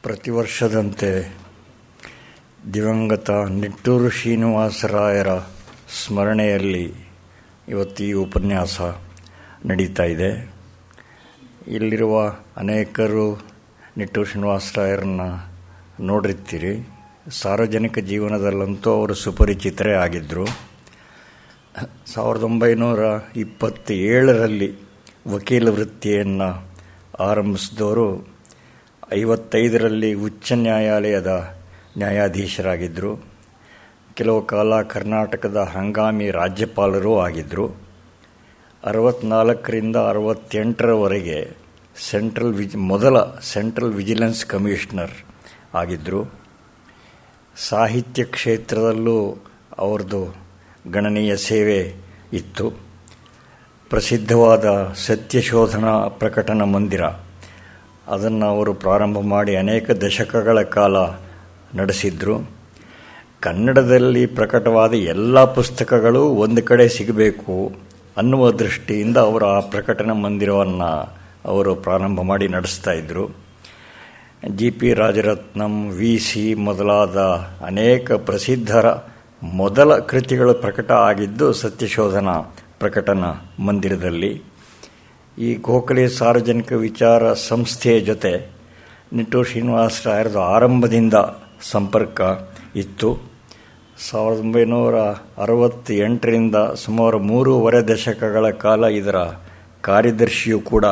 ಪ್ರತಿ ವರ್ಷದಂತೆ ದಿವಂಗತ ನಿಟ್ಟೂರು ಶ್ರೀನಿವಾಸರಾಯರ ಸ್ಮರಣೆಯಲ್ಲಿ ಇವತ್ತು ಈ ಉಪನ್ಯಾಸ ನಡೀತಾ ಇದೆ. ಇಲ್ಲಿರುವ ಅನೇಕರು ನಿಟ್ಟೂರು ಶ್ರೀನಿವಾಸರಾಯರನ್ನ ನೋಡಿರ್ತೀರಿ. ಸಾರ್ವಜನಿಕ ಜೀವನದಲ್ಲಂತೂ ಅವರು ಸುಪರಿಚಿತರೇ ಆಗಿದ್ದರು. 1927ರಲ್ಲಿ ವಕೀಲ ವೃತ್ತಿಯನ್ನು ಆರಂಭಿಸಿದವರು 55ರಲ್ಲಿ ಉಚ್ಚ ನ್ಯಾಯಾಲಯದ ನ್ಯಾಯಾಧೀಶರಾಗಿದ್ದರು. ಕೆಲವು ಕಾಲ ಕರ್ನಾಟಕದ ಹಂಗಾಮಿ ರಾಜ್ಯಪಾಲರೂ ಆಗಿದ್ದರು. 64ರಿಂದ 68ರವರೆಗೆ ಮೊದಲ ಸೆಂಟ್ರಲ್ ವಿಜಿಲೆನ್ಸ್ ಕಮಿಷನರ್ ಆಗಿದ್ದರು. ಸಾಹಿತ್ಯ ಕ್ಷೇತ್ರದಲ್ಲೂ ಅವ್ರದ್ದು ಗಣನೀಯ ಸೇವೆ ಇತ್ತು. ಪ್ರಸಿದ್ಧವಾದ ಸತ್ಯಶೋಧನಾ ಪ್ರಕಟನ ಮಂದಿರ, ಅದನ್ನು ಅವರು ಪ್ರಾರಂಭ ಮಾಡಿ ಅನೇಕ ದಶಕಗಳ ಕಾಲ ನಡೆಸಿದ್ರು. ಕನ್ನಡದಲ್ಲಿ ಪ್ರಕಟವಾದ ಎಲ್ಲ ಪುಸ್ತಕಗಳು ಒಂದು ಕಡೆ ಸಿಗಬೇಕು ಅನ್ನುವ ದೃಷ್ಟಿಯಿಂದ ಅವರು ಆ ಪ್ರಕಟನ ಮಂದಿರವನ್ನು ಅವರು ಪ್ರಾರಂಭ ಮಾಡಿ ನಡೆಸ್ತಾ ಇದ್ದರು. GP ರಾಜರತ್ನಂ, VC ಮೊದಲಾದ ಅನೇಕ ಪ್ರಸಿದ್ಧರ ಮೊದಲ ಕೃತಿಗಳು ಪ್ರಕಟ ಆಗಿದ್ದು ಸತ್ಯಶೋಧನಾ ಪ್ರಕಟನ ಮಂದಿರದಲ್ಲಿ. ಈ ಗೋಖಲೆ ಸಾರ್ವಜನಿಕ ವಿಚಾರ ಸಂಸ್ಥೆಯ ಜೊತೆ ನಿಟ್ಟೂರು ಶ್ರೀನಿವಾಸರಾಯರದು ಆರಂಭದಿಂದ ಸಂಪರ್ಕ ಇತ್ತು. 1968ರಿಂದ ಸುಮಾರು 3.5 ದಶಕಗಳ ಕಾಲ ಇದರ ಕಾರ್ಯದರ್ಶಿಯೂ ಕೂಡ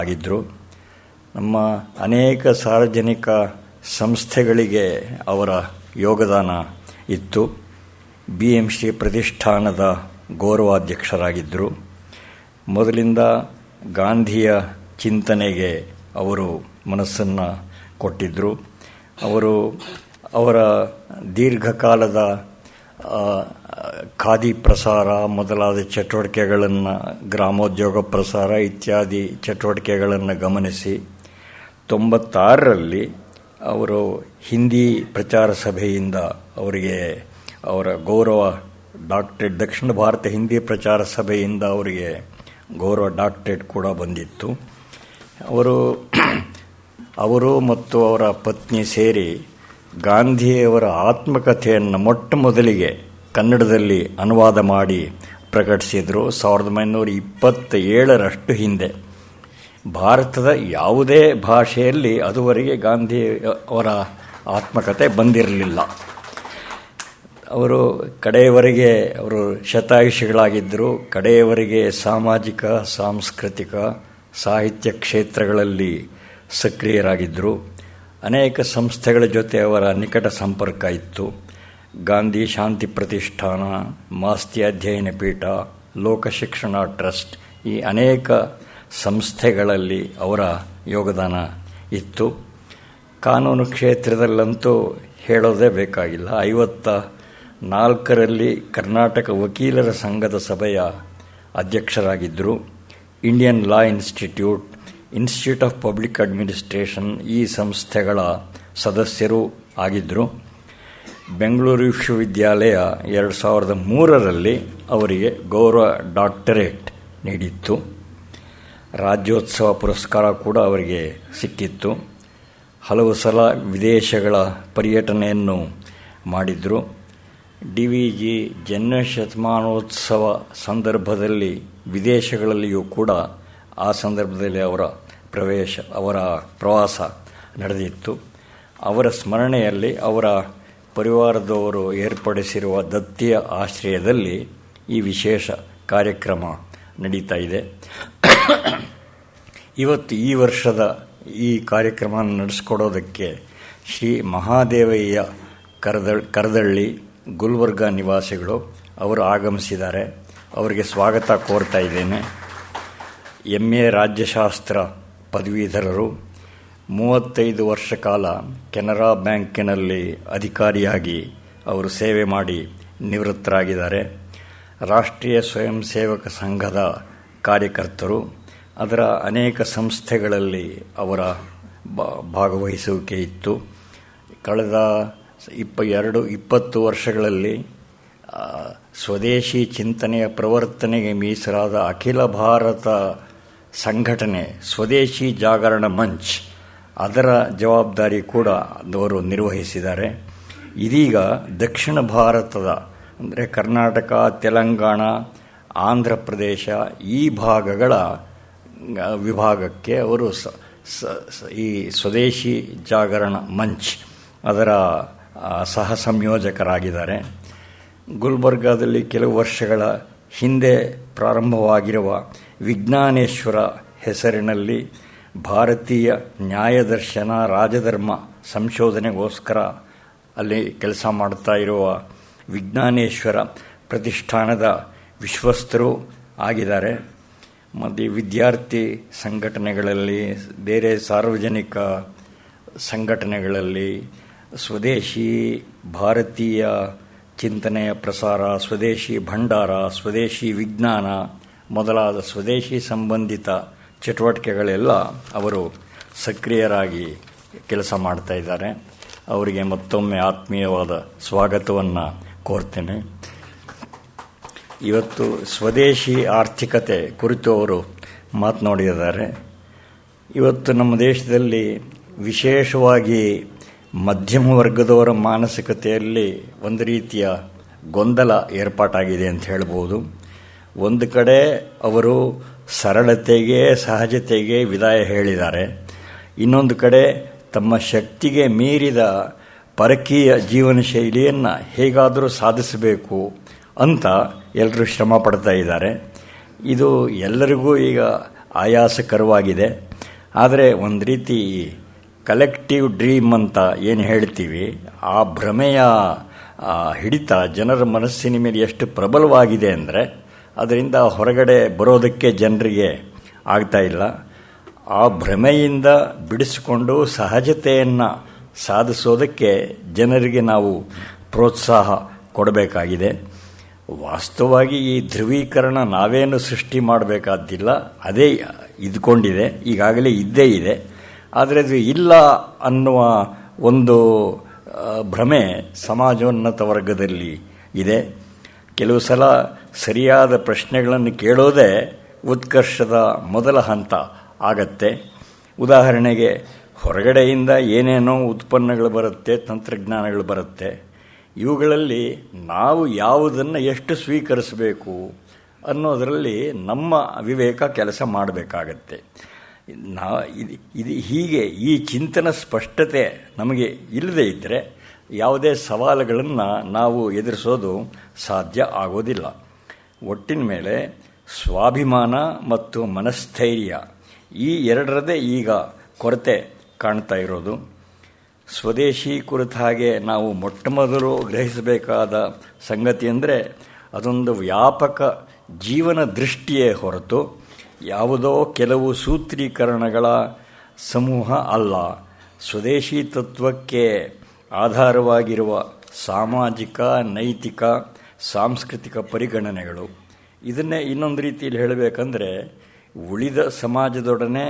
ಆಗಿದ್ದರು. ನಮ್ಮ ಅನೇಕ ಸಾರ್ವಜನಿಕ ಸಂಸ್ಥೆಗಳಿಗೆ ಅವರ ಯೋಗದಾನ ಇತ್ತು. BMC ಪ್ರತಿಷ್ಠಾನದ ಗೌರವಾಧ್ಯಕ್ಷರಾಗಿದ್ದರು. ಮೊದಲಿಂದ ಗಾಂಧಿಯ ಚಿಂತನೆಗೆ ಅವರು ಮನಸ್ಸನ್ನು ಕೊಟ್ಟಿದ್ದರು. ಅವರ ದೀರ್ಘಕಾಲದ ಖಾದಿ ಪ್ರಸಾರ ಮೊದಲಾದ ಚಟುವಟಿಕೆಗಳನ್ನು, ಗ್ರಾಮೋದ್ಯೋಗ ಪ್ರಸಾರ ಇತ್ಯಾದಿ ಚಟುವಟಿಕೆಗಳನ್ನು ಗಮನಿಸಿ 96ರಲ್ಲಿ ಅವರು ಹಿಂದಿ ಪ್ರಚಾರ ಸಭೆಯಿಂದ ಅವರಿಗೆ ಅವರ ಗೌರವ ಡಾಕ್ಟರೇಟ್, ದಕ್ಷಿಣ ಭಾರತ ಹಿಂದಿ ಪ್ರಚಾರ ಸಭೆಯಿಂದ ಅವರಿಗೆ ಗೌರವ ಡಾಕ್ಟರೇಟ್ ಕೂಡ ಬಂದಿತ್ತು. ಅವರು ಮತ್ತು ಅವರ ಪತ್ನಿ ಸೇರಿ ಗಾಂಧಿಯವರ ಆತ್ಮಕಥೆಯನ್ನು ಮೊಟ್ಟ ಮೊದಲಿಗೆ ಕನ್ನಡದಲ್ಲಿ ಅನುವಾದ ಮಾಡಿ ಪ್ರಕಟಿಸಿದರು. 1927ರಷ್ಟು ಹಿಂದೆ ಭಾರತದ ಯಾವುದೇ ಭಾಷೆಯಲ್ಲಿ ಅದುವರೆಗೆ ಗಾಂಧಿ ಅವರ ಆತ್ಮಕಥೆ ಬಂದಿರಲಿಲ್ಲ. ಅವರು ಕಡೆಯವರೆಗೆ ಅವರು ಶತಾಯುಷಿಗಳಾಗಿದ್ದರು. ಕಡೆಯವರೆಗೆ ಸಾಮಾಜಿಕ, ಸಾಂಸ್ಕೃತಿಕ, ಸಾಹಿತ್ಯ ಕ್ಷೇತ್ರಗಳಲ್ಲಿ ಸಕ್ರಿಯರಾಗಿದ್ದರು. ಅನೇಕ ಸಂಸ್ಥೆಗಳ ಜೊತೆ ಅವರ ನಿಕಟ ಸಂಪರ್ಕ ಇತ್ತು. ಗಾಂಧಿ ಶಾಂತಿ ಪ್ರತಿಷ್ಠಾನ, ಮಾಸ್ತಿ ಅಧ್ಯಯನ ಪೀಠ, ಲೋಕಶಿಕ್ಷಣ ಟ್ರಸ್ಟ್, ಈ ಅನೇಕ ಸಂಸ್ಥೆಗಳಲ್ಲಿ ಅವರ ಯೋಗದಾನ ಇತ್ತು. ಕಾನೂನು ಕ್ಷೇತ್ರದಲ್ಲಂತೂ ಹೇಳೋದೇ ಬೇಕಾಗಿಲ್ಲ. 54ರಲ್ಲಿ ಕರ್ನಾಟಕ ವಕೀಲರ ಸಂಘದ ಸಭೆಯ ಅಧ್ಯಕ್ಷರಾಗಿದ್ದರು. Indian law institute of public administration, ಈ ಸಂಸ್ಥೆಗಳ ಸದಸ್ಯರೂ ಆಗಿದ್ದರು. ಬೆಂಗಳೂರು ವಿಶ್ವವಿದ್ಯಾಲಯ 2003ರಲ್ಲಿ ಅವರಿಗೆ ಗೌರವ ಡಾಕ್ಟರೇಟ್ ನೀಡಿತ್ತು. ರಾಜ್ಯೋತ್ಸವ ಪುರಸ್ಕಾರ ಕೂಡ ಅವರಿಗೆ ಸಿಕ್ಕಿತ್ತು. ಹಲವು ಸಲ ವಿದೇಶಗಳ ಪರ್ಯಟನೆಯನ್ನು ಮಾಡಿದರು. DVG ಜನ್ಮಶತಮಾನೋತ್ಸವ ಸಂದರ್ಭದಲ್ಲಿ ವಿದೇಶಗಳಲ್ಲಿಯೂ ಕೂಡ ಆ ಸಂದರ್ಭದಲ್ಲಿ ಅವರ ಪ್ರವಾಸ ನಡೆದಿತ್ತು. ಅವರ ಸ್ಮರಣೆಯಲ್ಲಿ ಅವರ ಪರಿವಾರದವರು ಏರ್ಪಡಿಸಿರುವ ದತ್ತಿಯ ಆಶ್ರಯದಲ್ಲಿ ಈ ವಿಶೇಷ ಕಾರ್ಯಕ್ರಮ ನಡೀತಾ ಇದೆ. ಇವತ್ತು ಈ ವರ್ಷದ ಈ ಕಾರ್ಯಕ್ರಮ ನಡೆಸಿಕೊಡೋದಕ್ಕೆ ಶ್ರೀ ಮಹಾದೇವಯ್ಯ ಕರದಳ್ಳಿ, ಗುಲ್ಬರ್ಗ ನಿವಾಸಿಗಳು ಅವರು ಆಗಮಿಸಿದ್ದಾರೆ. ಅವರಿಗೆ ಸ್ವಾಗತ ಕೋರ್ತಾ ಇದ್ದೇನೆ. MA ರಾಜ್ಯಶಾಸ್ತ್ರ ಪದವೀಧರರು. 35 ವರ್ಷ ಕಾಲ ಕೆನರಾ ಬ್ಯಾಂಕಿನಲ್ಲಿ ಅಧಿಕಾರಿಯಾಗಿ ಅವರು ಸೇವೆ ಮಾಡಿ ನಿವೃತ್ತರಾಗಿದ್ದಾರೆ. ರಾಷ್ಟ್ರೀಯ ಸ್ವಯಂ ಸೇವಕ ಸಂಘದ ಕಾರ್ಯಕರ್ತರು. ಅದರ ಅನೇಕ ಸಂಸ್ಥೆಗಳಲ್ಲಿ ಅವರ ಭಾಗವಹಿಸುವಿಕೆ ಇತ್ತು. ಕಳೆದ 20 ವರ್ಷಗಳಲ್ಲಿ ಸ್ವದೇಶಿ ಚಿಂತನೆಯ ಪ್ರವರ್ತನೆಗೆ ಮೀಸಲಾದ ಅಖಿಲ ಭಾರತ ಸಂಘಟನೆ ಸ್ವದೇಶಿ ಜಾಗರಣ ಮಂಚ್ ಅದರ ಜವಾಬ್ದಾರಿ ಕೂಡ ಅವರು ನಿರ್ವಹಿಸಿದ್ದಾರೆ. ಇದೀಗ ದಕ್ಷಿಣ ಭಾರತದ ಅಂದರೆ ಕರ್ನಾಟಕ, ತೆಲಂಗಾಣ, ಆಂಧ್ರ ಪ್ರದೇಶ ಈ ಭಾಗಗಳ ವಿಭಾಗಕ್ಕೆ ಅವರು ಈ ಸ್ವದೇಶಿ ಜಾಗರಣ ಮಂಚ್ ಅದರ ಸಹ ಸಂಯೋಜಕರಾಗಿದ್ದಾರೆ. ಗುಲ್ಬರ್ಗಾದಲ್ಲಿ ಕೆಲವು ವರ್ಷಗಳ ಹಿಂದೆ ಪ್ರಾರಂಭವಾಗಿರುವ ವಿಜ್ಞಾನೇಶ್ವರ ಹೆಸರಿನಲ್ಲಿ ಭಾರತೀಯ ನ್ಯಾಯದರ್ಶನ ರಾಜಧರ್ಮ ಸಂಶೋಧನೆಗೋಸ್ಕರ ಅಲ್ಲಿ ಕೆಲಸ ಮಾಡ್ತಾ ಇರುವ ವಿಜ್ಞಾನೇಶ್ವರ ಪ್ರತಿಷ್ಠಾನದ ವಿಶ್ವಸ್ತರು ಆಗಿದ್ದಾರೆ. ಮತ್ತು ವಿದ್ಯಾರ್ಥಿ ಸಂಘಟನೆಗಳಲ್ಲಿ, ಬೇರೆ ಸಾರ್ವಜನಿಕ ಸಂಘಟನೆಗಳಲ್ಲಿ ಸ್ವದೇಶಿ ಭಾರತೀಯ ಚಿಂತನೆಯ ಪ್ರಸಾರ, ಸ್ವದೇಶಿ ಭಂಡಾರ, ಸ್ವದೇಶಿ ವಿಜ್ಞಾನ ಮೊದಲಾದ ಸ್ವದೇಶಿ ಸಂಬಂಧಿತ ಚಟುವಟಿಕೆಗಳೆಲ್ಲ ಅವರು ಸಕ್ರಿಯರಾಗಿ ಕೆಲಸ ಮಾಡ್ತಾ ಇದ್ದಾರೆ. ಅವರಿಗೆ ಮತ್ತೊಮ್ಮೆ ಆತ್ಮೀಯವಾದ ಸ್ವಾಗತವನ್ನು ಕೋರ್ತೇನೆ. ಇವತ್ತು ಸ್ವದೇಶಿ ಆರ್ಥಿಕತೆ ಕುರಿತು ಅವರು ಮಾತನಾಡಿದ್ದಾರೆ. ಇವತ್ತು ನಮ್ಮ ದೇಶದಲ್ಲಿ ವಿಶೇಷವಾಗಿ ಮಧ್ಯಮ ವರ್ಗದವರ ಮಾನಸಿಕತೆಯಲ್ಲಿ ಒಂದು ರೀತಿಯ ಗೊಂದಲ ಏರ್ಪಾಟಾಗಿದೆ ಅಂತ ಹೇಳ್ಬೋದು. ಒಂದು ಕಡೆ ಅವರು ಸರಳತೆಗೆ, ಸಹಜತೆಗೆ ವಿದಾಯ ಹೇಳಿದ್ದಾರೆ. ಇನ್ನೊಂದು ಕಡೆ ತಮ್ಮ ಶಕ್ತಿಗೆ ಮೀರಿದ ಪರಕೀಯ ಜೀವನ ಶೈಲಿಯನ್ನು ಹೇಗಾದರೂ ಸಾಧಿಸಬೇಕು ಅಂತ ಎಲ್ಲರೂ ಶ್ರಮ ಪಡ್ತಾ ಇದ್ದಾರೆ. ಇದು ಎಲ್ಲರಿಗೂ ಈಗ ಆಯಾಸಕರವಾಗಿದೆ. ಆದರೆ ಒಂದು ರೀತಿ ಕಲೆಕ್ಟಿವ್ ಡ್ರೀಮ್ ಅಂತ ಏನು ಹೇಳ್ತೀವಿ, ಆ ಭ್ರಮೆಯ ಹಿಡಿತ ಜನರ ಮನಸ್ಸಿನ ಮೇಲೆ ಎಷ್ಟು ಪ್ರಬಲವಾಗಿದೆ ಅಂದರೆ ಅದರಿಂದ ಹೊರಗಡೆ ಬರೋದಕ್ಕೆ ಜನರಿಗೆ ಆಗ್ತಾ ಇಲ್ಲ. ಆ ಭ್ರಮೆಯಿಂದ ಬಿಡಿಸಿಕೊಂಡು ಸಹಜತೆಯನ್ನು ಸಾಧಿಸೋದಕ್ಕೆ ಜನರಿಗೆ ನಾವು ಪ್ರೋತ್ಸಾಹ ಕೊಡಬೇಕಾಗಿದೆ. ವಾಸ್ತವವಾಗಿ ಈ ಧ್ರುವೀಕರಣ ನಾವೇನು ಸೃಷ್ಟಿ ಮಾಡಬೇಕಾದ್ದಿಲ್ಲ, ಅದೇ ಇದ್ಕೊಂಡಿದೆ, ಈಗಾಗಲೇ ಇದ್ದೇ ಇದೆ. ಆದರೆ ಅದು ಇಲ್ಲ ಅನ್ನುವ ಒಂದು ಭ್ರಮೆ ಸಮಾಜೋನ್ನತ ವರ್ಗದಲ್ಲಿ ಇದೆ. ಕೆಲವು ಸಲ ಸರಿಯಾದ ಪ್ರಶ್ನೆಗಳನ್ನು ಕೇಳೋದೇ ಉತ್ಕರ್ಷದ ಮೊದಲ ಹಂತ ಆಗತ್ತೆ. ಉದಾಹರಣೆಗೆ, ಹೊರಗಡೆಯಿಂದ ಏನೇನೋ ಉತ್ಪನ್ನಗಳು ಬರುತ್ತೆ, ತಂತ್ರಜ್ಞಾನಗಳು ಬರುತ್ತೆ. ಇವುಗಳಲ್ಲಿ ನಾವು ಯಾವುದನ್ನು ಎಷ್ಟು ಸ್ವೀಕರಿಸಬೇಕು ಅನ್ನೋದರಲ್ಲಿ ನಮ್ಮ ವಿವೇಕ ಕೆಲಸ ಮಾಡಬೇಕಾಗತ್ತೆ. ಇದು ಹೀಗೆ ಈ ಚಿಂತನ ಸ್ಪಷ್ಟತೆ ನಮಗೆ ಇಲ್ಲದೇ ಇದ್ದರೆ ಯಾವುದೇ ಸವಾಲುಗಳನ್ನು ನಾವು ಎದುರಿಸೋದು ಸಾಧ್ಯ ಆಗೋದಿಲ್ಲ. ಒಟ್ಟಿನ ಮೇಲೆ ಸ್ವಾಭಿಮಾನ ಮತ್ತು ಮನಸ್ಥೈರ್ಯ ಈ ಎರಡರದೇ ಈಗ ಕೊರತೆ ಕಾಣ್ತಾ ಇರೋದು. ಸ್ವದೇಶಿ ಕುರಿತ ಹಾಗೆ ನಾವು ಮೊಟ್ಟ ಮೊದಲು ಗ್ರಹಿಸಬೇಕಾದ ಸಂಗತಿ ಅಂದರೆ ಅದೊಂದು ವ್ಯಾಪಕ ಜೀವನ ದೃಷ್ಟಿಯೇ ಹೊರತು ಯಾವುದೋ ಕೆಲವು ಸೂತ್ರೀಕರಣಗಳ ಸಮೂಹ ಅಲ್ಲ. ಸ್ವದೇಶಿ ತತ್ವಕ್ಕೆ ಆಧಾರವಾಗಿರುವ ಸಾಮಾಜಿಕ, ನೈತಿಕ, ಸಾಂಸ್ಕೃತಿಕ ಪರಿಗಣನೆಗಳು. ಇದನ್ನೇ ಇನ್ನೊಂದು ರೀತಿಯಲ್ಲಿ ಹೇಳಬೇಕಂದ್ರೆ, ಉಳಿದ ಸಮಾಜದೊಡನೆ,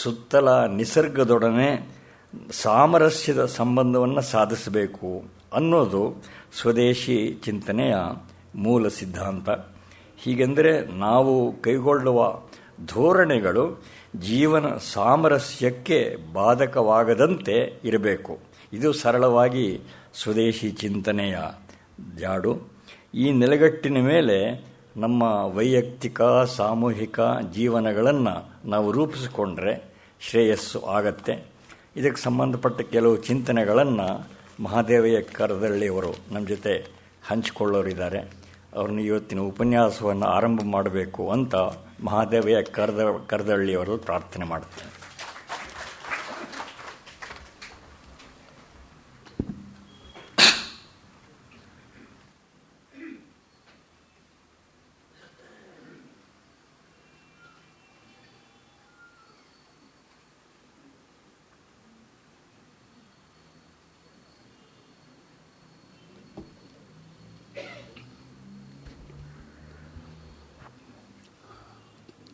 ಸುತ್ತಲ ನಿಸರ್ಗದೊಡನೆ ಸಾಮರಸ್ಯದ ಸಂಬಂಧವನ್ನು ಸಾಧಿಸಬೇಕು ಅನ್ನೋದು ಸ್ವದೇಶಿ ಚಿಂತನೆಯ ಮೂಲ ಸಿದ್ಧಾಂತ. ಹೀಗೆಂದರೆ ನಾವು ಕೈಗೊಳ್ಳುವ ಧೋರಣೆಗಳು ಜೀವನ ಸಾಮರಸ್ಯಕ್ಕೆ ಬಾಧಕವಾಗದಂತೆ ಇರಬೇಕು. ಇದು ಸರಳವಾಗಿ ಸ್ವದೇಶಿ ಚಿಂತನೆಯ ಜಾಡು. ಈ ನೆಲೆಗಟ್ಟಿನ ಮೇಲೆ ನಮ್ಮ ವೈಯಕ್ತಿಕ, ಸಾಮೂಹಿಕ ಜೀವನಗಳನ್ನು ನಾವು ರೂಪಿಸಿಕೊಂಡ್ರೆ ಶ್ರೇಯಸ್ಸು ಆಗತ್ತೆ. ಇದಕ್ಕೆ ಸಂಬಂಧಪಟ್ಟ ಕೆಲವು ಚಿಂತನೆಗಳನ್ನು ಮಹಾದೇವಯ್ಯ ಕರದಳ್ಳಿಯವರು ನಮ್ಮ ಜೊತೆ ಹಂಚಿಕೊಳ್ಳೋರಿದ್ದಾರೆ. ಅವ್ರನ್ನ ಇವತ್ತಿನ ಉಪನ್ಯಾಸವನ್ನು ಆರಂಭ ಮಾಡಬೇಕು ಅಂತ ಮಹಾದೇವಯ್ಯ ಕರದಳ್ಳಿಯವರು ಪ್ರಾರ್ಥನೆ ಮಾಡ್ತಾರೆ.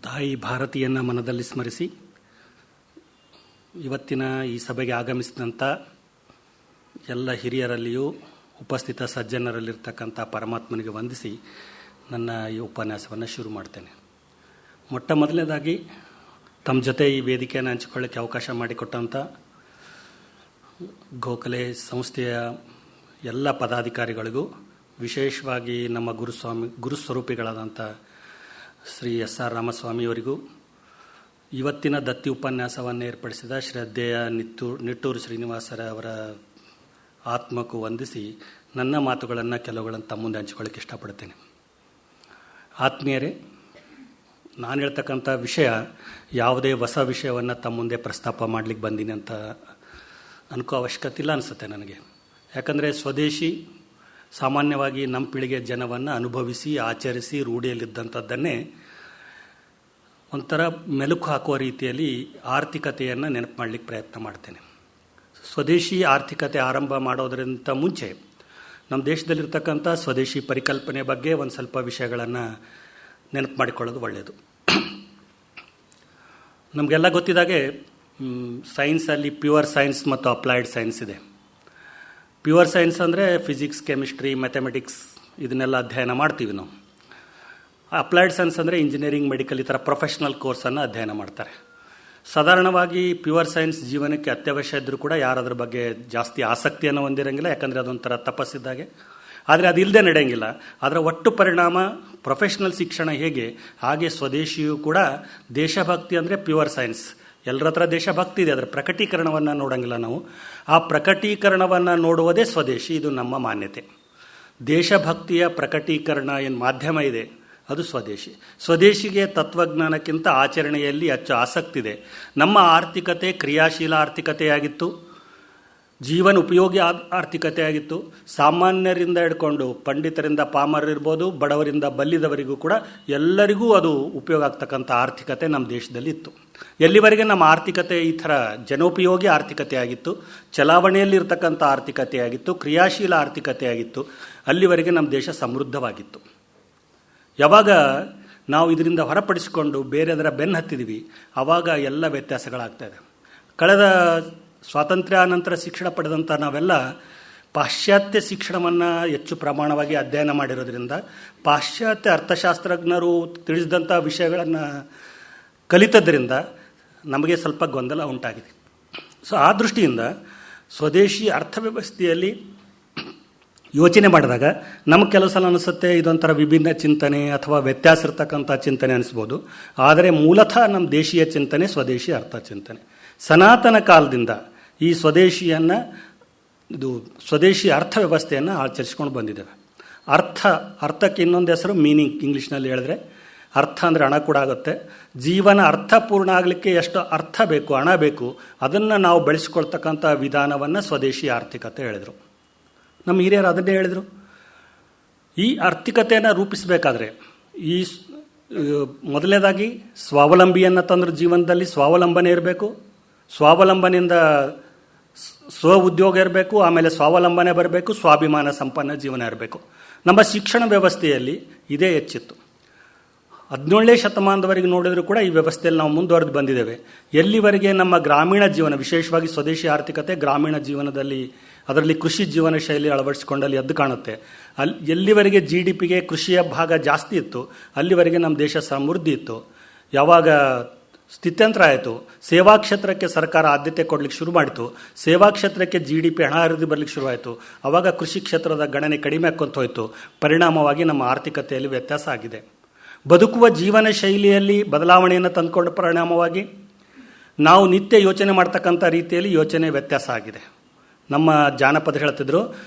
ತಾಯಿ ಭಾರತಿಯನ್ನು ಮನದಲ್ಲಿ ಸ್ಮರಿಸಿ ಇವತ್ತಿನ ಈ ಸಭೆಗೆ ಆಗಮಿಸಿದಂಥ ಎಲ್ಲ ಹಿರಿಯರಲ್ಲಿಯೂ ಉಪಸ್ಥಿತ ಸಜ್ಜನರಲ್ಲಿರ್ತಕ್ಕಂಥ ಪರಮಾತ್ಮನಿಗೆ ವಂದಿಸಿ ನನ್ನ ಈ ಉಪನ್ಯಾಸವನ್ನು ಶುರು ಮಾಡ್ತೇನೆ. ಮೊಟ್ಟ ಮೊದಲನೇದಾಗಿ ತಮ್ಮ ಜೊತೆ ಈ ವೇದಿಕೆಯನ್ನು ಹಂಚಿಕೊಳ್ಳಕ್ಕೆ ಅವಕಾಶ ಮಾಡಿಕೊಟ್ಟಂಥ ಗೋಖಲೆ ಸಂಸ್ಥೆಯ ಎಲ್ಲ ಪದಾಧಿಕಾರಿಗಳಿಗೂ, ವಿಶೇಷವಾಗಿ ನಮ್ಮ ಗುರುಸ್ವರೂಪಿಗಳಾದಂಥ ಶ್ರೀ SR ರಾಮಸ್ವಾಮಿಯವರಿಗೂ, ಇವತ್ತಿನ ದತ್ತಿ ಉಪನ್ಯಾಸವನ್ನು ಏರ್ಪಡಿಸಿದ ಶ್ರದ್ಧೆಯ ನಿಟ್ಟೂರು ಶ್ರೀನಿವಾಸರ ಅವರ ಆತ್ಮಕ್ಕೂ ವಂದಿಸಿ ನನ್ನ ಮಾತುಗಳನ್ನು ಕೆಲವುಗಳನ್ನು ತಮ್ಮ ಮುಂದೆ ಹಂಚಿಕೊಳ್ಳಕ್ಕೆ ಇಷ್ಟಪಡ್ತೇನೆ. ಆತ್ಮೀಯರೇ, ನಾನು ಹೇಳ್ತಕ್ಕಂಥ ವಿಷಯ ಯಾವುದೇ ಹೊಸ ವಿಷಯವನ್ನು ತಮ್ಮ ಮುಂದೆ ಪ್ರಸ್ತಾಪ ಮಾಡಲಿಕ್ಕೆ ಬಂದೀನಿ ಅಂತ ಅನ್ಕೋ ಅವಶ್ಯಕತೆ ಇಲ್ಲ ಅನಿಸುತ್ತೆ ನನಗೆ. ಯಾಕಂದರೆ ಸ್ವದೇಶಿ ಸಾಮಾನ್ಯವಾಗಿ ನಮ್ಮ ಪೀಳಿಗೆ ಜನವನ್ನು ಅನುಭವಿಸಿ ಆಚರಿಸಿ ರೂಢಿಯಲ್ಲಿದ್ದಂಥದ್ದನ್ನೇ ಒಂಥರ ಮೆಲುಕು ಹಾಕುವ ರೀತಿಯಲ್ಲಿ ಆರ್ಥಿಕತೆಯನ್ನು ನೆನಪು ಮಾಡಲಿಕ್ಕೆ ಪ್ರಯತ್ನ ಮಾಡ್ತೇನೆ. ಸ್ವದೇಶಿ ಆರ್ಥಿಕತೆ ಆರಂಭ ಮಾಡೋದರಿಂದ ಮುಂಚೆ ನಮ್ಮ ದೇಶದಲ್ಲಿರ್ತಕ್ಕಂಥ ಸ್ವದೇಶಿ ಪರಿಕಲ್ಪನೆ ಬಗ್ಗೆ ಒಂದು ಸ್ವಲ್ಪ ವಿಷಯಗಳನ್ನು ನೆನಪು ಮಾಡಿಕೊಳ್ಳೋದು ಒಳ್ಳೆಯದು. ನಮಗೆಲ್ಲ ಗೊತ್ತಿದ್ದಾಗೆ ಸೈನ್ಸಲ್ಲಿ ಪ್ಯೂರ್ ಸೈನ್ಸ್ ಮತ್ತು ಅಪ್ಲೈಡ್ ಸೈನ್ಸ್ ಇದೆ. ಪ್ಯೂರ್ ಸೈನ್ಸ್ ಅಂದರೆ ಫಿಸಿಕ್ಸ್, ಕೆಮಿಸ್ಟ್ರಿ, ಮ್ಯಾಥಮೆಟಿಕ್ಸ್ ಇದನ್ನೆಲ್ಲ ಅಧ್ಯಯನ ಮಾಡ್ತೀವಿ ನಾವು. ಅಪ್ಲೈಡ್ ಸೈನ್ಸ್ ಅಂದರೆ ಇಂಜಿನಿಯರಿಂಗ್, ಮೆಡಿಕಲ್ ಈ ಥರ ಪ್ರೊಫೆಷ್ನಲ್ ಕೋರ್ಸನ್ನು ಅಧ್ಯಯನ ಮಾಡ್ತಾರೆ. ಸಾಧಾರಣವಾಗಿ ಪ್ಯೂರ್ ಸೈನ್ಸ್ ಜೀವನಕ್ಕೆ ಅತ್ಯವಶ್ಯ ಇದ್ದರೂ ಕೂಡ ಯಾರು ಅದ್ರ ಬಗ್ಗೆ ಜಾಸ್ತಿ ಆಸಕ್ತಿಯನ್ನು ಹೊಂದಿರೋಂಗಿಲ್ಲ, ಯಾಕಂದರೆ ಅದೊಂಥರ ತಪಸ್ಸಿದ್ದಾಗೆ. ಆದರೆ ಅದಿಲ್ಲದೆ ನಡೆಯಂಗಿಲ್ಲ. ಅದರ ಒಟ್ಟು ಪರಿಣಾಮ ಪ್ರೊಫೆಷ್ನಲ್ ಶಿಕ್ಷಣ ಹೇಗೆ, ಹಾಗೆ ಸ್ವದೇಶಿಯು ಕೂಡ ದೇಶಭಕ್ತಿ ಅಂದರೆ ಪ್ಯೂರ್ ಸೈನ್ಸ್. ಎಲ್ಲರ ಹತ್ರ ದೇಶಭಕ್ತಿ ಇದೆ, ಅದರ ಪ್ರಕಟೀಕರಣವನ್ನು ನೋಡೋಂಗಿಲ್ಲ ನಾವು. ಆ ಪ್ರಕಟೀಕರಣವನ್ನು ನೋಡುವುದೇ ಸ್ವದೇಶಿ. ಇದು ನಮ್ಮ ಮಾನ್ಯತೆ. ದೇಶಭಕ್ತಿಯ ಪ್ರಕಟೀಕರಣ ಏನು ಮಾಧ್ಯಮ ಇದೆ ಅದು ಸ್ವದೇಶಿ. ಸ್ವದೇಶಿಗೆ ತತ್ವಜ್ಞಾನಕ್ಕಿಂತ ಆಚರಣೆಯಲ್ಲಿ ಹೆಚ್ಚು ಆಸಕ್ತಿ ಇದೆ. ನಮ್ಮ ಆರ್ಥಿಕತೆ ಕ್ರಿಯಾಶೀಲ ಆರ್ಥಿಕತೆಯಾಗಿತ್ತು, ಜೀವನ ಉಪಯೋಗಿ ಆರ್ಥಿಕತೆಯಾಗಿತ್ತು. ಸಾಮಾನ್ಯರಿಂದ ಹಿಡ್ಕೊಂಡು ಪಂಡಿತರಿಂದ ಪಾಮರರಿರ್ಬೋದು, ಬಡವರಿಂದ ಬಲ್ಲಿದವರಿಗೂ ಕೂಡ ಎಲ್ಲರಿಗೂ ಅದು ಉಪಯೋಗ ಆಗ್ತಕ್ಕಂಥ ಆರ್ಥಿಕತೆ ನಮ್ಮ ದೇಶದಲ್ಲಿ ಇತ್ತು. ಎಲ್ಲಿವರೆಗೆ ನಮ್ಮ ಆರ್ಥಿಕತೆ ಈ ಥರ ಜನೋಪಯೋಗಿ ಆರ್ಥಿಕತೆಯಾಗಿತ್ತು, ಚಲಾವಣೆಯಲ್ಲಿರ್ತಕ್ಕಂಥ ಆರ್ಥಿಕತೆಯಾಗಿತ್ತು, ಕ್ರಿಯಾಶೀಲ ಆರ್ಥಿಕತೆಯಾಗಿತ್ತು, ಅಲ್ಲಿವರೆಗೆ ನಮ್ಮ ದೇಶ ಸಮೃದ್ಧವಾಗಿತ್ತು. ಯಾವಾಗ ನಾವು ಇದರಿಂದ ಹೊರಪಡಿಸಿಕೊಂಡು ಬೇರೆದರ ಬೆನ್ನು ಹತ್ತಿದ್ವಿ, ಆವಾಗ ಎಲ್ಲ ವ್ಯತ್ಯಾಸಗಳಾಗ್ತಾಯಿದೆ. ಕಳೆದ ಸ್ವಾತಂತ್ರ್ಯ ನಂತರ ಶಿಕ್ಷಣ ಪಡೆದಂಥ ನಾವೆಲ್ಲ ಪಾಶ್ಚಾತ್ಯ ಶಿಕ್ಷಣವನ್ನು ಹೆಚ್ಚು ಪ್ರಮಾಣವಾಗಿ ಅಧ್ಯಯನ ಮಾಡಿರೋದ್ರಿಂದ ಪಾಶ್ಚಾತ್ಯ ಅರ್ಥಶಾಸ್ತ್ರಜ್ಞರು ತಿಳಿಸಿದಂಥ ವಿಷಯಗಳನ್ನು ಕಲಿತದ್ರಿಂದ ನಮಗೆ ಸ್ವಲ್ಪ ಗೊಂದಲ ಉಂಟಾಗಿದೆ. ಸೊ ಆ ದೃಷ್ಟಿಯಿಂದ ಸ್ವದೇಶಿ ಅರ್ಥವ್ಯವಸ್ಥೆಯಲ್ಲಿ ಯೋಚನೆ ಮಾಡಿದಾಗ ನಮಗೆ ಕೆಲವು ಸಲ ಅನಿಸುತ್ತೆ ಇದೊಂಥರ ವಿಭಿನ್ನ ಚಿಂತನೆ ಅಥವಾ ವ್ಯತ್ಯಾಸ ಇರತಕ್ಕಂಥ ಚಿಂತನೆ ಅನಿಸ್ಬೋದು. ಆದರೆ ಮೂಲತಃ ನಮ್ಮ ದೇಶೀಯ ಚಿಂತನೆ ಸ್ವದೇಶಿ ಅರ್ಥ ಚಿಂತನೆ. ಸನಾತನ ಕಾಲದಿಂದ ಈ ಸ್ವದೇಶಿ ಅರ್ಥವ್ಯವಸ್ಥೆಯನ್ನು ಆಚರಿಸ್ಕೊಂಡು ಬಂದಿದ್ದೇವೆ. ಅರ್ಥಕ್ಕೆ ಇನ್ನೊಂದು ಹೆಸರು ಮೀನಿಂಗ್. ಇಂಗ್ಲೀಷ್ನಲ್ಲಿ ಹೇಳಿದ್ರೆ ಅರ್ಥ ಅಂದರೆ ಹಣ ಕೂಡ ಆಗುತ್ತೆ. ಜೀವನ ಅರ್ಥಪೂರ್ಣ ಆಗಲಿಕ್ಕೆ ಎಷ್ಟು ಅರ್ಥ ಬೇಕು, ಹಣ ಬೇಕು, ಅದನ್ನು ನಾವು ಬೆಳೆಸ್ಕೊಳ್ತಕ್ಕಂಥ ವಿಧಾನವನ್ನು ಸ್ವದೇಶಿ ಆರ್ಥಿಕತೆ ಹೇಳಿದರು. ನಮ್ಮ ಹಿರಿಯರು ಅದನ್ನೇ ಹೇಳಿದರು. ಈ ಆರ್ಥಿಕತೆಯನ್ನು ರೂಪಿಸಬೇಕಾದ್ರೆ ಮೊದಲನೇದಾಗಿ ಸ್ವಾವಲಂಬಿಯನ್ನು ತಂದ್ರೆ ಜೀವನದಲ್ಲಿ ಸ್ವಾವಲಂಬನೆ ಇರಬೇಕು. ಸ್ವಾವಲಂಬನೆಯಿಂದ ಸ್ವ ಉದ್ಯೋಗ ಇರಬೇಕು. ಆಮೇಲೆ ಸ್ವಾವಲಂಬನೆ ಬರಬೇಕು. ಸ್ವಾಭಿಮಾನ ಸಂಪನ್ನ ಜೀವನ ಇರಬೇಕು. ನಮ್ಮ ಶಿಕ್ಷಣ ವ್ಯವಸ್ಥೆಯಲ್ಲಿ ಇದೇ ಹೆಚ್ಚಿತ್ತು. 17ನೇ ಶತಮಾನದವರೆಗೆ ನೋಡಿದರೂ ಕೂಡ ಈ ವ್ಯವಸ್ಥೆಯಲ್ಲಿ ನಾವು ಮುಂದುವರೆದು ಬಂದಿದ್ದೇವೆ. ಎಲ್ಲಿವರೆಗೆ ನಮ್ಮ ಗ್ರಾಮೀಣ ಜೀವನ, ವಿಶೇಷವಾಗಿ ಸ್ವದೇಶಿ ಆರ್ಥಿಕತೆ ಗ್ರಾಮೀಣ ಜೀವನದಲ್ಲಿ, ಅದರಲ್ಲಿ ಕೃಷಿ ಜೀವನ ಶೈಲಿ ಅಳವಡಿಸಿಕೊಂಡಲ್ಲಿ ಎದ್ದು ಕಾಣುತ್ತೆ. ಎಲ್ಲಿವರೆಗೆ GDPಗೆ ಕೃಷಿಯ ಭಾಗ ಜಾಸ್ತಿ ಇತ್ತು, ಅಲ್ಲಿವರೆಗೆ ನಮ್ಮ ದೇಶ ಸಮೃದ್ಧಿ ಇತ್ತು. ಯಾವಾಗ ಸ್ಥಿತ್ಯಂತರ ಆಯಿತು, ಸೇವಾ ಕ್ಷೇತ್ರಕ್ಕೆ ಸರ್ಕಾರ ಆದ್ಯತೆ ಕೊಡಲಿಕ್ಕೆ ಶುರು ಮಾಡಿತು, ಸೇವಾ ಕ್ಷೇತ್ರಕ್ಕೆ GDP ಹಣ ಹರಿದು ಬರಲಿಕ್ಕೆ ಶುರುವಾಯಿತು, ಆವಾಗ ಕೃಷಿ ಕ್ಷೇತ್ರದ ಗಣನೆ ಕಡಿಮೆ ಆಕ್ಕೊಂತ ಹೋಯಿತು. ಪರಿಣಾಮವಾಗಿ ನಮ್ಮ ಆರ್ಥಿಕತೆಯಲ್ಲಿ ವ್ಯತ್ಯಾಸ ಆಗಿದೆ. ಬದುಕುವ ಜೀವನ ಶೈಲಿಯಲ್ಲಿ ಬದಲಾವಣೆಯನ್ನು ತಂದುಕೊಂಡ ಪರಿಣಾಮವಾಗಿ ನಾವು ನಿತ್ಯ ಯೋಚನೆ ಮಾಡ್ತಕ್ಕಂಥ ರೀತಿಯಲ್ಲಿ ಯೋಚನೆ ವ್ಯತ್ಯಾಸ ಆಗಿದೆ. ನಮ್ಮ ಜಾನಪದ ಹೇಳ್ತಿದ್ರು,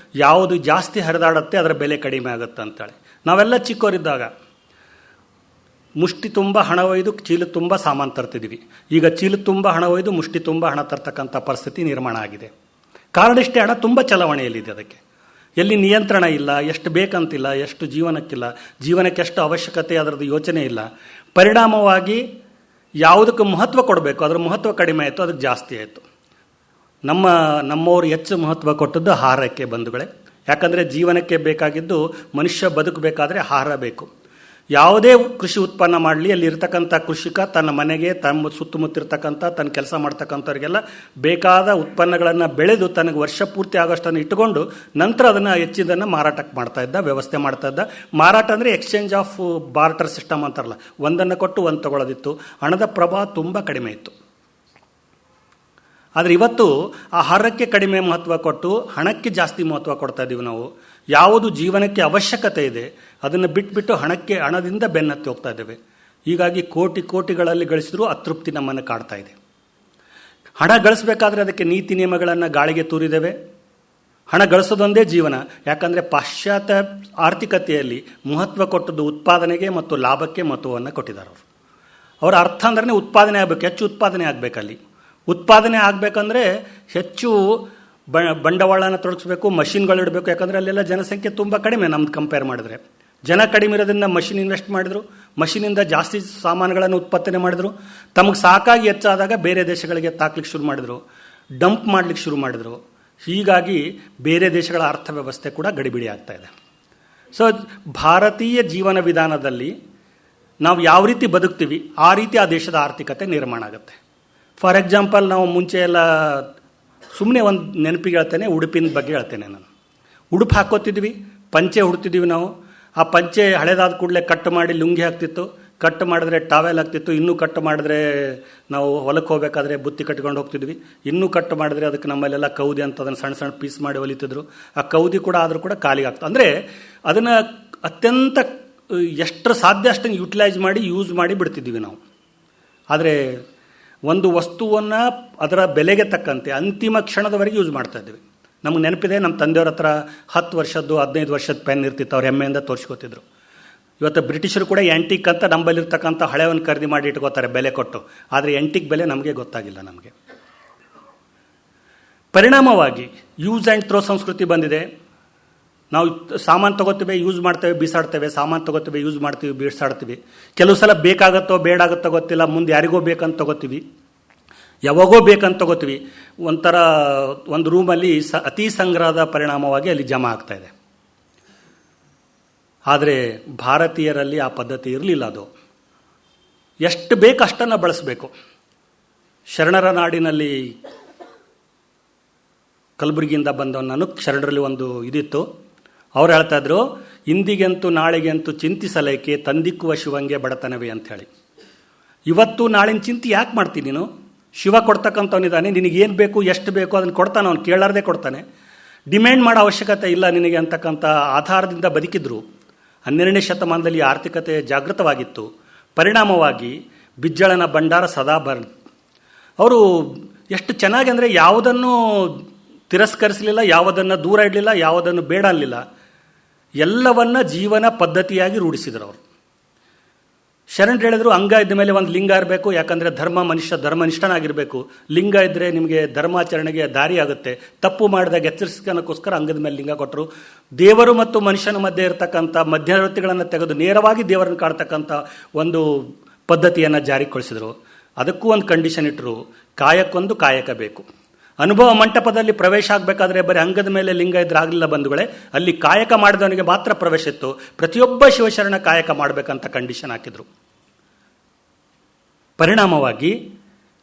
ಯಾವುದು ಜಾಸ್ತಿ ಹರಿದಾಡುತ್ತೆ ಅದರ ಬೆಲೆ ಕಡಿಮೆ ಆಗುತ್ತೆ ಅಂತೇಳಿ. ನಾವೆಲ್ಲ ಚಿಕ್ಕವರಿದ್ದಾಗ ಮುಷ್ಟಿ ತುಂಬ ಹಣ ಒಯ್ದು ಚೀಲ ತುಂಬ ಸಾಮಾನು ತರ್ತಿದ್ವಿ. ಈಗ ಚೀಲ ತುಂಬ ಹಣ ಒಯ್ದು ಮುಷ್ಟಿ ತುಂಬ ಹಣ ತರ್ತಕ್ಕಂಥ ಪರಿಸ್ಥಿತಿ ನಿರ್ಮಾಣ ಆಗಿದೆ. ಕಾರಣ ಇಷ್ಟೇ, ಹಣ ತುಂಬ ಚಲಾವಣೆಯಲ್ಲಿದೆ. ಅದಕ್ಕೆ ಎಲ್ಲಿ ನಿಯಂತ್ರಣ ಇಲ್ಲ, ಎಷ್ಟು ಬೇಕಂತಿಲ್ಲ, ಎಷ್ಟು ಜೀವನಕ್ಕಿಲ್ಲ, ಜೀವನಕ್ಕೆ ಎಷ್ಟು ಅವಶ್ಯಕತೆ ಅದರದ್ದು ಯೋಚನೆ ಇಲ್ಲ. ಪರಿಣಾಮವಾಗಿ ಯಾವುದಕ್ಕೆ ಮಹತ್ವ ಕೊಡಬೇಕು ಅದರ ಮಹತ್ವ ಕಡಿಮೆ ಆಯಿತು, ಅದಕ್ಕೆ ಜಾಸ್ತಿ ಆಯಿತು. ನಮ್ಮವರು ಹೆಚ್ಚು ಮಹತ್ವ ಕೊಟ್ಟದ್ದು ಆಹಾರಕ್ಕೆ ಬಂಧುಗಳೇ. ಯಾಕಂದರೆ ಜೀವನಕ್ಕೆ ಬೇಕಾಗಿದ್ದು, ಮನುಷ್ಯ ಬದುಕಬೇಕಾದ್ರೆ ಆಹಾರ ಬೇಕು. ಯಾವುದೇ ಕೃಷಿ ಉತ್ಪನ್ನ ಮಾಡಲಿ, ಅಲ್ಲಿ ಇರ್ತಕ್ಕಂಥ ಕೃಷಿಕ ತನ್ನ ಮನೆಗೆ, ತಮ್ಮ ಸುತ್ತಮುತ್ತಿರ್ತಕ್ಕಂಥ ತನ್ನ ಕೆಲಸ ಮಾಡ್ತಕ್ಕಂಥವ್ರಿಗೆಲ್ಲ ಬೇಕಾದ ಉತ್ಪನ್ನಗಳನ್ನು ಬೆಳೆದು ತನಗೆ ವರ್ಷ ಪೂರ್ತಿ ಆಗೋಷ್ಟನ್ನು ಇಟ್ಟುಕೊಂಡು ನಂತರ ಅದನ್ನು ಹೆಚ್ಚಿದನ್ನು ಮಾರಾಟಕ್ಕೆ ಮಾಡ್ತಾ ಇದ್ದ, ವ್ಯವಸ್ಥೆ ಮಾಡ್ತಾ ಇದ್ದ. ಮಾರಾಟ ಅಂದರೆ ಎಕ್ಸ್ಚೇಂಜ್ ಆಫ್ ಬಾರ್ಟರ್ ಸಿಸ್ಟಮ್ ಅಂತಾರಲ್ಲ, ಒಂದನ್ನು ಕೊಟ್ಟು ಒಂದು ತಗೊಳ್ಳೋದಿತ್ತು. ಹಣದ ಪ್ರಭಾವ ತುಂಬ ಕಡಿಮೆ ಇತ್ತು. ಆದರೆ ಇವತ್ತು ಆಹಾರಕ್ಕೆ ಕಡಿಮೆ ಮಹತ್ವ ಕೊಟ್ಟು ಹಣಕ್ಕೆ ಜಾಸ್ತಿ ಮಹತ್ವ ಕೊಡ್ತಾ ಇದ್ದೀವಿ ನಾವು. ಯಾವುದು ಜೀವನಕ್ಕೆ ಅವಶ್ಯಕತೆ ಇದೆ ಅದನ್ನು ಬಿಟ್ಬಿಟ್ಟು ಹಣದಿಂದ ಬೆನ್ನತ್ತಿ ಹೋಗ್ತಾ ಇದ್ದೇವೆ. ಹೀಗಾಗಿ ಕೋಟಿಗಳಲ್ಲಿ ಗಳಿಸಿದ್ರೂ ಅತೃಪ್ತಿ ನಮ್ಮನ್ನು ಕಾಡ್ತಾ ಇದೆ. ಹಣ ಗಳಿಸಬೇಕಾದ್ರೆ ಅದಕ್ಕೆ ನೀತಿ ನಿಯಮಗಳನ್ನು ಗಾಳಿಗೆ ತೂರಿದ್ದೇವೆ. ಹಣ ಗಳಿಸೋದೊಂದೇ ಜೀವನ. ಯಾಕಂದರೆ ಪಾಶ್ಚಾತ್ಯ ಆರ್ಥಿಕತೆಯಲ್ಲಿ ಮಹತ್ವ ಕೊಟ್ಟದ್ದು ಉತ್ಪಾದನೆಗೆ ಮತ್ತು ಲಾಭಕ್ಕೆ ಮಹತ್ವವನ್ನು ಕೊಟ್ಟಿದ್ದಾರೆ ಅವರು. ಅವರ ಅರ್ಥ ಅಂದ್ರೆ ಉತ್ಪಾದನೆ ಆಗಬೇಕು, ಹೆಚ್ಚು ಉತ್ಪಾದನೆ ಆಗಬೇಕಲ್ಲಿ. ಉತ್ಪಾದನೆ ಆಗಬೇಕಂದ್ರೆ ಹೆಚ್ಚು ಬಂಡವಾಳನ ತೊಡಗಿಸ್ಬೇಕು, ಮಷಿನ್ಗಳಿಡಬೇಕು. ಯಾಕಂದರೆ ಅಲ್ಲೆಲ್ಲ ಜನಸಂಖ್ಯೆ ತುಂಬ ಕಡಿಮೆ ನಮ್ದು ಕಂಪೇರ್ ಮಾಡಿದ್ರೆ. ಜನ ಕಡಿಮೆ ಇರೋದ್ರಿಂದ ಮಷಿನ್ ಇನ್ವೆಸ್ಟ್ ಮಾಡಿದರು, ಮಷಿನಿಂದ ಜಾಸ್ತಿ ಸಾಮಾನುಗಳನ್ನು ಉತ್ಪಾದನೆ ಮಾಡಿದರು. ತಮಗೆ ಸಾಕಾಗಿ ಹೆಚ್ಚಾದಾಗ ಬೇರೆ ದೇಶಗಳಿಗೆ ತಾಕ್ಲಿಕ್ಕೆ ಶುರು ಮಾಡಿದರು, ಡಂಪ್ ಮಾಡಲಿಕ್ಕೆ ಶುರು ಮಾಡಿದರು. ಹೀಗಾಗಿ ಬೇರೆ ದೇಶಗಳ ಅರ್ಥವ್ಯವಸ್ಥೆ ಕೂಡ ಗಡಿಬಿಡಿ ಆಗ್ತಾ ಇದೆ. ಸೊ ಭಾರತೀಯ ಜೀವನ ವಿಧಾನದಲ್ಲಿ ನಾವು ಯಾವ ರೀತಿ ಬದುಕ್ತೀವಿ ಆ ರೀತಿ ಆ ದೇಶದ ಆರ್ಥಿಕತೆ ನಿರ್ಮಾಣ ಆಗುತ್ತೆ. ಫಾರ್ ಎಕ್ಸಾಂಪಲ್, ನಾವು ಮುಂಚೆ ಎಲ್ಲ ಸುಮ್ಮನೆ ಒಂದು ನೆನಪಿಗೆ ಹೇಳ್ತೇನೆ, ಉಡುಪಿನ ಬಗ್ಗೆ ಹೇಳ್ತೇನೆ ನಾನು. ಉಡುಪು ಹಾಕೋತಿದ್ವಿ, ಪಂಚೆ ಉಡ್ತಿದ್ವಿ ನಾವು. ಆ ಪಂಚೆ ಹಳೇದಾದ ಕೂಡಲೇ ಕಟ್ ಮಾಡಿ ಲುಂಗಿ ಹಾಕ್ತಿತ್ತು, ಕಟ್ ಮಾಡಿದ್ರೆ ಟಾವೆಲ್ ಆಗ್ತಿತ್ತು, ಇನ್ನೂ ಕಟ್ ಮಾಡಿದ್ರೆ ನಾವು ಹೊಲಕ್ಕೆ ಹೋಗ್ಬೇಕಾದ್ರೆ ಬುತ್ತಿ ಕಟ್ಕೊಂಡು ಹೋಗ್ತಿದ್ವಿ, ಇನ್ನೂ ಕಟ್ ಮಾಡಿದ್ರೆ ಅದಕ್ಕೆ ನಮ್ಮಲ್ಲೆಲ್ಲ ಕೌದಿ ಅಂತ ಅದನ್ನು ಸಣ್ಣ ಸಣ್ಣ ಪೀಸ್ ಮಾಡಿ ಹೊಲಿತಿದ್ರು. ಆ ಕೌದಿ ಕೂಡ ಆದರೂ ಕೂಡ ಖಾಲಿ ಆಗ್ತದೆ. ಅಂದರೆ ಅದನ್ನು ಅತ್ಯಂತ ಎಷ್ಟರ ಸಾಧ್ಯ ಅಷ್ಟನ್ನು ಯುಟಿಲೈಸ್ ಮಾಡಿ ಯೂಸ್ ಮಾಡಿ ಬಿಡ್ತಿದ್ವಿ ನಾವು. ಆದರೆ ಒಂದು ವಸ್ತುವನ್ನು ಅದರ ಬೆಲೆಗೆ ತಕ್ಕಂತೆ ಅಂತಿಮ ಕ್ಷಣದವರೆಗೆ ಯೂಸ್ ಮಾಡ್ತಾ ಇದ್ದೀವಿ. ನಮ್ಗೆ ನೆನಪಿದೆ, ನಮ್ಮ ತಂದೆಯವ್ರ ಹತ್ರ 10 ವರ್ಷದ್ದು 15 ವರ್ಷದ ಪೆನ್ ಇರ್ತಿತ್ತು, ಅವ್ರು ಹೆಮ್ಮೆಯಿಂದ ತೋರಿಸ್ಕೊತಿದ್ರು. ಇವತ್ತು ಬ್ರಿಟಿಷರು ಕೂಡ ಆ್ಯಂಟಿಕ್ ಅಂತ ನಂಬಲ್ಲಿರ್ತಕ್ಕಂಥ ಹಳೆಯನ್ನು ಖರೀದಿ ಮಾಡಿ ಇಟ್ಕೋತಾರೆ ಬೆಲೆ ಕೊಟ್ಟು. ಆದರೆ ಆ್ಯಂಟಿಕ್ ಬೆಲೆ ನಮಗೆ ಗೊತ್ತಾಗಿಲ್ಲ. ನಮಗೆ ಪರಿಣಾಮವಾಗಿ ಯೂಸ್ ಆ್ಯಂಡ್ ಥ್ರೋ ಸಂಸ್ಕೃತಿ ಬಂದಿದೆ. ನಾವು ಸಾಮಾನು ತಗೋತೀವಿ, ಯೂಸ್ ಮಾಡ್ತೇವೆ, ಬೀಸಾಡ್ತೇವೆ, ಸಾಮಾನು ತಗೋತೀವಿ, ಯೂಸ್ ಮಾಡ್ತೀವಿ, ಬೀಸಾಡ್ತೀವಿ. ಕೆಲವು ಸಲ ಬೇಕಾಗುತ್ತೋ ಬೇಡಾಗುತ್ತೋ ಗೊತ್ತಿಲ್ಲ, ಮುಂದೆ ಯಾರಿಗೋ ಬೇಕಂತ ತಗೋತೀವಿ, ಯಾವಾಗೋ ಬೇಕಂತ ತಗೋತೀವಿ. ಒಂಥರ ಒಂದು ರೂಮಲ್ಲಿ ಅತಿ ಸಂಗ್ರಹದ ಪರಿಣಾಮವಾಗಿ ಅಲ್ಲಿ ಜಮಾ ಆಗ್ತಾ ಇದೆ. ಆದರೆ ಭಾರತೀಯರಲ್ಲಿ ಆ ಪದ್ಧತಿ ಇರಲಿಲ್ಲ. ಅದು ಎಷ್ಟು ಬೇಕು ಅಷ್ಟನ್ನು ಬಳಸಬೇಕು. ಶರಣರ ನಾಡಿನಲ್ಲಿ ಕಲಬುರಗಿಯಿಂದ ಬಂದವನು ನಾನು, ಶರಣರಲ್ಲಿ ಒಂದು ಇದಿತ್ತು. ಅವ್ರು ಹೇಳ್ತಾ ಇದ್ರು, ಇಂದಿಗೆಂತೂ ನಾಳೆಗೆಂತೂ ಚಿಂತಿಸಲೇಕೆ, ತಂದಿಕ್ಕುವ ಶಿವಂಗೆ ಬಡತನವೇ ಅಂಥೇಳಿ. ಇವತ್ತು ನಾಳಿನ ಚಿಂತೆ ಯಾಕೆ ಮಾಡ್ತೀನಿ ನೀನು? ಶಿವ ಕೊಡ್ತಕ್ಕಂಥವನಿದ್ದಾನೆ, ನಿನಗೇನು ಬೇಕು ಎಷ್ಟು ಬೇಕು ಅದನ್ನು ಕೊಡ್ತಾನೆ, ಅವ್ನು ಕೇಳಾರ್ದೇ ಕೊಡ್ತಾನೆ. ಡಿಮ್ಯಾಂಡ್ ಮಾಡೋ ಅವಶ್ಯಕತೆ ಇಲ್ಲ ನಿನಗೆ ಅಂತಕ್ಕಂಥ ಆಧಾರದಿಂದ ಬದುಕಿದ್ರು. 12ನೇ ಶತಮಾನದಲ್ಲಿ ಆರ್ಥಿಕತೆ ಜಾಗೃತವಾಗಿತ್ತು. ಪರಿಣಾಮವಾಗಿ ಬಿಜ್ಜಳನ ಭಂಡಾರ ಸದಾ ಅವರು ಎಷ್ಟು ಚೆನ್ನಾಗಿ ಅಂದರೆ ಯಾವುದನ್ನು ತಿರಸ್ಕರಿಸಲಿಲ್ಲ, ಯಾವುದನ್ನು ದೂರ ಇಡಲಿಲ್ಲ, ಯಾವುದನ್ನು ಬೇಡ ಅನ್ನಲಿಲ್ಲ, ಎಲ್ಲವನ್ನ ಜೀವನ ಪದ್ಧತಿಯಾಗಿ ರೂಢಿಸಿದರು ಅವರು. ಶರಣರು ಹೇಳಿದ್ರು, ಅಂಗ ಇದ್ದ ಮೇಲೆ ಒಂದು ಲಿಂಗ ಇರಬೇಕು. ಯಾಕಂದರೆ ಮನುಷ್ಯ ಧರ್ಮನಿಷ್ಠನಾಗಿರಬೇಕು. ಲಿಂಗ ಇದ್ದರೆ ನಿಮಗೆ ಧರ್ಮಾಚರಣೆಗೆ ದಾರಿ ಆಗುತ್ತೆ. ತಪ್ಪು ಮಾಡಿದಾಗ ಎಚ್ಚರಿಸೋಕ್ಕೋಸ್ಕರ ಅಂಗದ ಮೇಲೆ ಲಿಂಗ ಕೊಟ್ಟರು. ದೇವರು ಮತ್ತು ಮನುಷ್ಯನ ಮಧ್ಯೆ ಇರತಕ್ಕಂಥ ಮಧ್ಯವರ್ತಿಗಳನ್ನು ತೆಗೆದು ನೇರವಾಗಿ ದೇವರನ್ನು ಕಾಡ್ತಕ್ಕಂಥ ಒಂದು ಪದ್ಧತಿಯನ್ನು ಜಾರಿಗೊಳಿಸಿದರು. ಅದಕ್ಕೂ ಒಂದು ಕಂಡೀಷನ್ ಇಟ್ಟರು, ಕಾಯಕ್ಕೊಂದು ಕಾಯಕ ಬೇಕು. ಅನುಭವ ಮಂಟಪದಲ್ಲಿ ಪ್ರವೇಶ ಆಗಬೇಕಾದ್ರೆ ಬರೀ ಅಂಗದ ಮೇಲೆ ಲಿಂಗ ಇದ್ರೆ ಆಗಲಿಲ್ಲ ಬಂಧುಗಳೇ, ಅಲ್ಲಿ ಕಾಯಕ ಮಾಡಿದವನಿಗೆ ಮಾತ್ರ ಪ್ರವೇಶ ಇತ್ತು. ಪ್ರತಿಯೊಬ್ಬ ಶಿವಶರಣ ಕಾಯಕ ಮಾಡಬೇಕಂತ ಕಂಡೀಷನ್ ಹಾಕಿದ್ರು. ಪರಿಣಾಮವಾಗಿ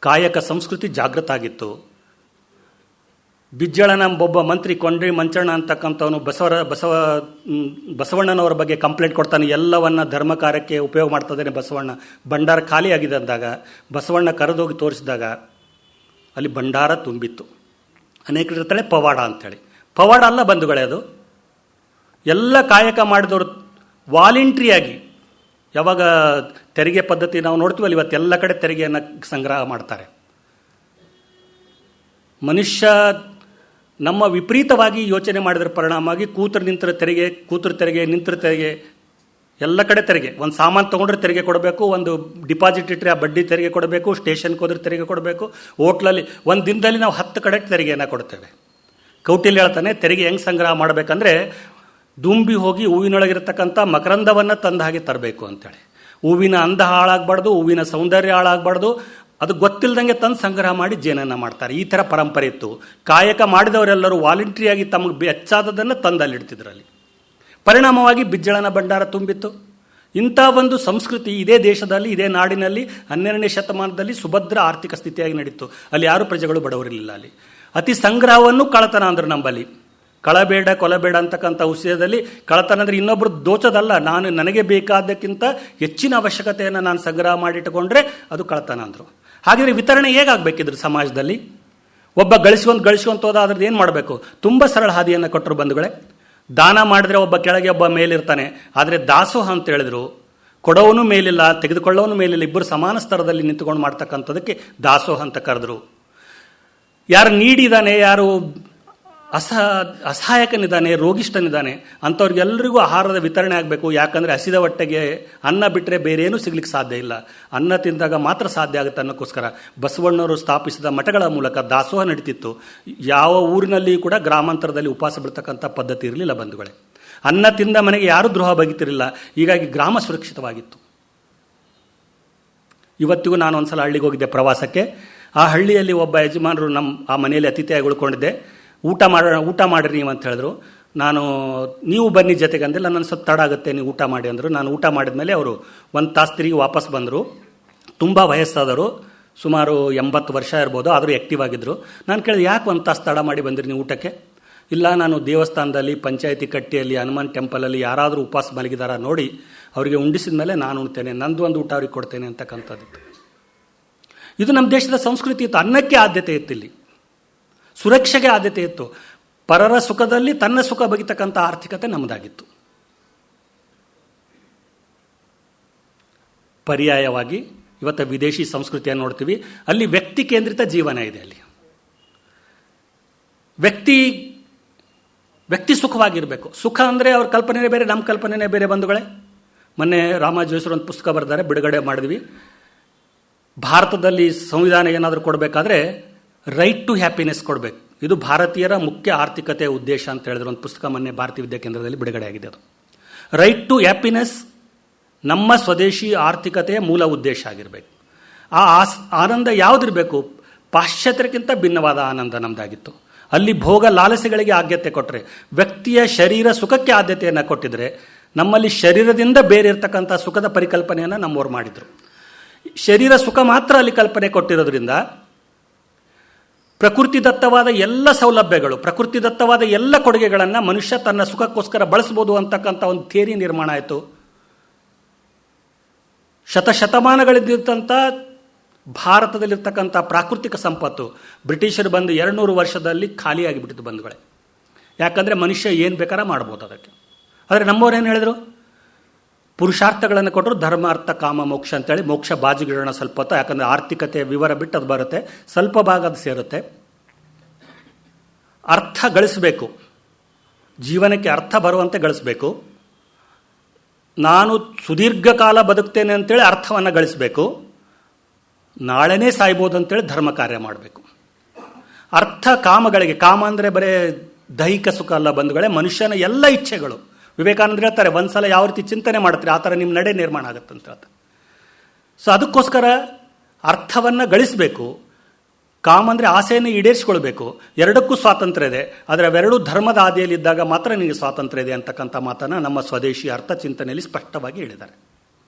ಕಾಯಕ ಸಂಸ್ಕೃತಿ ಜಾಗೃತ ಆಗಿತ್ತು. ಬಿಜ್ಜಳನ ಒಬ್ಬ ಮಂತ್ರಿ ಕೊಂಡ್ರಿ ಮಂಚಣ್ಣ ಅಂತಕ್ಕಂಥವನು ಬಸವಣ್ಣನವರ ಬಗ್ಗೆ ಕಂಪ್ಲೇಂಟ್ ಕೊಡ್ತಾನೆ. ಎಲ್ಲವನ್ನ ಧರ್ಮ ಕಾರ್ಯಕ್ಕೆ ಉಪಯೋಗ ಮಾಡ್ತಾ ಇದ್ದಾನೆ ಬಸವಣ್ಣ, ಭಂಡಾರ ಖಾಲಿ ಆಗಿದೆ ಅಂದಾಗ ಬಸವಣ್ಣ ಕರೆದೋಗಿ ತೋರಿಸಿದಾಗ ಅಲ್ಲಿ ಭಂಡಾರ ತುಂಬಿತ್ತು. ಅನೇಕರು ಇರ್ತಾಳೆ ಪವಾಡ ಅಂಥೇಳಿ. ಪವಾಡ ಅಲ್ಲ ಬಂಧುಗಳೇ, ಅದು ಎಲ್ಲ ಕಾಯಕ ಮಾಡಿದವರು ವಾಲಂಟ್ರಿಯಾಗಿ. ಯಾವಾಗ ತೆರಿಗೆ ಪದ್ಧತಿ ನಾವು ನೋಡ್ತೀವಲ್ಲ, ಇವತ್ತೆಲ್ಲ ಕಡೆ ತೆರಿಗೆಯನ್ನು ಸಂಗ್ರಹ ಮಾಡ್ತಾರೆ. ಮನುಷ್ಯ ನಮ್ಮ ವಿಪರೀತವಾಗಿ ಯೋಚನೆ ಮಾಡಿದ್ರ ಪರಿಣಾಮವಾಗಿ ಕೂತರು ನಿಂತರ ತೆರಿಗೆ, ಕೂತರು ತೆರಿಗೆ, ನಿಂತರ ತೆರಿಗೆ, ಎಲ್ಲ ಕಡೆ ತೆರಿಗೆ. ಒಂದು ಸಾಮಾನು ತೊಗೊಂಡ್ರೆ ತೆರಿಗೆ ಕೊಡಬೇಕು, ಒಂದು ಡಿಪಾಸಿಟ್ ಇಟ್ಟರೆ ಆ ಬಡ್ಡಿ ತೆರಿಗೆ ಕೊಡಬೇಕು, ಸ್ಟೇಷನ್ಗೆ ಹೋದ್ರೆ ತೆರಿಗೆ ಕೊಡಬೇಕು, ಹೋಟ್ಲಲ್ಲಿ ಒಂದು ದಿನದಲ್ಲಿ ನಾವು 10 ಕಡೆ ತೆರಿಗೆಯನ್ನು ಕೊಡ್ತೇವೆ. ಕೌಟಿಲ್ಯ ಹೇಳ್ತಾನೆ, ತೆರಿಗೆ ಹೆಂಗೆ ಸಂಗ್ರಹ ಮಾಡಬೇಕಂದ್ರೆ ದುಂಬಿ ಹೋಗಿ ಹೂವಿನೊಳಗಿರತಕ್ಕಂಥ ಮಕರಂದವನ್ನು ತಂದ ಹಾಗೆ ತರಬೇಕು ಅಂತೇಳಿ. ಹೂವಿನ ಅಂದ ಹಾಳಾಗಬಾರ್ದು, ಹೂವಿನ ಸೌಂದರ್ಯ ಹಾಳಾಗಬಾರ್ದು, ಅದು ಗೊತ್ತಿಲ್ಲದಂಗೆ ತಂದು ಸಂಗ್ರಹ ಮಾಡಿ ಜೇನನ್ನು ಮಾಡ್ತಾರೆ. ಈ ಥರ ಪರಂಪರೆ ಇತ್ತು. ಕಾಯಕ ಮಾಡಿದವರೆಲ್ಲರೂ ವಾಲಂಟ್ರಿಯಾಗಿ ತಮಗೆ ಹೆಚ್ಚಾದದನ್ನು ತಂದಲ್ಲಿಡ್ತಿದ್ರಲ್ಲಿ. ಪರಿಣಾಮವಾಗಿ ಬಿಜ್ಜಳನ ಭಂಡಾರ ತುಂಬಿತ್ತು. ಇಂಥ ಒಂದು ಸಂಸ್ಕೃತಿ ಇದೇ ದೇಶದಲ್ಲಿ, ಇದೇ ನಾಡಿನಲ್ಲಿ 12ನೇ ಶತಮಾನದಲ್ಲಿ ಸುಭದ್ರ ಆರ್ಥಿಕ ಸ್ಥಿತಿಯಾಗಿ ನಡೀತು. ಅಲ್ಲಿ ಯಾರು ಪ್ರಜೆಗಳು ಬಡವರಿರಲಿಲ್ಲ. ಅಲ್ಲಿ ಅತಿ ಸಂಗ್ರಹವನ್ನು ಕಳತನ ಅಂದರು ನಂಬಲ್ಲಿ. ಕಳಬೇಡ ಕೊಲಬೇಡ ಅಂತಕ್ಕಂಥ ವಿಷಯದಲ್ಲಿ ಕಳತನ ಅಂದರೆ ಇನ್ನೊಬ್ಬರು ದೋಚದಲ್ಲ, ನನಗೆ ಬೇಕಾದಕ್ಕಿಂತ ಹೆಚ್ಚಿನ ಅವಶ್ಯಕತೆಯನ್ನು ನಾನು ಸಂಗ್ರಹ ಮಾಡಿಟ್ಟುಕೊಂಡ್ರೆ ಅದು ಕಳತನ ಅಂದರು. ಹಾಗಿದ್ರೆ ವಿತರಣೆ ಹೇಗಾಗಬೇಕಿದ್ರು ಸಮಾಜದಲ್ಲಿ? ಒಬ್ಬ ಗಳಿಸ್ಕೊಂತ ಹೋದ ಅದ್ರದ್ದು ಏನು ಮಾಡಬೇಕು? ತುಂಬ ಸರಳ ಹಾದಿಯನ್ನು ಕೊಟ್ಟರು ಬಂಧುಗಳೇ. ದಾನ ಮಾಡಿದ್ರೆ ಒಬ್ಬ ಕೆಳಗೆ ಒಬ್ಬ ಮೇಲಿರ್ತಾನೆ. ಆದರೆ ದಾಸೋಹ ಅಂತ ಹೇಳಿದ್ರು, ಕೊಡೋವನು ಮೇಲಿಲ್ಲ, ತೆಗೆದುಕೊಳ್ಳೋನು ಮೇಲಿಲ್ಲ, ಇಬ್ಬರು ಸಮಾನ ಸ್ತರದಲ್ಲಿ ನಿಂತುಕೊಂಡು ಮಾಡ್ತಕ್ಕಂಥದಕ್ಕೆ ದಾಸೋಹ ಅಂತ ಕರೆದ್ರು. ಯಾರು ನೀಡಿದಾನೆ, ಯಾರು ಅಸಹಾಯಕನಿದ್ದಾನೆ, ರೋಗಿಷ್ಠನಿದ್ದಾನೆ, ಅಂಥವ್ರಿಗೆಲ್ಲರಿಗೂ ಆಹಾರದ ವಿತರಣೆ ಆಗಬೇಕು. ಯಾಕಂದರೆ ಹಸಿದ ಹೊಟ್ಟೆಗೆ ಅನ್ನ ಬಿಟ್ಟರೆ ಬೇರೇನೂ ಸಿಗ್ಲಿಕ್ಕೆ ಸಾಧ್ಯ ಇಲ್ಲ, ಅನ್ನ ತಿಂದಾಗ ಮಾತ್ರ ಸಾಧ್ಯ ಆಗುತ್ತೆ ಅನ್ನೋಕ್ಕೋಸ್ಕರ ಬಸವಣ್ಣವರು ಸ್ಥಾಪಿಸಿದ ಮಠಗಳ ಮೂಲಕ ದಾಸೋಹ ನಡೀತಿತ್ತು. ಯಾವ ಊರಿನಲ್ಲಿ ಕೂಡ ಗ್ರಾಮಾಂತರದಲ್ಲಿ ಉಪವಾಸ ಬಿಡ್ತಕ್ಕಂಥ ಪದ್ಧತಿ ಇರಲಿಲ್ಲ ಬಂಧುಗಳೇ. ಅನ್ನ ತಿಂದ ಮನೆಗೆ ಯಾರೂ ದ್ರೋಹ ಬಗೆತಿರಲಿಲ್ಲ. ಹೀಗಾಗಿ ಗ್ರಾಮ ಸುರಕ್ಷಿತವಾಗಿತ್ತು. ಇವತ್ತಿಗೂ ನಾನು ಒಂದ್ಸಲ ಹಳ್ಳಿಗೆ ಹೋಗಿದ್ದೆ ಪ್ರವಾಸಕ್ಕೆ. ಆ ಹಳ್ಳಿಯಲ್ಲಿ ಒಬ್ಬ ಯಜಮಾನರು ಆ ಮನೆಯಲ್ಲಿ ಅತಿಥಿಯಾಗಿ ಉಳ್ಕೊಂಡಿದ್ದೆ. ಊಟ ಮಾಡಿರಿ ನೀವು ಅಂತ ಹೇಳಿದ್ರು. ನೀವು ಬನ್ನಿ ಜೊತೆಗೆ ಅಂದಿಲ್ಲ, ನನ್ನ ಸ್ವಲ್ಪ ತಡ ಆಗುತ್ತೆ, ನೀವು ಊಟ ಮಾಡಿ ಅಂದರು. ನಾನು ಊಟ ಮಾಡಿದ ಮೇಲೆ ಅವರು 1 ತಾಸು ತಿರುಗಿ ವಾಪಸ್ ಬಂದರು. ತುಂಬ ವಯಸ್ಸಾದರು, ಸುಮಾರು 80 ವರ್ಷ ಇರ್ಬೋದು, ಆದರೂ ಆ್ಯಕ್ಟಿವ್ ಆಗಿದ್ದರು. ನಾನು ಕೇಳಿದೆ, ಯಾಕೆ 1 ತಾಸು ತಡ ಮಾಡಿ ಬಂದಿರಿ ನೀವು ಊಟಕ್ಕೆ? ಇಲ್ಲ, ನಾನು ದೇವಸ್ಥಾನದಲ್ಲಿ, ಪಂಚಾಯತಿ ಕಟ್ಟಿಯಲ್ಲಿ, ಹನುಮಾನ್ ಟೆಂಪಲಲ್ಲಿ ಯಾರಾದರೂ ಉಪವಾಸ ಮಲಗಿದಾರ ನೋಡಿ ಅವರಿಗೆ ಉಂಡಿಸಿದ ಮೇಲೆ ನಾನು ಉಣ್ತೇನೆ, ನಂದು ಒಂದು ಊಟ ಅವ್ರಿಗೆ ಕೊಡ್ತೇನೆ ಅಂತಕ್ಕಂಥದ್ದು. ಇದು ನಮ್ಮ ದೇಶದ ಸಂಸ್ಕೃತಿ ಇತ್ತು. ಅನ್ನಕ್ಕೆ ಆದ್ಯತೆ ಇತ್ತು, ಇಲ್ಲಿ ಸುರಕ್ಷೆಗೆ ಆದ್ಯತೆ ಇತ್ತು. ಪರರ ಸುಖದಲ್ಲಿ ತನ್ನ ಸುಖ ಬಗೆತಕ್ಕಂಥ ಆರ್ಥಿಕತೆ ನಮ್ಮದಾಗಿತ್ತು. ಪರ್ಯಾಯವಾಗಿ ಇವತ್ತು ವಿದೇಶಿ ಸಂಸ್ಕೃತಿಯನ್ನು ನೋಡ್ತೀವಿ. ಅಲ್ಲಿ ವ್ಯಕ್ತಿ ಕೇಂದ್ರಿತ ಜೀವನ ಇದೆ. ಅಲ್ಲಿ ವ್ಯಕ್ತಿ ಸುಖವಾಗಿರಬೇಕು. ಸುಖ ಅಂದರೆ ಅವ್ರ ಕಲ್ಪನೆನೇ ಬೇರೆ, ನಮ್ಮ ಕಲ್ಪನೆನೇ ಬೇರೆ ಬಂಧುಗಳೇ. ಮೊನ್ನೆ ರಾಮಾಜೋಯಿಸರು ಒಂದು ಪುಸ್ತಕ ಬರೆದಾರೆ, ಬಿಡುಗಡೆ ಮಾಡಿದ್ವಿ. ಭಾರತದಲ್ಲಿ ಸಂವಿಧಾನ ಏನಾದರೂ ಕೊಡಬೇಕಾದ್ರೆ ರೈಟ್ ಟು ಹ್ಯಾಪಿನೆಸ್ ಕೊಡಬೇಕು. ಇದು ಭಾರತೀಯರ ಮುಖ್ಯ ಆರ್ಥಿಕತೆಯ ಉದ್ದೇಶ ಅಂತ ಹೇಳಿದ್ರು. ಒಂದು ಪುಸ್ತಕ ಮೊನ್ನೆ ಭಾರತೀಯ ವಿದ್ಯಾಕೇಂದ್ರದಲ್ಲಿ ಬಿಡುಗಡೆ ಆಗಿದೆ. ಅದು ರೈಟ್ ಟು ಹ್ಯಾಪಿನೆಸ್ ನಮ್ಮ ಸ್ವದೇಶಿ ಆರ್ಥಿಕತೆಯ ಮೂಲ ಉದ್ದೇಶ ಆಗಿರಬೇಕು. ಆ ಆನಂದ ಯಾವುದಿರಬೇಕು? ಪಾಶ್ಚಾತ್ಯಕ್ಕಿಂತ ಭಿನ್ನವಾದ ಆನಂದ ನಮ್ಮದಾಗಿತ್ತು. ಅಲ್ಲಿ ಭೋಗ ಲಾಲಸೆಗಳಿಗೆ ಆದ್ಯತೆ ಕೊಟ್ಟರೆ, ವ್ಯಕ್ತಿಯ ಶರೀರ ಸುಖಕ್ಕೆ ಆದ್ಯತೆಯನ್ನು ಕೊಟ್ಟಿದ್ರೆ, ನಮ್ಮಲ್ಲಿ ಶರೀರದಿಂದ ಬೇರೆ ಇರತಕ್ಕಂಥ ಸುಖದ ಪರಿಕಲ್ಪನೆಯನ್ನು ನಮ್ಮವರು ಮಾಡಿದರು. ಶರೀರ ಸುಖ ಮಾತ್ರ ಅಲ್ಲಿ ಕಲ್ಪನೆ ಕೊಟ್ಟಿರೋದ್ರಿಂದ ಪ್ರಕೃತಿ ದತ್ತವಾದ ಎಲ್ಲ ಸೌಲಭ್ಯಗಳು, ಪ್ರಕೃತಿ ದತ್ತವಾದ ಎಲ್ಲ ಕೊಡುಗೆಗಳನ್ನು ಮನುಷ್ಯ ತನ್ನ ಸುಖಕ್ಕೋಸ್ಕರ ಬಳಸ್ಬೋದು ಅಂತಕ್ಕಂಥ ಒಂದು ಥಿಯರಿ ನಿರ್ಮಾಣ ಆಯಿತು. ಶತಮಾನಗಳಿದ್ದಂಥ ಭಾರತದಲ್ಲಿರ್ತಕ್ಕಂಥ ಪ್ರಾಕೃತಿಕ ಸಂಪತ್ತು ಬ್ರಿಟಿಷರು ಬಂದು 200 ವರ್ಷದಲ್ಲಿ ಖಾಲಿಯಾಗಿಬಿಟ್ಟಿತ್ತು ಬಂಧುಗಳೇ. ಯಾಕಂದರೆ ಮನುಷ್ಯ ಏನು ಬೇಕಾರ ಮಾಡ್ಬೋದು ಅದಕ್ಕೆ. ಆದರೆ ನಮ್ಮವ್ರು ಏನು ಹೇಳಿದರು? ಪುರುಷಾರ್ಥಗಳನ್ನು ಕೊಟ್ಟರು, ಧರ್ಮ ಅರ್ಥ ಕಾಮ ಮೋಕ್ಷ ಅಂತೇಳಿ. ಮೋಕ್ಷ ಬಾಜಿಗಿಡೋಣ ಸ್ವಲ್ಪ ಹೊತ್ತು, ಯಾಕಂದರೆ ಆರ್ಥಿಕತೆಯ ವಿವರ ಬಿಟ್ಟು ಅದು ಬರುತ್ತೆ, ಸ್ವಲ್ಪ ಭಾಗ ಅದು ಸೇರುತ್ತೆ. ಅರ್ಥ ಗಳಿಸಬೇಕು, ಜೀವನಕ್ಕೆ ಅರ್ಥ ಬರುವಂತೆ ಗಳಿಸಬೇಕು. ನಾನು ಸುದೀರ್ಘ ಕಾಲ ಬದುಕ್ತೇನೆ ಅಂತೇಳಿ ಅರ್ಥವನ್ನು ಗಳಿಸಬೇಕು. ನಾಳೆನೇ ಸಾಯ್ಬೋದು ಅಂತೇಳಿ ಧರ್ಮ ಕಾರ್ಯ ಮಾಡಬೇಕು. ಅರ್ಥ ಕಾಮಗಳಿಗೆ, ಕಾಮ ಅಂದರೆ ಬರೇ ದೈಹಿಕ ಸುಖ ಅಲ್ಲ ಬಂಧುಗಳೇ, ಮನುಷ್ಯನ ಎಲ್ಲ ಇಚ್ಛೆಗಳು. ವಿವೇಕಾನಂದರು ಹೇಳ್ತಾರೆ, ಒಂದ್ಸಲ ಯಾವ ರೀತಿ ಚಿಂತನೆ ಮಾಡ್ತೀರಿ ಆ ಥರ ನಿಮ್ಮ ನಡೆ ನಿರ್ಮಾಣ ಆಗುತ್ತೆ ಅಂತ ಹೇಳ್ತಾರೆ. ಸೊ ಅದಕ್ಕೋಸ್ಕರ ಅರ್ಥವನ್ನು ಗಳಿಸಬೇಕು. ಕಾಮ ಅಂದರೆ ಆಸೆಯನ್ನು ಈಡೇರಿಸಿಕೊಳ್ಬೇಕು. ಎರಡಕ್ಕೂ ಸ್ವಾತಂತ್ರ್ಯ ಇದೆ, ಆದರೆ ಅವೆರಡೂ ಧರ್ಮದ ಹಾದಿಯಲ್ಲಿದ್ದಾಗ ಮಾತ್ರ ನಿಮಗೆ ಸ್ವಾತಂತ್ರ್ಯ ಇದೆ ಅಂತಕ್ಕಂಥ ಮಾತನ್ನು ನಮ್ಮ ಸ್ವದೇಶಿ ಅರ್ಥ ಚಿಂತನೆಯಲ್ಲಿ ಸ್ಪಷ್ಟವಾಗಿ ಹೇಳಿದ್ದಾರೆ.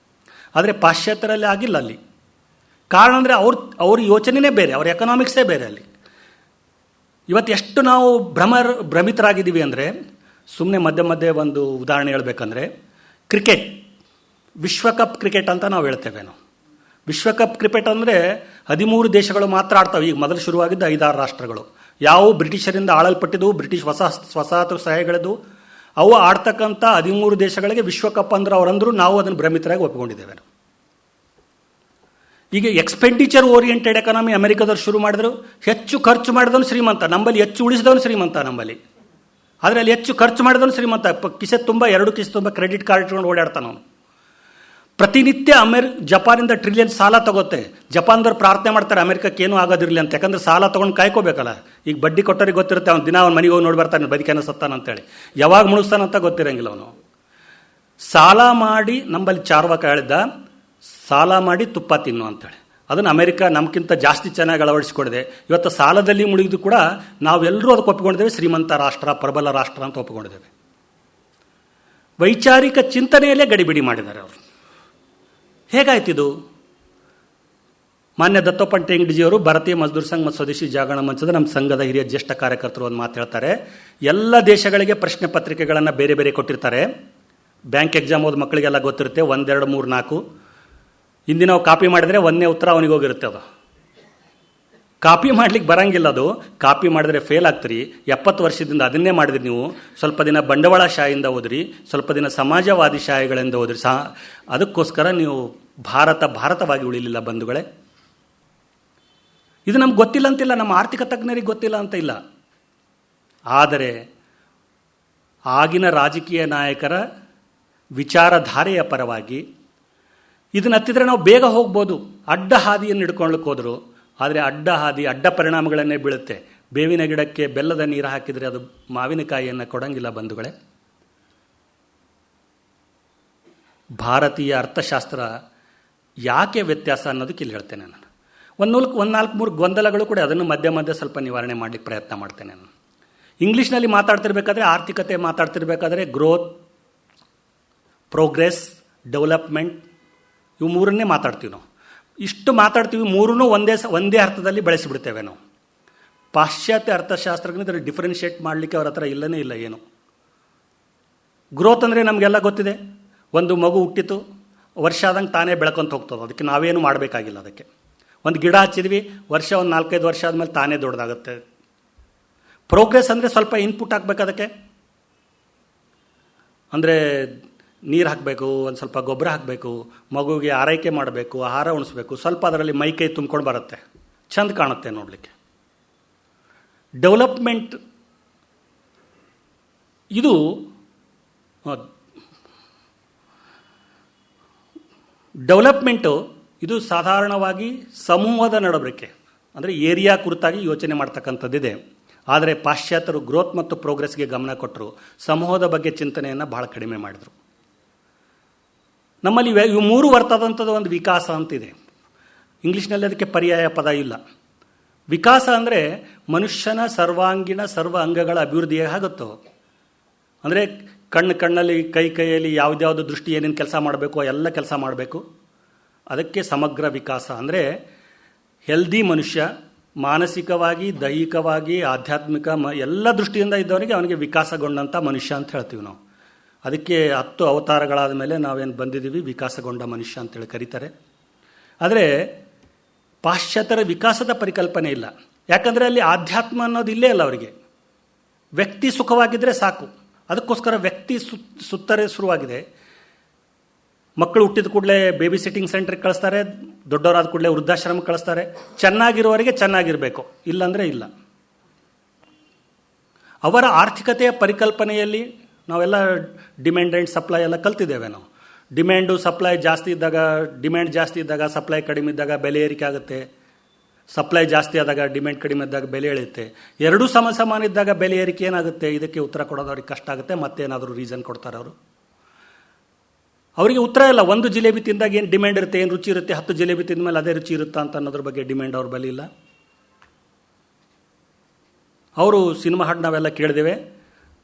ಆದರೆ ಪಾಶ್ಚಾತ್ಯರಲ್ಲಿ ಆಗಿಲ್ಲ. ಅಲ್ಲಿ ಕಾರಣ ಅಂದರೆ ಅವ್ರ ಯೋಚನೆಯೇ ಬೇರೆ, ಅವ್ರ ಎಕನಾಮಿಕ್ಸೇ ಬೇರೆ. ಅಲ್ಲಿ ಇವತ್ತು ಎಷ್ಟು ನಾವು ಭ್ರಮಿತರಾಗಿದ್ದೀವಿ ಅಂದರೆ, ಸುಮ್ಮನೆ ಮಧ್ಯೆ ಒಂದು ಉದಾಹರಣೆ ಹೇಳಬೇಕಂದ್ರೆ, ಕ್ರಿಕೆಟ್, ವಿಶ್ವಕಪ್ ಕ್ರಿಕೆಟ್ ಅಂತ ನಾವು ಹೇಳ್ತೇವೆ. ನಾವು ವಿಶ್ವಕಪ್ ಕ್ರಿಕೆಟ್ ಅಂದರೆ 13 ದೇಶಗಳು ಮಾತ್ರ ಆಡ್ತವೆ. ಈಗ ಮೊದಲು ಶುರುವಾಗಿದ್ದ 5-6 ರಾಷ್ಟ್ರಗಳು, ಯಾವ ಬ್ರಿಟಿಷರಿಂದ ಆಳಲ್ಪಟ್ಟಿದ್ದು, ಬ್ರಿಟಿಷ್ ವಸಾಹತು ಸಹಾಯಗಳದ್ದು, ಅವು ಆಡ್ತಕ್ಕಂಥ 13 ದೇಶಗಳಿಗೆ ವಿಶ್ವಕಪ್ ಅಂದ್ರೆ ಅವರಂದ್ರು, ನಾವು ಅದನ್ನು ಭ್ರಮಿತರಾಗಿ ಒಪ್ಪಿಕೊಂಡಿದ್ದೇವೆ. ಈಗ ಎಕ್ಸ್ಪೆಂಡಿಚರ್ ಓರಿಯೆಂಟೆಡ್ ಎಕಾನಮಿ ಅಮೆರಿಕದವ್ರು ಶುರು ಮಾಡಿದ್ರು. ಹೆಚ್ಚು ಖರ್ಚು ಮಾಡಿದವನು ಶ್ರೀಮಂತ, ನಂಬಲ್ಲಿ ಹೆಚ್ಚು ಉಳಿಸಿದವನು ಶ್ರೀಮಂತ ನಂಬಲ್ಲಿ. ಆದರೆ ಅಲ್ಲಿ ಹೆಚ್ಚು ಖರ್ಚು ಮಾಡಿದವನು ಶ್ರೀಮಂತ. ಕಿಸೆ ತುಂಬ 2 ಕಿಸೆ ತುಂಬ ಕ್ರೆಡಿಟ್ ಕಾರ್ಡ್ ಇಟ್ಕೊಂಡು ಓಡಾಡ್ತಾನೆ ಅವನು. ಪ್ರತಿನಿತ್ಯ ಜಪಾನಿಂದ ಟ್ರಿಲಿಯನ್ ಸಾಲ ತಗೋತೆ. ಜಪಾನ್ದವ್ರು ಪ್ರಾರ್ಥನೆ ಮಾಡ್ತಾರೆ ಅಮೆರಿಕಕ್ಕೆ ಏನೂ ಆಗೋದಿರಲಿ ಅಂತ, ಯಾಕಂದ್ರೆ ಸಾಲ ತೊಗೊಂಡು ಕಾಯ್ಕೋಬೇಕಲ್ಲ. ಈಗ ಬಡ್ಡಿ ಕೊಟ್ಟರಿಗೆ ಗೊತ್ತಿರುತ್ತೆ, ಅವ್ನು ದಿನ ಅವ್ನ ಮನೆಗೆ ಹೋಗಿ ನೋಡಿ ಬರ್ತಾನೆ, ಬದುಕೇನೋ ಸತ್ತಾನಂತೇಳಿ. ಯಾವಾಗ ಮುಳುಗ್ತಾನಂತ ಗೊತ್ತಿರಂಗಿಲ್ಲ ಅವನು. ಸಾಲ ಮಾಡಿ, ನಂಬಲ್ಲಿ ಚಾರ್ವಾಕ ಹೇಳಿದ್ದ, ಸಾಲ ಮಾಡಿ ತುಪ್ಪ ತಿನ್ನು ಅಂತೇಳಿ. ಅದನ್ನು ಅಮೆರಿಕ ನಮ್ಗಿಂತ ಜಾಸ್ತಿ ಚೆನ್ನಾಗಿ ಅಳವಡಿಸಿಕೊಂಡಿದೆ. ಇವತ್ತು ಸಾಲದಲ್ಲಿ ಮುಳುಗಿದು ಕೂಡ ನಾವೆಲ್ಲರೂ ಅದಕ್ಕೆ ಒಪ್ಪಿಕೊಂಡಿದ್ದೇವೆ, ಶ್ರೀಮಂತ ರಾಷ್ಟ್ರ, ಪ್ರಬಲ ರಾಷ್ಟ್ರ ಅಂತ ಒಪ್ಪಿಕೊಂಡಿದ್ದೇವೆ. ವೈಚಾರಿಕ ಚಿಂತನೆಯಲ್ಲೇ ಗಡಿಬಿಡಿ ಮಾಡಿದ್ದಾರೆ ಅವರು. ಹೇಗಾಯ್ತಿದು? ಮಾನ್ಯ ದತ್ತೋಪಂತ ಟೆಂಗಡಿಜಿಯವರು ಭಾರತೀಯ ಮಜ್ದೂರ್ ಸಂಘ ಮತ್ತು ಸ್ವದೇಶಿ ಜಾಗರಣ ಮಂಚದ ನಮ್ಮ ಸಂಘದ ಹಿರಿಯ ಜ್ಯೇಷ್ಠ ಕಾರ್ಯಕರ್ತರು ಒಂದು ಮಾತು ಹೇಳ್ತಾರೆ. ಎಲ್ಲ ದೇಶಗಳಿಗೆ ಪ್ರಶ್ನೆ ಪತ್ರಿಕೆಗಳನ್ನು ಬೇರೆ ಬೇರೆ ಕೊಟ್ಟಿರ್ತಾರೆ. ಬ್ಯಾಂಕ್ ಎಕ್ಸಾಮ್ ಓದ್ ಮಕ್ಕಳಿಗೆಲ್ಲ ಗೊತ್ತಿರುತ್ತೆ, 1, 2, 3, 4. ಹಿಂದಿನ ನಾವು ಕಾಪಿ ಮಾಡಿದರೆ ಒಂದನೇ ಉತ್ತರ ಅವನಿಗೆ ಹೋಗಿರುತ್ತೆ. ಅದು ಕಾಪಿ ಮಾಡ್ಲಿಕ್ಕೆ ಬರಂಗಿಲ್ಲ. ಅದು ಕಾಪಿ ಮಾಡಿದ್ರೆ ಫೇಲ್ ಆಗ್ತೀರಿ. 70 ವರ್ಷದಿಂದ ಅದನ್ನೇ ಮಾಡಿದ್ರಿ ನೀವು. ಸ್ವಲ್ಪ ದಿನ ಬಂಡವಾಳಶಾಹಿಯಿಂದ ಓದ್ರಿ, ಸ್ವಲ್ಪ ದಿನ ಸಮಾಜವಾದಿ ಶಾಹಿಗಳಿಂದ ಓದ್ರಿ. ಅದಕ್ಕೋಸ್ಕರ ನೀವು ಭಾರತವಾಗಿ ಉಳಿಲಿಲ್ಲ ಬಂಧುಗಳೇ. ಇದು ನಮ್ಗೆ ಗೊತ್ತಿಲ್ಲ ಅಂತಿಲ್ಲ, ನಮ್ಮ ಆರ್ಥಿಕ ತಜ್ಞರಿಗೆ ಗೊತ್ತಿಲ್ಲ ಅಂತ ಇಲ್ಲ. ಆದರೆ ಆಗಿನ ರಾಜಕೀಯ ನಾಯಕರ ವಿಚಾರಧಾರೆಯ ಪರವಾಗಿ ಇದನ್ನ ಹತ್ತಿದ್ರೆ ನಾವು ಬೇಗ ಹೋಗ್ಬೋದು. ಅಡ್ಡ ಹಾದಿಯನ್ನು ಹಿಡ್ಕೊಳ್ಳಕ್ಕೆ ಹೋದ್ರು, ಆದರೆ ಅಡ್ಡ ಪರಿಣಾಮಗಳನ್ನೇ ಬೀಳುತ್ತೆ. ಬೇವಿನ ಗಿಡಕ್ಕೆ ಬೆಲ್ಲದ ನೀರು ಹಾಕಿದರೆ ಅದು ಮಾವಿನಕಾಯಿಯನ್ನು ಕೊಡಂಗಿಲ್ಲ ಬಂಧುಗಳೇ. ಭಾರತೀಯ ಅರ್ಥಶಾಸ್ತ್ರ ಯಾಕೆ ವ್ಯತ್ಯಾಸ ಅನ್ನೋದಕ್ಕೆ ಇಲ್ಲಿ ಹೇಳ್ತೇನೆ ನಾನು. ಒಂದು 4-3 ಗೊಂದಲಗಳು ಕೂಡ ಅದನ್ನು ಮಧ್ಯೆ ಸ್ವಲ್ಪ ನಿವಾರಣೆ ಮಾಡಲಿಕ್ಕೆ ಪ್ರಯತ್ನ ಮಾಡ್ತೇನೆ ನಾನು. ಇಂಗ್ಲೀಷ್ನಲ್ಲಿ ಮಾತಾಡ್ತಿರ್ಬೇಕಾದ್ರೆ, ಆರ್ಥಿಕತೆ ಮಾತಾಡ್ತಿರ್ಬೇಕಾದ್ರೆ ಗ್ರೋತ್, ಪ್ರೋಗ್ರೆಸ್, ಡೆವಲಪ್ಮೆಂಟ್ ಇವು 3 ಮಾತಾಡ್ತೀವಿ ನಾವು. ಇಷ್ಟು ಮಾತಾಡ್ತೀವಿ, 3 ಒಂದೇ ಅರ್ಥದಲ್ಲಿ ಬೆಳೆಸಿಬಿಡ್ತೇವೆ ನಾವು. ಪಾಶ್ಚಾತ್ಯ ಅರ್ಥಶಾಸ್ತ್ರಜ್ಞ ಇದನ್ನು ಡಿಫ್ರೆನ್ಷಿಯೇಟ್ ಮಾಡಲಿಕ್ಕೆ ಅವ್ರ ಹತ್ರ ಇಲ್ಲನೇ ಇಲ್ಲ ಏನು. ಗ್ರೋತ್ ಅಂದರೆ ನಮಗೆಲ್ಲ ಗೊತ್ತಿದೆ. ಒಂದು ಮಗು ಹುಟ್ಟಿತು, ವರ್ಷ ಆದಂಗೆ ತಾನೇ ಬೆಳ್ಕೊಂತ ಹೋಗ್ತದೆ. ಅದಕ್ಕೆ ನಾವೇನು ಮಾಡಬೇಕಾಗಿಲ್ಲ. ಅದಕ್ಕೆ ಒಂದು ಗಿಡ ಹಚ್ಚಿದ್ವಿ, ವರ್ಷ 4-5 ವರ್ಷ ಆದಮೇಲೆ ತಾನೇ ದೊಡ್ಡದಾಗುತ್ತೆ. ಪ್ರೋಗ್ರೆಸ್ ಅಂದರೆ ಸ್ವಲ್ಪ ಇನ್ಪುಟ್ ಹಾಕಬೇಕು. ಅದಕ್ಕೆ ಅಂದರೆ ನೀರು ಹಾಕಬೇಕು, ಒಂದು ಸ್ವಲ್ಪ ಗೊಬ್ಬರ ಹಾಕಬೇಕು, ಮಗುವಿಗೆ ಆರೈಕೆ ಮಾಡಬೇಕು, ಆಹಾರ ಉಣಿಸ್ಬೇಕು, ಸ್ವಲ್ಪ ಅದರಲ್ಲಿ ಮೈಕೈ ತುಂಬ್ಕೊಂಡು ಬರುತ್ತೆ, ಚಂದ ಕಾಣುತ್ತೆ ನೋಡಲಿಕ್ಕೆ. ಡೆವಲಪ್ಮೆಂಟ್ ಇದು ಡೆವಲಪ್ಮೆಂಟು ಇದು ಸಾಧಾರಣವಾಗಿ ಸಮೂಹದ ನಡವಳಿಕೆ, ಅಂದರೆ ಏರಿಯಾ ಕುರಿತಾಗಿ ಯೋಚನೆ ಮಾಡ್ತಕ್ಕಂಥದ್ದಿದೆ. ಆದರೆ ಪಾಶ್ಚಾತ್ಯರು ಗ್ರೋತ್ ಮತ್ತು ಪ್ರೋಗ್ರೆಸ್ಗೆ ಗಮನ ಕೊಟ್ಟರು, ಸಮೂಹದ ಬಗ್ಗೆ ಚಿಂತನೆಯನ್ನು ಬಹಳ ಕಡಿಮೆ ಮಾಡಿದರು. ನಮ್ಮಲ್ಲಿ ಇವು 3 ಬರ್ತದಂಥದ್ದು ಒಂದು ವಿಕಾಸ ಅಂತಿದೆ. ಇಂಗ್ಲೀಷ್ನಲ್ಲಿ ಅದಕ್ಕೆ ಪರ್ಯಾಯ ಪದ ಇಲ್ಲ. ವಿಕಾಸ ಅಂದರೆ ಮನುಷ್ಯನ ಸರ್ವಾಂಗೀಣ ಸರ್ವ ಅಂಗಗಳ ಅಭಿವೃದ್ಧಿ ಆಗುತ್ತೋ, ಅಂದರೆ ಕಣ್ಣಲ್ಲಿ ಕೈಯಲ್ಲಿ ಯಾವುದ್ಯಾವುದು ದೃಷ್ಟಿ ಏನೇನು ಕೆಲಸ ಮಾಡಬೇಕು ಎಲ್ಲ ಕೆಲಸ ಮಾಡಬೇಕು. ಅದಕ್ಕೆ ಸಮಗ್ರ ವಿಕಾಸ ಅಂದರೆ ಹೆಲ್ದಿ ಮನುಷ್ಯ, ಮಾನಸಿಕವಾಗಿ, ದೈಹಿಕವಾಗಿ, ಆಧ್ಯಾತ್ಮಿಕ ಎಲ್ಲ ದೃಷ್ಟಿಯಿಂದ ಇದ್ದವನಿಗೆ ಅವನಿಗೆ ವಿಕಾಸಗೊಂಡಂಥ ಮನುಷ್ಯ ಅಂತ ಹೇಳ್ತೀವಿ ನಾವು. ಅದಕ್ಕೆ 10 ಅವತಾರಗಳಾದ ಮೇಲೆ ನಾವೇನು ಬಂದಿದ್ದೀವಿ, ವಿಕಾಸಗೊಂಡ ಮನುಷ್ಯ ಅಂತೇಳಿ ಕರೀತಾರೆ. ಆದರೆ ಪಾಶ್ಚಾತ್ಯರ ವಿಕಾಸದ ಪರಿಕಲ್ಪನೆ ಇಲ್ಲ. ಯಾಕಂದರೆ ಅಲ್ಲಿ ಆಧ್ಯಾತ್ಮ ಅನ್ನೋದು ಇಲ್ಲೇ ಅಲ್ಲ ಅವರಿಗೆ. ವ್ಯಕ್ತಿ ಸುಖವಾಗಿದ್ದರೆ ಸಾಕು. ಅದಕ್ಕೋಸ್ಕರ ವ್ಯಕ್ತಿ ಸುತ್ತರೆ ಶುರುವಾಗಿದೆ. ಮಕ್ಕಳು ಹುಟ್ಟಿದ ಕೂಡಲೇ ಬೇಬಿ ಸಿಟ್ಟಿಂಗ್ ಸೆಂಟ್ರಿಗೆ ಕಳಿಸ್ತಾರೆ, ದೊಡ್ಡವರಾದ ಕೂಡಲೇ ವೃದ್ಧಾಶ್ರಮಕ್ಕೆ ಕಳಿಸ್ತಾರೆ. ಚೆನ್ನಾಗಿರುವವರಿಗೆ ಚೆನ್ನಾಗಿರಬೇಕು, ಇಲ್ಲಾಂದರೆ ಇಲ್ಲ. ಅವರ ಆರ್ಥಿಕತೆಯ ಪರಿಕಲ್ಪನೆಯಲ್ಲಿ ನಾವೆಲ್ಲ ಡಿಮ್ಯಾಂಡ್ ಆ್ಯಂಡ್ ಸಪ್ಲೈ ಎಲ್ಲ ಕಲ್ತಿದ್ದೇವೆ ನಾವು. ಡಿಮ್ಯಾಂಡು ಸಪ್ಲೈ ಜಾಸ್ತಿ ಇದ್ದಾಗ, ಡಿಮ್ಯಾಂಡ್ ಜಾಸ್ತಿ ಇದ್ದಾಗ ಸಪ್ಲೈ ಕಡಿಮೆ ಇದ್ದಾಗ ಬೆಲೆ ಏರಿಕೆ ಆಗುತ್ತೆ. ಸಪ್ಲೈ ಜಾಸ್ತಿ ಆದಾಗ ಡಿಮ್ಯಾಂಡ್ ಕಡಿಮೆ ಇದ್ದಾಗ ಬೆಲೆ ಇಳುತ್ತೆ. ಎರಡೂ ಸಮಾನ ಇದ್ದಾಗ ಬೆಲೆ ಏರಿಕೆ ಏನಾಗುತ್ತೆ? ಇದಕ್ಕೆ ಉತ್ತರ ಕೊಡೋದು ಅವ್ರಿಗೆ ಕಷ್ಟ ಆಗುತ್ತೆ. ಮತ್ತೇನಾದರೂ ರೀಸನ್ ಕೊಡ್ತಾರೆ ಅವರು. ಅವರಿಗೆ ಉತ್ತರ ಇಲ್ಲ. ಒಂದು ಜಿಲೇಬಿ ತಿಂದಾಗ ಏನು ಡಿಮ್ಯಾಂಡ್ ಇರುತ್ತೆ, ಏನು ರುಚಿ ಇರುತ್ತೆ, 10 ಜಿಲೇಬಿ ತಿಂದ ಮೇಲೆ ಅದೇ ರುಚಿ ಇರುತ್ತಾ ಅಂತ ಅನ್ನೋದ್ರ ಬಗ್ಗೆ ಡಿಮ್ಯಾಂಡ್ ಅವ್ರ ಬಳಿ ಇಲ್ಲ. ಅವರು ಸಿನಿಮಾ ಹಾಡು ನಾವೆಲ್ಲ ಕೇಳಿದ್ದೇವೆ.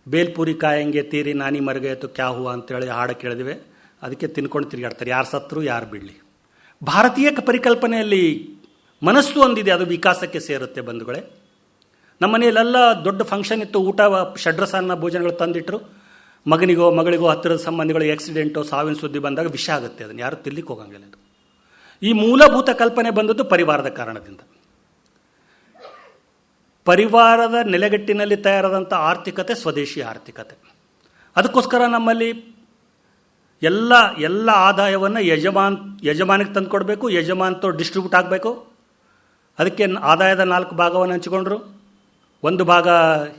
ಬೇಲ್ಪುರಿ ಕಾಯಂಗೆ ತೀರಿ ನಾನಿ ಮರಗಾಯ್ತು ಕ್ಯಾ ಹುವಾ ಅಂತೇಳಿ ಹಾಡು ಕೇಳಿದಿವೆ. ಅದಕ್ಕೆ ತಿನ್ಕೊಂಡು ತಿರುಗಾಡ್ತಾರೆ, ಯಾರು ಸತ್ರು ಯಾರು ಬಿಡಲಿ. ಭಾರತೀಯ ಪರಿಕಲ್ಪನೆಯಲ್ಲಿ ಮನಸ್ಸು ಒಂದಿದೆ, ಅದು ವಿಕಾಸಕ್ಕೆ ಸೇರುತ್ತೆ ಬಂಧುಗಳೇ. ನಮ್ಮ ಮನೆಯಲ್ಲೆಲ್ಲ ದೊಡ್ಡ ಫಂಕ್ಷನ್ ಇತ್ತು, ಊಟ ಷಡ್ರಸಾನ್ನ ಭೋಜನಗಳು ತಂದಿಟ್ಟರು. ಮಗನಿಗೋ ಮಗಳಿಗೋ ಹತ್ತಿರದ ಸಂಬಂಧಿಗಳು ಆಕ್ಸಿಡೆಂಟೋ ಸಾವಿನ ಸುದ್ದಿ ಬಂದಾಗ ವಿಷ ಆಗುತ್ತೆ. ಅದನ್ನು ಯಾರು ತಿರ್ಲಿಕ್ಕೆ ಹೋಗಂಗಿಲ್ಲ. ಇದು ಈ ಮೂಲಭೂತ ಕಲ್ಪನೆ ಬಂದದ್ದು ಪರಿವಾರದ ಕಾರಣದಿಂದ. ಪರಿವಾರದ ನೆಲೆಗಟ್ಟಿನಲ್ಲಿ ತಯಾರಾದಂಥ ಆರ್ಥಿಕತೆ ಸ್ವದೇಶಿ ಆರ್ಥಿಕತೆ. ಅದಕ್ಕೋಸ್ಕರ ನಮ್ಮಲ್ಲಿ ಎಲ್ಲ ಆದಾಯವನ್ನು ಯಜಮಾನಿಗೆ ತಂದು ಕೊಡಬೇಕು, ಯಜಮಾನ್ತೋ ಡಿಸ್ಟ್ರಿಬ್ಯೂಟ್ ಆಗಬೇಕು. ಅದಕ್ಕೆ ಆದಾಯದ 4 ಭಾಗವನ್ನು ಹಂಚಿಕೊಂಡ್ರು. ಒಂದು ಭಾಗ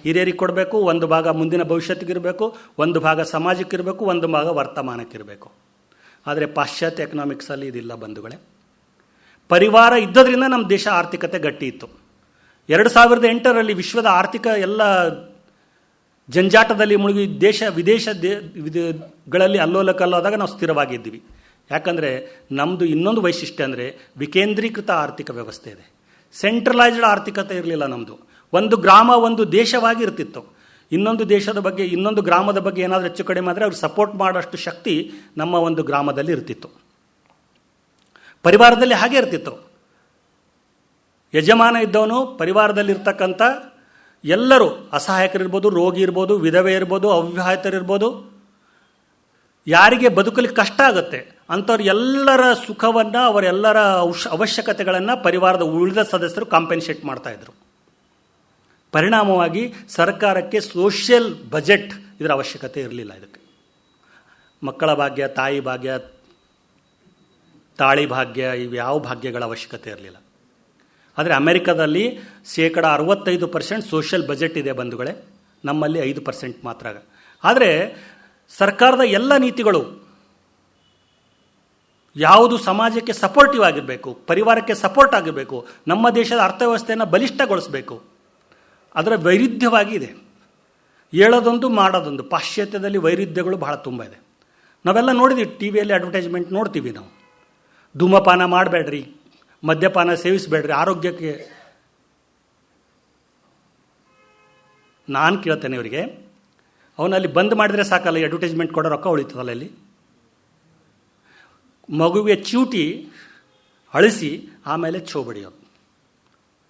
ಹಿರಿಯರಿಗೆ ಕೊಡಬೇಕು, ಒಂದು ಭಾಗ ಮುಂದಿನ ಭವಿಷ್ಯತ್ತಿಗಿರಬೇಕು, ಒಂದು ಭಾಗ ಸಮಾಜಕ್ಕಿರಬೇಕು, ಒಂದು ಭಾಗ ವರ್ತಮಾನಕ್ಕಿರಬೇಕು. ಆದರೆ ಪಾಶ್ಚಾತ್ಯ ಎಕನಾಮಿಕ್ಸಲ್ಲಿ ಇದಿಲ್ಲ ಬಂಧುಗಳೇ. ಪರಿವಾರ ಇದ್ದದ್ರಿಂದ ನಮ್ಮ ದೇಶ ಆರ್ಥಿಕತೆ ಗಟ್ಟಿ ಇತ್ತು. 2008ರಲ್ಲಿ ವಿಶ್ವದ ಆರ್ಥಿಕ ಎಲ್ಲ ಜಂಜಾಟದಲ್ಲಿ ಮುಳುಗಿ ವಿದೇಶಗಳಲ್ಲಿ ಅಲ್ಲೋಲ ಕಲ್ಲೋದಾಗ ನಾವು ಸ್ಥಿರವಾಗಿದ್ದೀವಿ. ಯಾಕಂದರೆ ನಮ್ಮದು ಇನ್ನೊಂದು ವೈಶಿಷ್ಟ್ಯ ಅಂದರೆ ವಿಕೇಂದ್ರೀಕೃತ ಆರ್ಥಿಕ ವ್ಯವಸ್ಥೆ ಇದೆ. ಸೆಂಟ್ರಲೈಸ್ಡ್ ಆರ್ಥಿಕತೆ ಇರಲಿಲ್ಲ ನಮ್ಮದು. ಒಂದು ಗ್ರಾಮ ಒಂದು ದೇಶವಾಗಿ ಇರ್ತಿತ್ತು. ಇನ್ನೊಂದು ದೇಶದ ಬಗ್ಗೆ, ಇನ್ನೊಂದು ಗ್ರಾಮದ ಬಗ್ಗೆ ಏನಾದರೂ ಹೆಚ್ಚು ಕಡಿಮೆ ಆದರೆ ಅವ್ರಿಗೆ ಸಪೋರ್ಟ್ ಮಾಡೋಷ್ಟು ಶಕ್ತಿ ನಮ್ಮ ಒಂದು ಗ್ರಾಮದಲ್ಲಿ ಇರ್ತಿತ್ತು. ಪರಿವಾರದಲ್ಲಿ ಹಾಗೆ ಇರ್ತಿತ್ತು. ಯಜಮಾನ ಇದ್ದವನು ಪರಿವಾರದಲ್ಲಿರ್ತಕ್ಕಂಥ ಎಲ್ಲರೂ, ಅಸಹಾಯಕರಿರ್ಬೋದು, ರೋಗಿ ಇರ್ಬೋದು, ವಿಧವೆ ಇರ್ಬೋದು, ಅವಿವಾಹಿತರಿರ್ಬೋದು, ಯಾರಿಗೆ ಬದುಕಲಿಕ್ಕೆ ಕಷ್ಟ ಆಗುತ್ತೆ ಅಂಥವ್ರು ಎಲ್ಲರ ಸುಖವನ್ನು, ಅವರೆಲ್ಲರ ಅವಶ್ಯಕತೆಗಳನ್ನು ಪರಿವಾರದ ಉಳಿದ ಸದಸ್ಯರು ಕಾಂಪೆನ್ಸೇಟ್ ಮಾಡ್ತಾಯಿದ್ರು. ಪರಿಣಾಮವಾಗಿ ಸರ್ಕಾರಕ್ಕೆ ಸೋಷಿಯಲ್ ಬಜೆಟ್ ಇದರ ಅವಶ್ಯಕತೆ ಇರಲಿಲ್ಲ. ಇದಕ್ಕೆ ಮಕ್ಕಳ ಭಾಗ್ಯ, ತಾಯಿ ಭಾಗ್ಯ, ತಾಳಿ ಭಾಗ್ಯ, ಇವು ಯಾವ ಭಾಗ್ಯಗಳ ಅವಶ್ಯಕತೆ ಇರಲಿಲ್ಲ. ಆದರೆ ಅಮೆರಿಕದಲ್ಲಿ 65% ಸೋಷಿಯಲ್ ಬಜೆಟ್ ಇದೆ ಬಂಧುಗಳೇ, ನಮ್ಮಲ್ಲಿ 5% ಮಾತ್ರ. ಆದರೆ ಸರ್ಕಾರದ ಎಲ್ಲ ನೀತಿಗಳು ಯಾವುದು ಸಮಾಜಕ್ಕೆ ಸಪೋರ್ಟಿವ್ ಆಗಿರಬೇಕು, ಪರಿವಾರಕ್ಕೆ ಸಪೋರ್ಟ್ ಆಗಿರಬೇಕು, ನಮ್ಮ ದೇಶದ ಅರ್ಥವ್ಯವಸ್ಥೆಯನ್ನು ಬಲಿಷ್ಠಗೊಳಿಸಬೇಕು, ಅದರ ವೈರುಧ್ಯವಾಗಿ ಇದೆ. ಹೇಳೋದೊಂದು ಮಾಡೋದೊಂದು. ಪಾಶ್ಚಾತ್ಯದಲ್ಲಿ ವೈರುಧ್ಯಗಳು ಬಹಳ ತುಂಬ ಇದೆ. ನಾವೆಲ್ಲ ನೋಡಿದ್ವಿ, ಟಿ ವಿಯಲ್ಲಿ ಅಡ್ವರ್ಟೈಸ್ಮೆಂಟ್ ನೋಡ್ತೀವಿ ನಾವು. ಧೂಮಪಾನ ಮಾಡಬೇಡ್ರಿ, ಮದ್ಯಪಾನ ಸೇವಿಸಬೇಡ್ರಿ, ಆರೋಗ್ಯಕ್ಕೆ. ನಾನು ಕೇಳ್ತೇನೆ ಇವರಿಗೆ, ಅವನಲ್ಲಿ ಬಂದ್ ಮಾಡಿದರೆ ಸಾಕಲ್ಲ, ಈ ಅಡ್ವರ್ಟೈಸ್ಮೆಂಟ್ ಕೊಡೋ ರೊಕ್ಕ ಉಳಿತದಲ್ಲ ಇಲ್ಲಿ. ಮಗುವಿಗೆ ಚೂಟಿ ಅಳಿಸಿ ಆಮೇಲೆ ಛೋ ಬಡಿಯೋದು.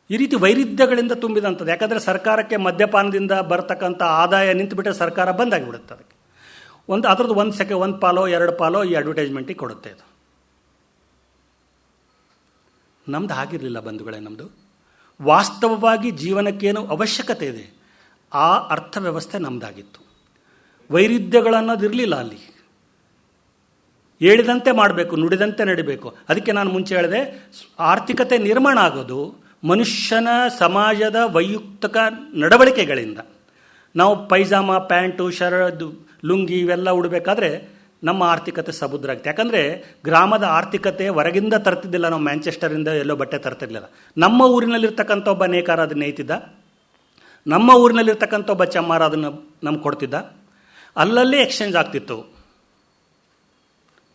ಈ ರೀತಿ ವೈರುಧ್ಯಗಳಿಂದ ತುಂಬಿದಂಥದ್ದು. ಯಾಕಂದರೆ ಸರ್ಕಾರಕ್ಕೆ ಮದ್ಯಪಾನದಿಂದ ಬರ್ತಕ್ಕಂಥ ಆದಾಯ ನಿಂತುಬಿಟ್ಟರೆ ಸರ್ಕಾರ ಬಂದಾಗಿಬಿಡುತ್ತೆ. ಅದಕ್ಕೆ ಅದರದ್ದು ಒಂದು ಪಾಲೋ 2 ಪಾಲೋ ಈ ಅಡ್ವರ್ಟೈಸ್ಮೆಂಟಿಗೆ ಕೊಡುತ್ತೆ. ಇದು ನಮ್ದು ಆಗಿರಲಿಲ್ಲ ಬಂಧುಗಳೇ. ನಮ್ಮದು ವಾಸ್ತವವಾಗಿ ಜೀವನಕ್ಕೇನು ಅವಶ್ಯಕತೆ ಇದೆ ಆ ಅರ್ಥವ್ಯವಸ್ಥೆ ನಮ್ಮದಾಗಿತ್ತು. ವೈರುಧ್ಯಗಳನ್ನೋದು ಇರಲಿಲ್ಲ ಅಲ್ಲಿ. ಹೇಳಿದಂತೆ ಮಾಡಬೇಕು, ನುಡಿದಂತೆ ನಡಿಬೇಕು. ಅದಕ್ಕೆ ನಾನು ಮುಂಚೆ ಹೇಳಿದೆ, ಆರ್ಥಿಕತೆ ನಿರ್ಮಾಣ ಆಗೋದು ಮನುಷ್ಯನ ಸಮಾಜದ ವೈಯಕ್ತಿಕ ನಡವಳಿಕೆಗಳಿಂದ. ನಾವು ಪೈಜಾಮ, ಪ್ಯಾಂಟು, ಶರ್ಟ್, ಲುಂಗಿ ಇವೆಲ್ಲ ಉಡಬೇಕಾದ್ರೆ ನಮ್ಮ ಆರ್ಥಿಕತೆ ಸಬುದ್ರ ಆಗುತ್ತೆ. ಯಾಕಂದರೆ ಗ್ರಾಮದ ಆರ್ಥಿಕತೆ ಹೊರಗಿಂದ ತರ್ತಿದ್ದಿಲ್ಲ. ನಾವು ಮ್ಯಾಂಚೆಸ್ಟರಿಂದ ಎಲ್ಲೋ ಬಟ್ಟೆ ತರ್ತಿರ್ಲಿಲ್ಲ. ನಮ್ಮ ಊರಿನಲ್ಲಿರ್ತಕ್ಕಂಥ ಒಬ್ಬ ನೇಕಾರ ಅದನ್ನು ನೇಯ್ತಿದ್ದ, ನಮ್ಮ ಊರಿನಲ್ಲಿರ್ತಕ್ಕಂಥ ಒಬ್ಬ ಚಮ್ಮಾರ ಅದನ್ನು ನಮ್ಗೆ ಕೊಡ್ತಿದ್ದ. ಅಲ್ಲಲ್ಲೇ ಎಕ್ಸ್ಚೇಂಜ್ ಆಗ್ತಿತ್ತು.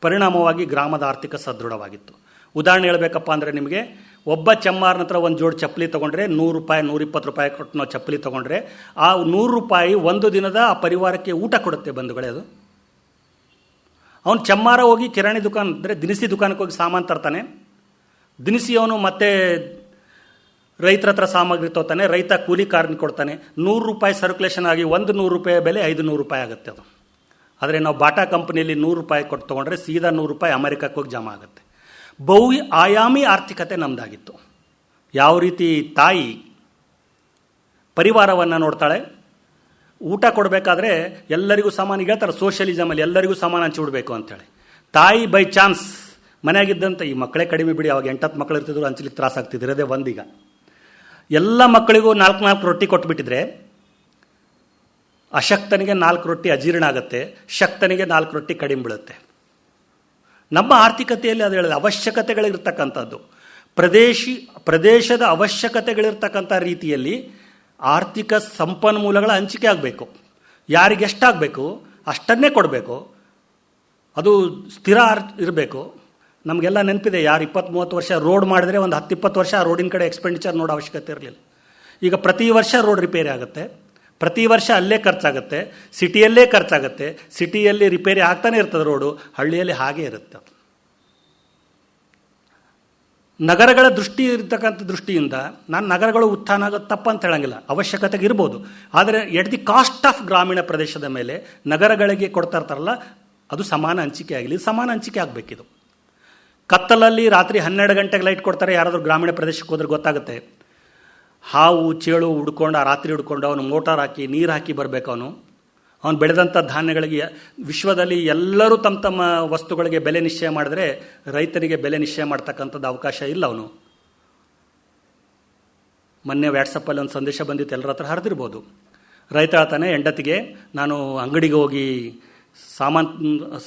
ಪರಿಣಾಮವಾಗಿ ಗ್ರಾಮದ ಆರ್ಥಿಕ ಸದೃಢವಾಗಿತ್ತು. ಉದಾಹರಣೆ ಹೇಳಬೇಕಪ್ಪ ಅಂದರೆ ನಿಮಗೆ, ಒಬ್ಬ ಚಮ್ಮಾರನ ಹತ್ರ ಒಂದು ಜೋಡಿ ಚಪ್ಪಲಿ ತೊಗೊಂಡ್ರೆ ₹100, ₹120 ಕೊಟ್ಟು ನಾವು ಚಪ್ಪಲಿ ತೊಗೊಂಡ್ರೆ ಆ ₹100 ಒಂದು ದಿನದ ಆ ಪರಿವಾರಕ್ಕೆ ಊಟ ಕೊಡುತ್ತೆ ಬಂಧುಗಳೇ. ಅದು ಅವನು ಚಮ್ಮಾರ ಹೋಗಿ ಕಿರಾಣಿ ದುಕಾನ್ ಅಂದರೆ ದಿನಸಿ ದುಕಾನಕ್ಕೆ ಹೋಗಿ ಸಾಮಾನು ತರ್ತಾನೆ. ದಿನಸಿ ಅವನು ಮತ್ತೆ ರೈತರ ಹತ್ರ ಸಾಮಗ್ರಿ ತೊಗೊತಾನೆ, ರೈತ ಕೂಲಿ ಕಾರ್ಮಿಕ ಕೊಡ್ತಾನೆ. ₹100 ಸರ್ಕ್ಯುಲೇಷನ್ ಆಗಿ ಒಂದು ₹100 ಬೆಲೆ ₹500 ಆಗುತ್ತೆ ಅದು. ಆದರೆ ನಾವು ಬಾಟಾ ಕಂಪ್ನಿಯಲ್ಲಿ ₹100 ಕೊಟ್ಟು ತೊಗೊಂಡ್ರೆ ಸೀದಾ ₹100 ಅಮೆರಿಕಕ್ಕೆ ಹೋಗಿ ಜಮಾ ಆಗುತ್ತೆ. ಬಹು ಆಯಾಮಿ ಆರ್ಥಿಕತೆ ನಮ್ಮದಾಗಿತ್ತು. ಯಾವ ರೀತಿ ತಾಯಿ ಪರಿವಾರವನ್ನು ನೋಡ್ತಾಳೆ, ಊಟ ಕೊಡಬೇಕಾದ್ರೆ ಎಲ್ಲರಿಗೂ ಸಮಾನ, ಹೇಳ್ತಾರೆ ಸೋಷಿಯಲಿಸಮಲ್ಲಿ ಎಲ್ಲರಿಗೂ ಸಮಾನ ಹಂಚಿಬಿಡ್ಬೇಕು ಅಂತೇಳಿ. ತಾಯಿ ಬೈ ಚಾನ್ಸ್ ಮನೆಯಾಗಿದ್ದಂಥ, ಈ ಮಕ್ಕಳೇ ಕಡಿಮೆ ಬಿಡಿ, ಅವಾಗ 8-10 ಮಕ್ಕಳು ಇರ್ತಿದ್ರು, ಹಂಚಲಿಕ್ಕೆ ತ್ರಾಸ ಆಗ್ತಿದ್ರು. ಅದೇ ಒಂದೀಗ ಎಲ್ಲ ಮಕ್ಕಳಿಗೂ 4 ರೊಟ್ಟಿ ಕೊಟ್ಬಿಟ್ಟಿದ್ರೆ ಅಶಕ್ತನಿಗೆ 4 ರೊಟ್ಟಿ ಅಜೀರ್ಣ ಆಗುತ್ತೆ, ಶಕ್ತನಿಗೆ 4 ರೊಟ್ಟಿ ಕಡಿಮೆ ಬೀಳುತ್ತೆ. ನಮ್ಮ ಆರ್ಥಿಕತೆಯಲ್ಲಿ ಅದು ಹೇಳಿದ ಅವಶ್ಯಕತೆಗಳಿರ್ತಕ್ಕಂಥದ್ದು, ಪ್ರದೇಶದ ಅವಶ್ಯಕತೆಗಳಿರ್ತಕ್ಕಂಥ ರೀತಿಯಲ್ಲಿ ಆರ್ಥಿಕ ಸಂಪನ್ಮೂಲಗಳ ಹಂಚಿಕೆ ಆಗಬೇಕು. ಯಾರಿಗೆ ಎಷ್ಟಾಗಬೇಕು ಅಷ್ಟನ್ನೇ ಕೊಡಬೇಕು. ಅದು ಸ್ಥಿರ ಇರಬೇಕು. ನಮಗೆಲ್ಲ ನೆನಪಿದೆ, ಯಾರು 20-30 ವರ್ಷ ರೋಡ್ ಮಾಡಿದ್ರೆ ಒಂದು 10-20 ವರ್ಷ ಆ ರೋಡಿನ ಕಡೆ ಎಕ್ಸ್ಪೆಂಡಿಚರ್ ನೋಡೋ ಅವಶ್ಯಕತೆ ಇರಲಿಲ್ಲ. ಈಗ ಪ್ರತಿ ವರ್ಷ ರೋಡ್ ರಿಪೇರಿ ಆಗುತ್ತೆ, ಪ್ರತಿ ವರ್ಷ ಅಲ್ಲೇ ಖರ್ಚಾಗುತ್ತೆ, ಸಿಟಿಯಲ್ಲೇ ಖರ್ಚಾಗುತ್ತೆ, ಸಿಟಿಯಲ್ಲಿ ರಿಪೇರಿ ಆಗ್ತಾನೆ ಇರ್ತದೆ ರೋಡು, ಹಳ್ಳಿಯಲ್ಲಿ ಹಾಗೆ ಇರುತ್ತೆ. ನಗರಗಳ ಇರ್ತಕ್ಕಂಥ ದೃಷ್ಟಿಯಿಂದ ನಾನು ನಗರಗಳು ಉತ್ಥಾನ ಆಗೋದು ತಪ್ಪಂತ ಹೇಳಂಗಿಲ್ಲ, ಅವಶ್ಯಕತೆಗೆ ಇರ್ಬೋದು. ಆದರೆ ಎಟ್ ದಿ ಕಾಸ್ಟ್ ಆಫ್ ಗ್ರಾಮೀಣ ಪ್ರದೇಶದ ಮೇಲೆ ನಗರಗಳಿಗೆ ಕೊಡ್ತಾ ಇರ್ತಾರಲ್ಲ, ಅದು ಸಮಾನ ಹಂಚಿಕೆ ಆಗಲಿ, ಸಮಾನ ಹಂಚಿಕೆ ಆಗಬೇಕಿದು. ಕತ್ತಲಲ್ಲಿ ರಾತ್ರಿ 12 ಗಂಟೆಗೆ ಲೈಟ್ ಕೊಡ್ತಾರೆ, ಯಾರಾದರೂ ಗ್ರಾಮೀಣ ಪ್ರದೇಶಕ್ಕೆ ಹೋದ್ರೆ ಗೊತ್ತಾಗುತ್ತೆ. ಹಾವು ಚೇಳು ಹುಡ್ಕೊಂಡು, ಆ ರಾತ್ರಿ ಹುಡ್ಕೊಂಡು ಅವನು ಮೋಟಾರ್ ಹಾಕಿ ನೀರು ಹಾಕಿ ಬರಬೇಕು. ಅವನು ಬೆಳೆದಂಥ ಧಾನ್ಯಗಳಿಗೆ ವಿಶ್ವದಲ್ಲಿ ಎಲ್ಲರೂ ತಮ್ಮ ತಮ್ಮ ವಸ್ತುಗಳಿಗೆ ಬೆಲೆ ನಿಶ್ಚಯ ಮಾಡಿದ್ರೆ ರೈತನಿಗೆ ಬೆಲೆ ನಿಶ್ಚಯ ಮಾಡ್ತಕ್ಕಂಥದ್ದು ಅವಕಾಶ ಇಲ್ಲ. ಅವನು ಮೊನ್ನೆ ವ್ಯಾಟ್ಸಪ್ಪಲ್ಲಿ ಒಂದು ಸಂದೇಶ ಬಂದಿತ್ತು, ಎಲ್ಲರ ಹತ್ರ ಹರಿದಿರ್ಬೋದು. ರೈತ ಹೇಳ್ತಾನೆ ಹೆಂಡತಿಗೆ, ನಾನು ಅಂಗಡಿಗೆ ಹೋಗಿ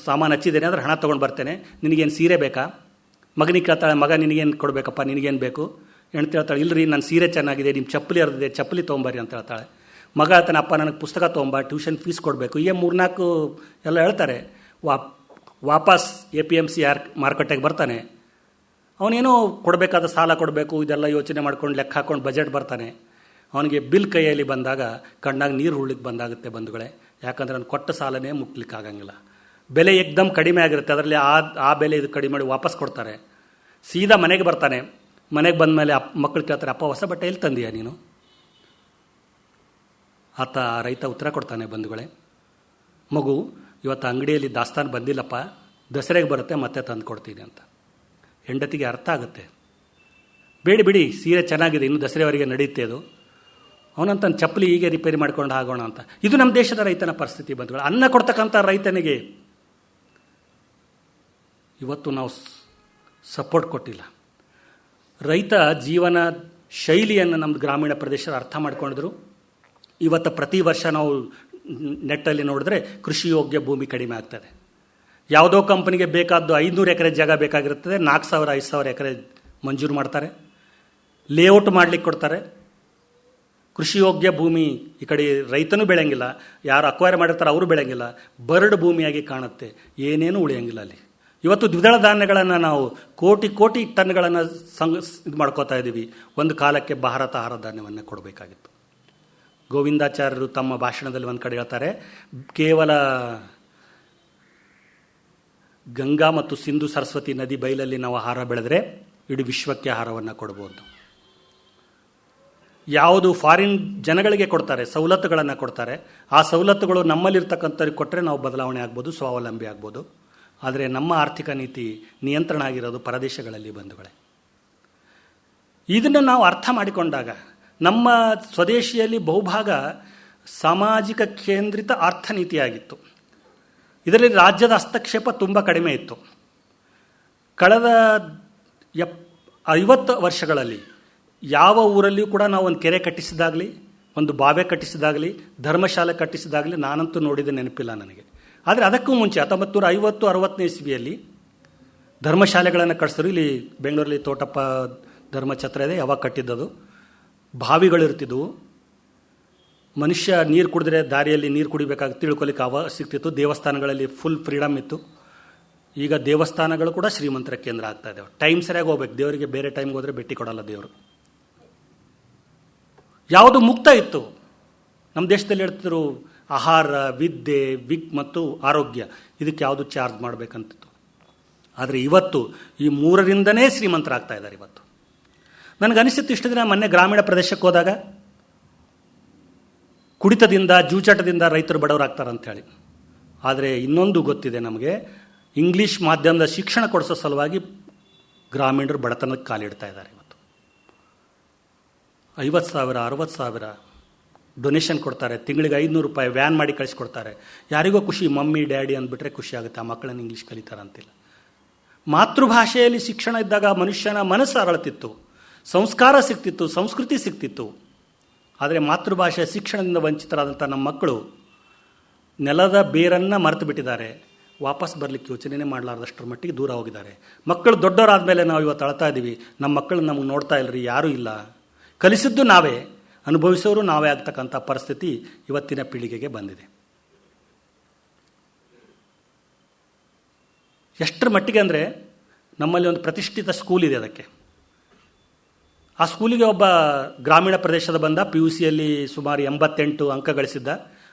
ಸಾಮಾನು ಹಚ್ಚಿದ್ದೇನೆ ಅಂದರೆ ಹಣ ತೊಗೊಂಡು ಬರ್ತೇನೆ, ನಿನಗೇನು ಸೀರೆ ಬೇಕಾ? ಮಗನಿಗೆ ಕೇಳ್ತಾಳೆ, ಮಗ ನಿನಗೇನು ಕೊಡಬೇಕಪ್ಪ, ನಿನಗೇನು ಬೇಕು? ಹೆಣ್ತಿ ಹೇಳ್ತಾಳೆ, ಇಲ್ಲರಿ ನನ್ನ ಸೀರೆ ಚೆನ್ನಾಗಿದೆ, ನಿಮ್ಮ ಚಪ್ಪಲಿ ಹರಿದಿದೆ, ಚಪ್ಪಲಿ ತೊಗೊಂಬರ್ರಿ ಅಂತ ಹೇಳ್ತಾಳೆ. ಮಗ ಹೇಳ್ತಾನೆ, ಅಪ್ಪ ನನಗೆ ಪುಸ್ತಕ ತೊಗೊಂಬ, ಟ್ಯೂಷನ್ ಫೀಸ್ ಕೊಡಬೇಕು. ಹೀಗೆ 3-4 ಎಲ್ಲ ಹೇಳ್ತಾರೆ. ವಾಪಸ್ APMC ಮಾರುಕಟ್ಟೆಗೆ ಬರ್ತಾನೆ. ಅವನೇನೋ ಕೊಡಬೇಕಾದ ಸಾಲ ಕೊಡಬೇಕು, ಇದೆಲ್ಲ ಯೋಚನೆ ಮಾಡ್ಕೊಂಡು ಲೆಕ್ಕ ಹಾಕ್ಕೊಂಡು ಬಜೆಟ್ ಬರ್ತಾನೆ. ಅವನಿಗೆ ಬಿಲ್ ಕೈಯಲ್ಲಿ ಬಂದಾಗ ಕಣ್ಣಾಗ ನೀರು ಹುಳ್ಳಿಕ್ಕೆ ಬಂದಾಗುತ್ತೆ ಬಂಧುಗಳೇ. ಯಾಕಂದರೆ ಅವ್ನು ಕೊಟ್ಟ ಸಾಲನೇ ಮುಟ್ಲಿಕ್ಕೆ ಆಗಂಗಿಲ್ಲ. ಬೆಲೆ ಏಕ್ದಮ್ ಕಡಿಮೆ ಆಗಿರುತ್ತೆ, ಅದರಲ್ಲಿ ಆ ಬೆಲೆ ಇದು ಕಡಿಮೆ ಮಾಡಿ ವಾಪಸ್ ಕೊಡ್ತಾರೆ. ಸೀದಾ ಮನೆಗೆ ಬರ್ತಾನೆ. ಮನೆಗೆ ಬಂದ ಮೇಲೆ ಮಕ್ಕಳು ಕೇಳ್ತಾರೆ, ಅಪ್ಪ ಹೊಸ ಬಟ್ಟೆ ಎಲ್ಲಿ ತಂದೀಯ ನೀನು? ಆತ ರೈತ ಉತ್ತರ ಕೊಡ್ತಾನೆ, ಬಂಧುಗಳೇ, ಮಗು ಇವತ್ತು ಅಂಗಡಿಯಲ್ಲಿ ದಾಸ್ತಾನು ಬಂದಿಲ್ಲಪ್ಪ, ದಸರೆಗೆ ಬರುತ್ತೆ ಮತ್ತೆ ತಂದು ಕೊಡ್ತೀನಿ ಅಂತ. ಹೆಂಡತಿಗೆ ಅರ್ಥ ಆಗುತ್ತೆ, ಬೇಡಿ ಬಿಡಿ ಸೀರೆ ಚೆನ್ನಾಗಿದೆ, ಇನ್ನು ದಸರೆವರೆಗೆ ನಡೆಯುತ್ತೆ ಅದು. ಅವನಂತ ಚಪ್ಪಲಿ ಹೀಗೆ ರಿಪೇರಿ ಮಾಡ್ಕೊಂಡು ಆಗೋಣ ಅಂತ. ಇದು ನಮ್ಮ ದೇಶದ ರೈತನ ಪರಿಸ್ಥಿತಿ ಬಂಧುಗಳು. ಅನ್ನ ಕೊಡ್ತಕ್ಕಂಥ ರೈತನಿಗೆ ಇವತ್ತು ನಾವು ಸಪೋರ್ಟ್ ಕೊಟ್ಟಿಲ್ಲ. ರೈತ ಜೀವನ ಶೈಲಿಯನ್ನು ನಮ್ಮ ಗ್ರಾಮೀಣ ಪ್ರದೇಶದ ಅರ್ಥ ಮಾಡ್ಕೊಂಡಿದ್ರು. ಇವತ್ತು ಪ್ರತಿ ವರ್ಷ ನಾವು ನೆಟ್ಟಲ್ಲಿ ನೋಡಿದ್ರೆ ಕೃಷಿ ಯೋಗ್ಯ ಭೂಮಿ ಕಡಿಮೆ ಆಗ್ತದೆ. ಯಾವುದೋ ಕಂಪನಿಗೆ ಬೇಕಾದ್ದು 500 ಎಕರೆ ಜಾಗ ಬೇಕಾಗಿರುತ್ತದೆ, 4,000 5,000 ಎಕರೆ ಮಂಜೂರು ಮಾಡ್ತಾರೆ, ಲೇಔಟ್ ಮಾಡಲಿಕ್ಕೆ ಕೊಡ್ತಾರೆ. ಕೃಷಿ ಯೋಗ್ಯ ಭೂಮಿ ಈ ಕಡೆ ರೈತನೂ ಬೆಳೆಯಂಗಿಲ್ಲ, ಯಾರು ಅಕ್ವೈರ್ ಮಾಡಿರ್ತಾರೆ ಅವರು ಬೆಳೆಯಂಗಿಲ್ಲ, ಬರಡು ಭೂಮಿಯಾಗಿ ಕಾಣುತ್ತೆ, ಏನೇನೂ ಉಳಿಯಂಗಿಲ್ಲ ಅಲ್ಲಿ. ಇವತ್ತು ದ್ವಿದಳ ಧಾನ್ಯಗಳನ್ನು ನಾವು ಕೋಟಿ ಟನ್ಗಳನ್ನು ಇದು ಮಾಡ್ಕೋತಾ ಇದ್ದೀವಿ. ಒಂದು ಕಾಲಕ್ಕೆ ಭಾರತ ಆಹಾರ ಧಾನ್ಯವನ್ನು ಕೊಡಬೇಕಾಗಿತ್ತು. ಗೋವಿಂದಾಚಾರ್ಯರು ತಮ್ಮ ಭಾಷಣದಲ್ಲಿ ಒಂದು ಕಡೆ ಹೇಳ್ತಾರೆ, ಕೇವಲ ಗಂಗಾ ಮತ್ತು ಸಿಂಧು ಸರಸ್ವತಿ ನದಿ ಬೈಲಲ್ಲಿ ನಾವು ಆಹಾರ ಬೆಳೆದರೆ ಇಡೀ ವಿಶ್ವಕ್ಕೆ ಆಹಾರವನ್ನು ಕೊಡ್ಬೋದು. ಯಾವುದು ಫಾರಿನ್ ಜನಗಳಿಗೆ ಕೊಡ್ತಾರೆ, ಸವಲತ್ತುಗಳನ್ನು ಕೊಡ್ತಾರೆ, ಆ ಸವಲತ್ತುಗಳು ನಮ್ಮಲ್ಲಿರ್ತಕ್ಕಂಥವ್ರಿಗೆ ಕೊಟ್ಟರೆ ನಾವು ಬದಲಾವಣೆ ಆಗ್ಬೋದು, ಸ್ವಾವಲಂಬಿ ಆಗ್ಬೋದು. ಆದರೆ ನಮ್ಮ ಆರ್ಥಿಕ ನೀತಿ ನಿಯಂತ್ರಣ ಆಗಿರೋದು ಪರದೇಶಗಳಲ್ಲಿ ಬಂಧುಗಳೇ. ಇದನ್ನು ನಾವು ಅರ್ಥ ಮಾಡಿಕೊಂಡಾಗ ನಮ್ಮ ಸ್ವದೇಶಿಯಲ್ಲಿ ಬಹುಭಾಗ ಸಾಮಾಜಿಕ ಕೇಂದ್ರಿತ ಅರ್ಥನೀತಿಯಾಗಿತ್ತು. ಇದರಲ್ಲಿ ರಾಜ್ಯದ ಹಸ್ತಕ್ಷೇಪ ತುಂಬ ಕಡಿಮೆ ಇತ್ತು. ಕಳೆದ 50 ವರ್ಷಗಳಲ್ಲಿ ಯಾವ ಊರಲ್ಲಿಯೂ ಕೂಡ ನಾವು ಒಂದು ಕೆರೆ ಕಟ್ಟಿಸಿದಾಗಲಿ, ಒಂದು ಬಾವೆ ಕಟ್ಟಿಸಿದಾಗಲಿ, ಧರ್ಮಶಾಲೆ ಕಟ್ಟಿಸಿದಾಗಲಿ ನಾನಂತೂ ನೋಡಿದ ನೆನಪಿಲ್ಲ ನನಗೆ. ಆದರೆ ಅದಕ್ಕೂ ಮುಂಚೆ 1950-60ನೇ ಇಸ್ವಿಯಲ್ಲಿ ಧರ್ಮಶಾಲೆಗಳನ್ನು ಕಟ್ಟಿಸಿದ್ರು. ಇಲ್ಲಿ ಬೆಂಗಳೂರಲ್ಲಿ ತೋಟಪ್ಪ ಧರ್ಮಛತ್ರ ಇದೆ, ಯಾವಾಗ ಕಟ್ಟಿದ್ದದು. ಬಾವಿಗಳಿರ್ತಿದ್ವು, ಮನುಷ್ಯ ನೀರು ಕುಡಿದ್ರೆ ದಾರಿಯಲ್ಲಿ ನೀರು ಕುಡಿಬೇಕಾಗಿ ತಿಳ್ಕೊಲಿಕ್ಕೆ ಸಿಗ್ತಿತ್ತು. ದೇವಸ್ಥಾನಗಳಲ್ಲಿ ಫುಲ್ ಫ್ರೀಡಮ್ ಇತ್ತು. ಈಗ ದೇವಸ್ಥಾನಗಳು ಕೂಡ ಶ್ರೀಮಂತರ ಕೇಂದ್ರ ಆಗ್ತಾ ಇದ್ದಾವೆ. ಟೈಮ್ ಸರಿಯಾಗಿ ಹೋಗ್ಬೇಕು, ದೇವರಿಗೆ ಬೇರೆ ಟೈಮ್ಗೆ ಹೋದರೆ ಭೇಟಿ ಕೊಡಲ್ಲ ದೇವರು. ಯಾವುದು ಮುಕ್ತ ಇತ್ತು, ನಮ್ಮ ದೇಶದಲ್ಲಿ ಹೇಳ್ತಿದ್ರು ಆಹಾರ, ವಿದ್ಯೆ, ಮತ್ತು ಆರೋಗ್ಯ, ಇದಕ್ಕೆ ಯಾವುದು ಚಾರ್ಜ್ ಮಾಡಬೇಕಂತಿತ್ತು. ಆದರೆ ಇವತ್ತು ಈ 3ರಿಂದನೇ ಶ್ರೀಮಂತರಾಗ್ತಾ ಇದ್ದಾರೆ. ಇವತ್ತು ನನಗನಿಸಿತ್ತು, ಇಷ್ಟು ದಿನ ಮೊನ್ನೆ ಗ್ರಾಮೀಣ ಪ್ರದೇಶಕ್ಕೆ ಹೋದಾಗ ಕುಡಿತದಿಂದ, ಜೂಚಾಟದಿಂದ ರೈತರು ಬಡವರಾಗ್ತಾರಂಥೇಳಿ. ಆದರೆ ಇನ್ನೊಂದು ಗೊತ್ತಿದೆ ನಮಗೆ, ಇಂಗ್ಲೀಷ್ ಮಾಧ್ಯಮದ ಶಿಕ್ಷಣ ಕೊಡಿಸೋ ಸಲುವಾಗಿ ಗ್ರಾಮೀಣರು ಬಡತನಕ್ಕೆ ಕಾಲಿಡ್ತಾ ಇದ್ದಾರೆ. ಇವತ್ತು 50,000 60,000 ಡೊನೇಷನ್ ಕೊಡ್ತಾರೆ, ತಿಂಗಳಿಗೆ 500 ರೂಪಾಯಿ ವ್ಯಾನ್ ಮಾಡಿ ಕಳಿಸ್ಕೊಡ್ತಾರೆ. ಯಾರಿಗೋ ಖುಷಿ, ಮಮ್ಮಿ ಡ್ಯಾಡಿ ಅಂದ್ಬಿಟ್ರೆ ಖುಷಿ ಆಗುತ್ತೆ, ಆ ಮಕ್ಕಳನ್ನು ಇಂಗ್ಲೀಷ್ ಕಲಿತಾರಂತಿಲ್ಲ. ಮಾತೃಭಾಷೆಯಲ್ಲಿ ಶಿಕ್ಷಣ ಇದ್ದಾಗ ಮನುಷ್ಯನ ಮನಸ್ಸು ಅರಳುತ್ತಿತ್ತು, ಸಂಸ್ಕಾರ ಸಿಗ್ತಿತ್ತು, ಸಂಸ್ಕೃತಿ ಸಿಗ್ತಿತ್ತು. ಆದರೆ ಮಾತೃಭಾಷೆಯ ಶಿಕ್ಷಣದಿಂದ ವಂಚಿತರಾದಂಥ ನಮ್ಮ ಮಕ್ಕಳು ನೆಲದ ಬೇರನ್ನು ಮರೆತು ಬಿಟ್ಟಿದ್ದಾರೆ. ವಾಪಸ್ ಬರಲಿಕ್ಕೆ ಯೋಚನೆ ಮಾಡಲಾರ್ದಷ್ಟರ ಮಟ್ಟಿಗೆ ದೂರ ಹೋಗಿದ್ದಾರೆ. ಮಕ್ಕಳು ದೊಡ್ಡವರಾದ ಮೇಲೆ ನಾವು ಇವತ್ತು ಅಳ್ತಾ ಇದ್ದೀವಿ, ನಮ್ಮ ಮಕ್ಕಳು ನಮಗೆ ನೋಡ್ತಾ ಇಲ್ಲರಿ, ಯಾರೂ ಇಲ್ಲ. ಕಲಿಸಿದ್ದು ನಾವೇ, ಅನುಭವಿಸೋರು ನಾವೇ ಆಗ್ತಕ್ಕಂಥ ಪರಿಸ್ಥಿತಿ ಇವತ್ತಿನ ಪೀಳಿಗೆಗೆ ಬಂದಿದೆ. ಎಷ್ಟರ ಮಟ್ಟಿಗೆ ಅಂದರೆ, ನಮ್ಮಲ್ಲಿ ಒಂದು ಪ್ರತಿಷ್ಠಿತ ಸ್ಕೂಲ್ ಇದೆ. ಅದಕ್ಕೆ ಆ ಸ್ಕೂಲಿಗೆ ಒಬ್ಬ ಗ್ರಾಮೀಣ ಪ್ರದೇಶದ ಬಂದ, PUCಯಲ್ಲಿ ಸುಮಾರು 88 ಅಂಕ ಗಳಿಸಿದ್ದ.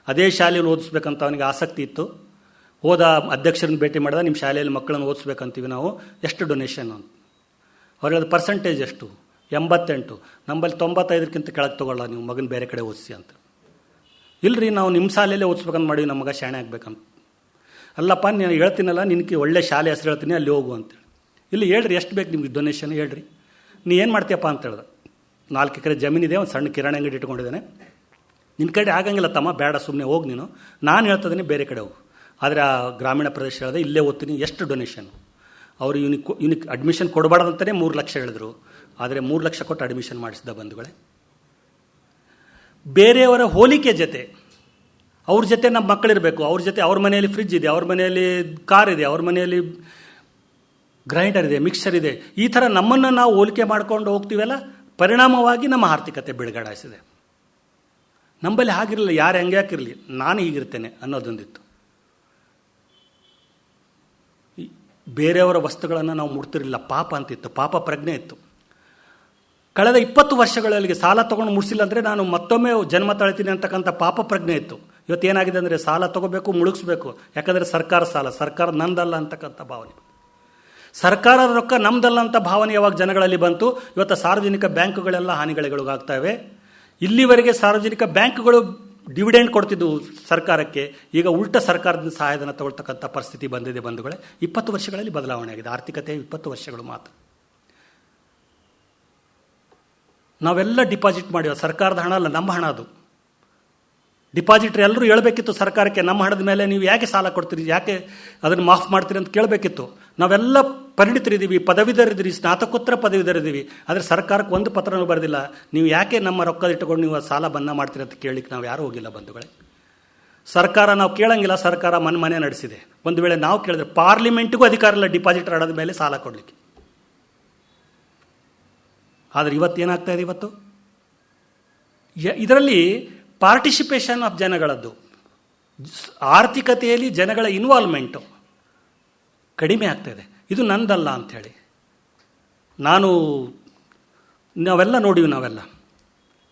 ಅದೇ ಶಾಲೆಯಲ್ಲಿ ಓದಿಸ್ಬೇಕಂತ ಅವನಿಗೆ ಆಸಕ್ತಿ ಇತ್ತು. ಹೋದ, ಅಧ್ಯಕ್ಷರನ್ನ ಭೇಟಿ ಮಾಡಿದ, ನಿಮ್ಮ ಶಾಲೆಯಲ್ಲಿ ಮಕ್ಕಳನ್ನು ಓದಿಸ್ಬೇಕಂತೀವಿ ನಾವು, ಎಷ್ಟು ಡೊನೇಷನ್ ಅಂತ. ಅವ್ರು ಹೇಳಿದ ಪರ್ಸೆಂಟೇಜ್ ಎಷ್ಟು? 88. ನಮ್ಮಲ್ಲಿ 95ಕ್ಕಿಂತ ಕೆಳಗೆ ತೊಗೊಳ್ಳ, ನೀವು ಮಗನ ಬೇರೆ ಕಡೆ ಓದಿಸಿ ಅಂತ. ಇಲ್ಲರಿ, ನಾವು ನಿಮ್ಮ ಶಾಲೆಯಲ್ಲೇ ಓದಿಸ್ಬೇಕಂತ ಮಾಡಿವಿ, ನಮ್ಮ ಮಗ ಶಾಣೆ ಆಗ್ಬೇಕಂತ. ಅಲ್ಲಪ್ಪ, ನಾನು ಹೇಳ್ತೀನಲ್ಲ, ನಿನಗೆ ಒಳ್ಳೆ ಶಾಲೆ ಹೆಸರು ಹೇಳ್ತೀನಿ, ಅಲ್ಲಿ ಹೋಗು ಅಂತೇಳಿ. ಇಲ್ಲಿ ಹೇಳ್ರಿ, ಎಷ್ಟು ಬೇಕು ನಿಮ್ಗೆ ಡೊನೇಷನ್ ಹೇಳ್ರಿ, ನೀ ಏನು ಮಾಡ್ತೀಯಪ್ಪ ಅಂತ ಹೇಳ್ದೆ. 4 ಎಕರೆ ಜಮೀನಿದೆ, ಒಂದು ಸಣ್ಣ ಕಿರಾಣಿ ಅಂಗಡಿ ಇಟ್ಕೊಂಡಿದ್ದಾನೆ. ನಿನ್ನ ಕಡೆ ಆಗಂಗಿಲ್ಲ ತಮ್ಮ, ಬೇಡ ಸುಮ್ಮನೆ ಹೋಗಿ ನೀನು, ನಾನು ಹೇಳ್ತಿದ್ದೀನಿ ಬೇರೆ ಕಡೆ ಹೋಗು. ಆದರೆ ಆ ಗ್ರಾಮೀಣ ಪ್ರದೇಶ ಹೇಳಿದೆ, ಇಲ್ಲೇ ಓದ್ತೀನಿ, ಎಷ್ಟು ಡೊನೇಷನ್? ಅವರು ಯೂನಿಕ್ ಅಡ್ಮಿಷನ್ ಕೊಡಬಾರ್ದಂತಲೇ 3 ಲಕ್ಷ ಹೇಳಿದ್ರು. ಆದರೆ 3 ಲಕ್ಷ ಕೊಟ್ಟು ಅಡ್ಮಿಷನ್ ಮಾಡಿಸಿದ ಬಂಧುಗಳೇ. ಬೇರೆಯವರ ಹೋಲಿಕೆ ಜೊತೆ ಅವ್ರ ಜೊತೆ ನಮ್ಮ ಮಕ್ಕಳಿರಬೇಕು, ಅವ್ರ ಜೊತೆ ಅವ್ರ ಮನೆಯಲ್ಲಿ ಫ್ರಿಜ್ ಇದೆ, ಅವ್ರ ಮನೆಯಲ್ಲಿ ಕಾರ್ ಇದೆ, ಅವ್ರ ಮನೆಯಲ್ಲಿ ಗ್ರೈಂಡರ್ ಇದೆ, ಮಿಕ್ಸರ್ ಇದೆ, ಈ ಥರ ನಮ್ಮನ್ನು ನಾವು ಹೋಲಿಕೆ ಮಾಡ್ಕೊಂಡು ಹೋಗ್ತೀವಲ್ಲ, ಪರಿಣಾಮವಾಗಿ ನಮ್ಮ ಆರ್ಥಿಕತೆ ಬಿಡುಗಡೆಯಿಸಿದೆ. ನಮ್ಮಲ್ಲಿ ಹಾಗಿರಲಿಲ್ಲ, ಯಾರು ಹೆಂಗೆ ಹಾಕಿರಲಿ, ನಾನು ಹೀಗಿರ್ತೇನೆ ಅನ್ನೋದೊಂದಿತ್ತು. ಬೇರೆಯವರ ವಸ್ತುಗಳನ್ನು ನಾವು ಮುಡ್ತಿರಲಿಲ್ಲ, ಪಾಪ ಅಂತಿತ್ತು, ಪಾಪ ಪ್ರಜ್ಞೆ ಇತ್ತು. ಕಳೆದ 20 ವರ್ಷಗಳಲ್ಲಿ ಸಾಲ ತೊಗೊಂಡು ಮುಡಿಸಿಲ್ಲ ಅಂದರೆ ನಾನು ಮತ್ತೊಮ್ಮೆ ಜನ್ಮ ತಾಳ್ತೀನಿ ಅಂತಕ್ಕಂಥ ಪಾಪ ಪ್ರಜ್ಞೆ ಇತ್ತು. ಇವತ್ತೇನಾಗಿದೆ ಅಂದರೆ, ಸಾಲ ತೊಗೋಬೇಕು, ಮುಳುಗಿಸ್ಬೇಕು, ಯಾಕಂದರೆ ಸರ್ಕಾರ ಸಾಲ, ಸರ್ಕಾರ ನಂದಲ್ಲ ಅಂತಕ್ಕಂಥ ಭಾವನೆ. ಸರ್ಕಾರದ ರೊಕ್ಕ ನಮ್ದಲ್ಲ ಅಂತ ಭಾವನೆ ಯಾವಾಗ ಜನಗಳಲ್ಲಿ ಬಂತು, ಇವತ್ತು ಸಾರ್ವಜನಿಕ ಬ್ಯಾಂಕುಗಳೆಲ್ಲ ಹಾನಿಗಳಿಗೊಳಗಾಗ್ತವೆ. ಇಲ್ಲಿವರೆಗೆ ಸಾರ್ವಜನಿಕ ಬ್ಯಾಂಕುಗಳು ಡಿವಿಡೆಂಡ್ ಕೊಡ್ತಿದ್ವು ಸರ್ಕಾರಕ್ಕೆ, ಈಗ ಉಲ್ಟ ಸರ್ಕಾರದಿಂದ ಸಹಾಯಧನ ತಗೊಳ್ತಕ್ಕಂಥ ಪರಿಸ್ಥಿತಿ ಬಂದಿದೆ ಬಂಧುಗಳೇ. 20 ವರ್ಷಗಳಲ್ಲಿ ಬದಲಾವಣೆ ಆಗಿದೆ. ಆರ್ಥಿಕತೆ 20 ವರ್ಷಗಳು ಮಾತ್ರ. ನಾವೆಲ್ಲ ಡಿಪಾಸಿಟ್ ಮಾಡಿವ, ಸರ್ಕಾರದ ಹಣ ಅಲ್ಲ, ನಮ್ಮ ಹಣ ಅದು. ಡಿಪಾಸಿಟ್ರಿ ಎಲ್ಲರೂ ಹೇಳ್ಬೇಕಿತ್ತು ಸರ್ಕಾರಕ್ಕೆ, ನಮ್ಮ ಹಣದ ಮೇಲೆ ನೀವು ಯಾಕೆ ಸಾಲ ಕೊಡ್ತೀರಿ, ಯಾಕೆ ಅದನ್ನು ಮಾಫ್ ಮಾಡ್ತೀರಿ ಅಂತ ಕೇಳಬೇಕಿತ್ತು. ನಾವೆಲ್ಲ ಪರಿಣಿತರಿದ್ದೀವಿ, ಪದವೀಧರಿದ್ದೀವಿ, ಸ್ನಾತಕೋತ್ತರ ಪದವೀಧರಿದ್ದೀವಿ. ಆದರೆ ಸರ್ಕಾರಕ್ಕೆ ಒಂದು ಪತ್ರನೂ ಬರೆದಿಲ್ಲ, ನೀವು ಯಾಕೆ ನಮ್ಮ ರೊಕ್ಕ ಇಟ್ಟುಕೊಂಡು ನೀವು ಸಾಲ ಮನ್ನಾ ಮಾಡ್ತೀರಿ ಅಂತ ಕೇಳಲಿಕ್ಕೆ ನಾವು ಯಾರೂ ಹೋಗಿಲ್ಲ ಬಂಧುಗಳೇ. ಸರ್ಕಾರ ನಾವು ಕೇಳಂಗಿಲ್ಲ, ಸರ್ಕಾರ ಮನೆ ನಡೆಸಿದೆ. ಒಂದು ವೇಳೆ ನಾವು ಕೇಳಿದ್ರೆ ಪಾರ್ಲಿಮೆಂಟ್ಗೂ ಅಧಿಕಾರ ಇಲ್ಲ ಡಿಪಾಸಿಟ್ ಹಣದ ಮೇಲೆ ಸಾಲ ಕೊಡಲಿಕ್ಕೆ. ಆದರೆ ಇವತ್ತೇನಾಗ್ತಾ ಇದೆ, ಇವತ್ತು ಇದರಲ್ಲಿ ಪಾರ್ಟಿಸಿಪೇಷನ್ ಆಫ್ ಜನಗಳದ್ದು, ಆರ್ಥಿಕತೆಯಲ್ಲಿ ಜನಗಳ ಇನ್ವಾಲ್ವ್ಮೆಂಟು ಕಡಿಮೆ ಆಗ್ತಾಯಿದೆ. ಇದು ನಂದಲ್ಲ ಅಂಥೇಳಿ ನಾವೆಲ್ಲ ನೋಡಿವಿ. ನಾವೆಲ್ಲ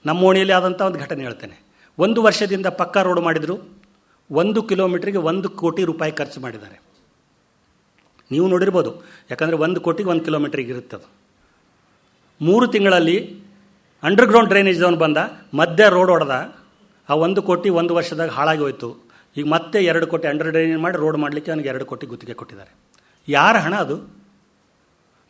ನಮ್ಮ ಓಣಿಯಲ್ಲಿ ಆದಂಥ ಒಂದು ಘಟನೆ ಹೇಳ್ತೇನೆ. 1 ವರ್ಷದಿಂದ ಪಕ್ಕಾ ರೋಡ್ ಮಾಡಿದರು. 1 ಕಿಲೋಮೀಟ್ರಿಗೆ 1 ಕೋಟಿ ರೂಪಾಯಿ ಖರ್ಚು ಮಾಡಿದ್ದಾರೆ. ನೀವು ನೋಡಿರ್ಬೋದು, ಯಾಕಂದರೆ 1 ಕೋಟಿಗೆ 1 ಕಿಲೋಮೀಟ್ರಿಗೆ ಇರುತ್ತದು. 3 ತಿಂಗಳಲ್ಲಿ ಅಂಡರ್ಗ್ರೌಂಡ್ ಡ್ರೈನೇಜ್ ಝೋನ್ ಬಂದ, ಮಧ್ಯ ರೋಡ್ ಹೊಡೆದ. ಆ 1 ಕೋಟಿ 1 ವರ್ಷದಾಗ ಹಾಳಾಗಿ ಹೋಯಿತು. ಈಗ ಮತ್ತೆ 2 ಕೋಟಿ ಅಂಡರ್ ಡ್ರೈನೇಜ್ ಮಾಡಿ ರೋಡ್ ಮಾಡಲಿಕ್ಕೆ ಅವನಿಗೆ 2 ಕೋಟಿ ಗುತ್ತಿಗೆ ಕೊಟ್ಟಿದ್ದಾರೆ. ಯಾರ ಹಣ ಅದು?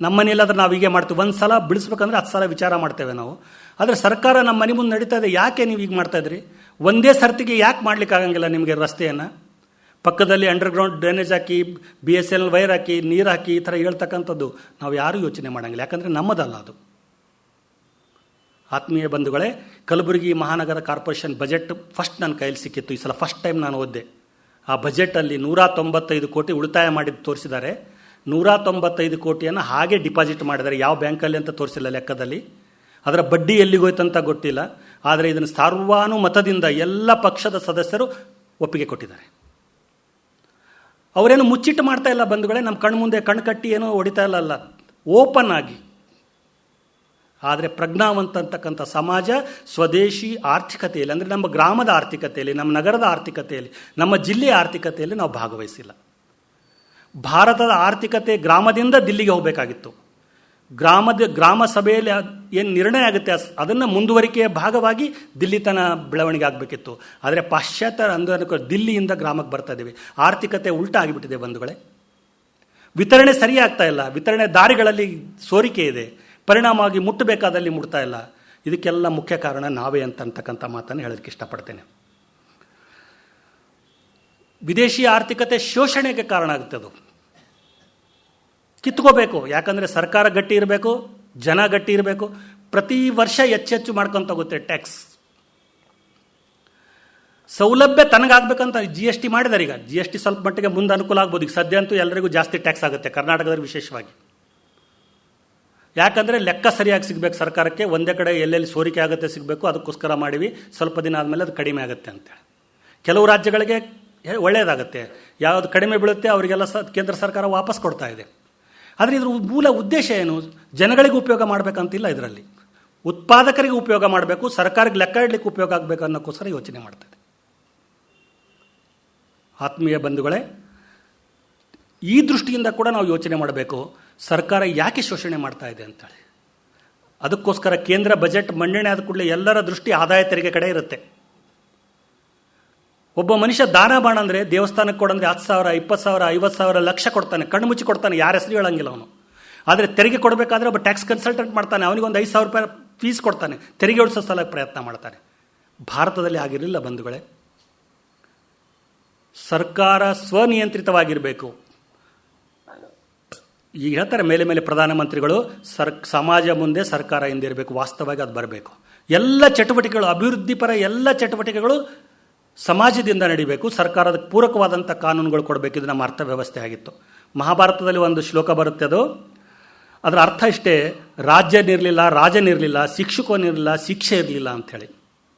ನಮ್ಮ ಮನೆಯಲ್ಲಾದ್ರೆ ನಾವು ಹೀಗೆ ಮಾಡ್ತೀವಿ, ಒಂದು ಸಲ ಬಿಡಿಸ್ಬೇಕಂದ್ರೆ 10 ಸಲ ವಿಚಾರ ಮಾಡ್ತೇವೆ ನಾವು. ಆದರೆ ಸರ್ಕಾರ ನಮ್ಮ ಮನೆ ಮುಂದೆ ನಡೀತಾ ಇದೆ, ಯಾಕೆ ನೀವು ಈಗ ಮಾಡ್ತಾಯಿದ್ರಿ? ಒಂದೇ ಸರ್ತಿಗೆ ಯಾಕೆ ಮಾಡಲಿಕ್ಕಾಗಂಗಿಲ್ಲ ನಿಮಗೆ ರಸ್ತೆಯನ್ನು? ಪಕ್ಕದಲ್ಲಿ ಅಂಡರ್ಗ್ರೌಂಡ್ ಡ್ರೈನೇಜ್ ಹಾಕಿ, BSNL ವೈರ್ ಹಾಕಿ, ನೀರು ಹಾಕಿ, ಈ ಥರ ಹೇಳ್ತಕ್ಕಂಥದ್ದು ನಾವು ಯಾರೂ ಯೋಚನೆ ಮಾಡೋಂಗಿಲ್ಲ, ಯಾಕಂದರೆ ನಮ್ಮದಲ್ಲ ಅದು. ಆತ್ಮೀಯ ಬಂಧುಗಳೇ, ಕಲಬುರಗಿ ಮಹಾನಗರ ಕಾರ್ಪೊರೇಷನ್ ಬಜೆಟ್ ಫಸ್ಟ್ ನನ್ನ ಕೈಯಲ್ಲಿ ಸಿಕ್ಕಿತ್ತು. ಈ ಸಲ ಫಸ್ಟ್ ಟೈಮ್ ನಾನು ಓದಿದೆ. ಆ ಬಜೆಟಲ್ಲಿ 195 ಕೋಟಿ ಉಳಿತಾಯ ಮಾಡಿದ್ದು ತೋರಿಸಿದ್ದಾರೆ. 195 ಕೋಟಿಯನ್ನು ಹಾಗೆ ಡಿಪಾಸಿಟ್ ಮಾಡಿದ್ದಾರೆ. ಯಾವ ಬ್ಯಾಂಕಲ್ಲಿ ಅಂತ ತೋರಿಸಿಲ್ಲ ಲೆಕ್ಕದಲ್ಲಿ. ಅದರ ಬಡ್ಡಿ ಎಲ್ಲಿಗೋಯ್ತಂತ ಗೊತ್ತಿಲ್ಲ. ಆದರೆ ಇದನ್ನು ಸರ್ವಾನುಮತದಿಂದ ಎಲ್ಲ ಪಕ್ಷದ ಸದಸ್ಯರು ಒಪ್ಪಿಗೆ ಕೊಟ್ಟಿದ್ದಾರೆ. ಅವರೇನು ಮುಚ್ಚಿಟ್ಟು ಮಾಡ್ತಾ ಇಲ್ಲ ಬಂಧುಗಳೇ, ನಮ್ಮ ಕಣ್ಣು ಮುಂದೆ ಕಣ್ಣು ಕಟ್ಟಿ ಏನೋ ಹೊಡಿತಾ ಇಲ್ಲ, ಓಪನ್ ಆಗಿ. ಆದರೆ ಪ್ರಜ್ಞಾವಂತ ಅಂತಕ್ಕಂಥ ಸಮಾಜ ಸ್ವದೇಶಿ ಆರ್ಥಿಕತೆಯಲ್ಲಿ, ಅಂದರೆ ನಮ್ಮ ಗ್ರಾಮದ ಆರ್ಥಿಕತೆಯಲ್ಲಿ, ನಮ್ಮ ನಗರದ ಆರ್ಥಿಕತೆಯಲ್ಲಿ, ನಮ್ಮ ಜಿಲ್ಲೆಯ ಆರ್ಥಿಕತೆಯಲ್ಲಿ ನಾವು ಭಾಗವಹಿಸಿಲ್ಲ. ಭಾರತದ ಆರ್ಥಿಕತೆ ಗ್ರಾಮದಿಂದ ದಿಲ್ಲಿಗೆ ಹೋಗಬೇಕಾಗಿತ್ತು. ಗ್ರಾಮ ಸಭೆಯಲ್ಲಿ ಏನು ನಿರ್ಣಯ ಆಗುತ್ತೆ ಅದನ್ನು ಮುಂದುವರಿಕೆಯ ಭಾಗವಾಗಿ ದಿಲ್ಲಿ ತನ ಬೆಳವಣಿಗೆ ಆಗಬೇಕಿತ್ತು. ಆದರೆ ಪಾಶ್ಚಾತ್ಯ ಅಂದೋಲನ ದಿಲ್ಲಿಯಿಂದ ಗ್ರಾಮಕ್ಕೆ ಬರ್ತಾ ಇದ್ದೀವಿ. ಆರ್ಥಿಕತೆ ಉಲ್ಟಾ ಆಗಿಬಿಟ್ಟಿದೆ ಬಂಧುಗಳೇ. ವಿತರಣೆ ಸರಿಯಾಗ್ತಾ ಇಲ್ಲ, ವಿತರಣೆ ದಾರಿಗಳಲ್ಲಿ ಸೋರಿಕೆ ಇದೆ, ಪರಿಣಾಮವಾಗಿ ಮುಟ್ಟಬೇಕಾದಲ್ಲಿ ಮುಟ್ತಾ ಇಲ್ಲ. ಇದಕ್ಕೆಲ್ಲ ಮುಖ್ಯ ಕಾರಣ ನಾವೇ ಅಂತಕ್ಕಂಥ ಮಾತನ್ನು ಹೇಳೋದಕ್ಕೆ ಇಷ್ಟಪಡ್ತೇನೆ. ವಿದೇಶಿ ಆರ್ಥಿಕತೆ ಶೋಷಣೆಗೆ ಕಾರಣ ಆಗುತ್ತೆ. ಅದು ಕಿತ್ಕೋಬೇಕು, ಯಾಕಂದರೆ ಸರ್ಕಾರ ಗಟ್ಟಿ ಇರಬೇಕು, ಜನ ಗಟ್ಟಿ ಇರಬೇಕು. ಪ್ರತಿ ವರ್ಷ ಹೆಚ್ಚೆಚ್ಚು ಮಾಡ್ಕೊಂತ ಹೋಗುತ್ತೆ ಟ್ಯಾಕ್ಸ್. ಸೌಲಭ್ಯ ತನಗಾಗಬೇಕಂತ GST ಮಾಡಿದ್ದಾರೆ. ಈಗ GST ಸ್ವಲ್ಪ ಮಟ್ಟಿಗೆ ಮುಂದೆ ಅನುಕೂಲ ಆಗ್ಬೋದು. ಈಗ ಸದ್ಯ ಅಂತೂ ಎಲ್ಲರಿಗೂ ಜಾಸ್ತಿ ಟ್ಯಾಕ್ಸ್ ಆಗುತ್ತೆ, ಕರ್ನಾಟಕದಲ್ಲಿ ವಿಶೇಷವಾಗಿ. ಯಾಕಂದರೆ ಲೆಕ್ಕ ಸರಿಯಾಗಿ ಸಿಗಬೇಕು ಸರ್ಕಾರಕ್ಕೆ. ಒಂದೇ ಕಡೆ ಎಲ್ಲೆಲ್ಲಿ ಸೋರಿಕೆ ಆಗುತ್ತೆ ಸಿಗಬೇಕು, ಅದಕ್ಕೋಸ್ಕರ ಮಾಡಿವಿ. ಸ್ವಲ್ಪ ದಿನ ಆದಮೇಲೆ ಅದು ಕಡಿಮೆ ಆಗುತ್ತೆ ಅಂತೇಳಿ. ಕೆಲವು ರಾಜ್ಯಗಳಿಗೆ ಒಳ್ಳೆಯದಾಗುತ್ತೆ, ಯಾವುದು ಕಡಿಮೆ ಬೀಳುತ್ತೆ ಅವರಿಗೆಲ್ಲ ಕೇಂದ್ರ ಸರ್ಕಾರ ವಾಪಸ್ ಕೊಡ್ತಾ ಇದೆ. ಆದರೆ ಇದ್ರ ಮೂಲ ಉದ್ದೇಶ ಏನು? ಜನಗಳಿಗೆ ಉಪಯೋಗ ಮಾಡಬೇಕಂತಿಲ್ಲ. ಇದರಲ್ಲಿ ಉತ್ಪಾದಕರಿಗೆ ಉಪಯೋಗ ಮಾಡಬೇಕು, ಸರ್ಕಾರಕ್ಕೆ ಲೆಕ್ಕ ಇಡಲಿಕ್ಕೆ ಉಪಯೋಗ ಆಗಬೇಕು ಅನ್ನೋಕ್ಕೋಸ್ಕರ ಯೋಚನೆ ಮಾಡ್ತಾಯಿದೆ. ಆತ್ಮೀಯ ಬಂಧುಗಳೇ, ಈ ದೃಷ್ಟಿಯಿಂದ ಕೂಡ ನಾವು ಯೋಚನೆ ಮಾಡಬೇಕು, ಸರ್ಕಾರ ಯಾಕೆ ಶೋಷಣೆ ಮಾಡ್ತಾ ಇದೆ ಅಂತೇಳಿ. ಅದಕ್ಕೋಸ್ಕರ ಕೇಂದ್ರ ಬಜೆಟ್ ಮಂಡನೆ ಆದ ಕೂಡಲೇ ಎಲ್ಲರ ದೃಷ್ಟಿ ಆದಾಯ ತೆರಿಗೆ ಕಡೆ ಇರುತ್ತೆ. ಒಬ್ಬ ಮನುಷ್ಯ ದಾನ ಬಾಣ ಅಂದರೆ, ದೇವಸ್ಥಾನಕ್ಕೆ ಕೊಡಂದ್ರೆ 10,000, 20,000, 50,000, ಲಕ್ಷ ಕೊಡ್ತಾನೆ, ಕಣ್ಣು ಮುಚ್ಚಿ ಕೊಡ್ತಾನೆ, ಯಾರ ಹೆಸರು ಹೇಳಂಗಿಲ್ಲ ಅವನು. ಆದರೆ ತೆರಿಗೆ ಕೊಡಬೇಕಾದ್ರೆ ಒಬ್ಬ ಟ್ಯಾಕ್ಸ್ ಕನ್ಸಲ್ಟೆಂಟ್ ಮಾಡ್ತಾನೆ, ಅವನಿಗೊಂದು 5,000 ರೂಪಾಯಿ ಫೀಸ್ ಕೊಡ್ತಾನೆ, ತೆರಿಗೆ ಉಳಿಸೋ ಸಲ ಪ್ರಯತ್ನ ಮಾಡ್ತಾನೆ. ಭಾರತದಲ್ಲಿ ಆಗಿರಲಿಲ್ಲ ಬಂಧುಗಳೇ. ಸರ್ಕಾರ ಸ್ವನಿಯಂತ್ರಿತವಾಗಿರಬೇಕು. ಈಗ ಹೇಳ್ತಾರೆ ಮೇಲೆ ಮೇಲೆ ಪ್ರಧಾನಮಂತ್ರಿಗಳು, ಸಮಾಜ ಮುಂದೆ ಸರ್ಕಾರ ಹಿಂದಿರಬೇಕು. ವಾಸ್ತವವಾಗಿ ಅದು ಬರಬೇಕು. ಎಲ್ಲ ಚಟುವಟಿಕೆಗಳು, ಅಭಿವೃದ್ಧಿ ಪರ ಎಲ್ಲ ಚಟುವಟಿಕೆಗಳು ಸಮಾಜದಿಂದ ನಡಿಬೇಕು. ಸರ್ಕಾರದ ಪೂರಕವಾದಂಥ ಕಾನೂನುಗಳು ಕೊಡಬೇಕು. ಇದು ನಮ್ಮ ಅರ್ಥವ್ಯವಸ್ಥೆ ಆಗಿತ್ತು. ಮಹಾಭಾರತದಲ್ಲಿ ಒಂದು ಶ್ಲೋಕ ಬರುತ್ತೆ, ಅದರ ಅರ್ಥ ಇಷ್ಟೇ: ರಾಜ್ಯನಿರಲಿಲ್ಲ, ರಾಜನಿರಲಿಲ್ಲ, ಶಿಕ್ಷಕನಿರಲಿಲ್ಲ, ಶಿಕ್ಷೆ ಇರಲಿಲ್ಲ ಅಂಥೇಳಿ.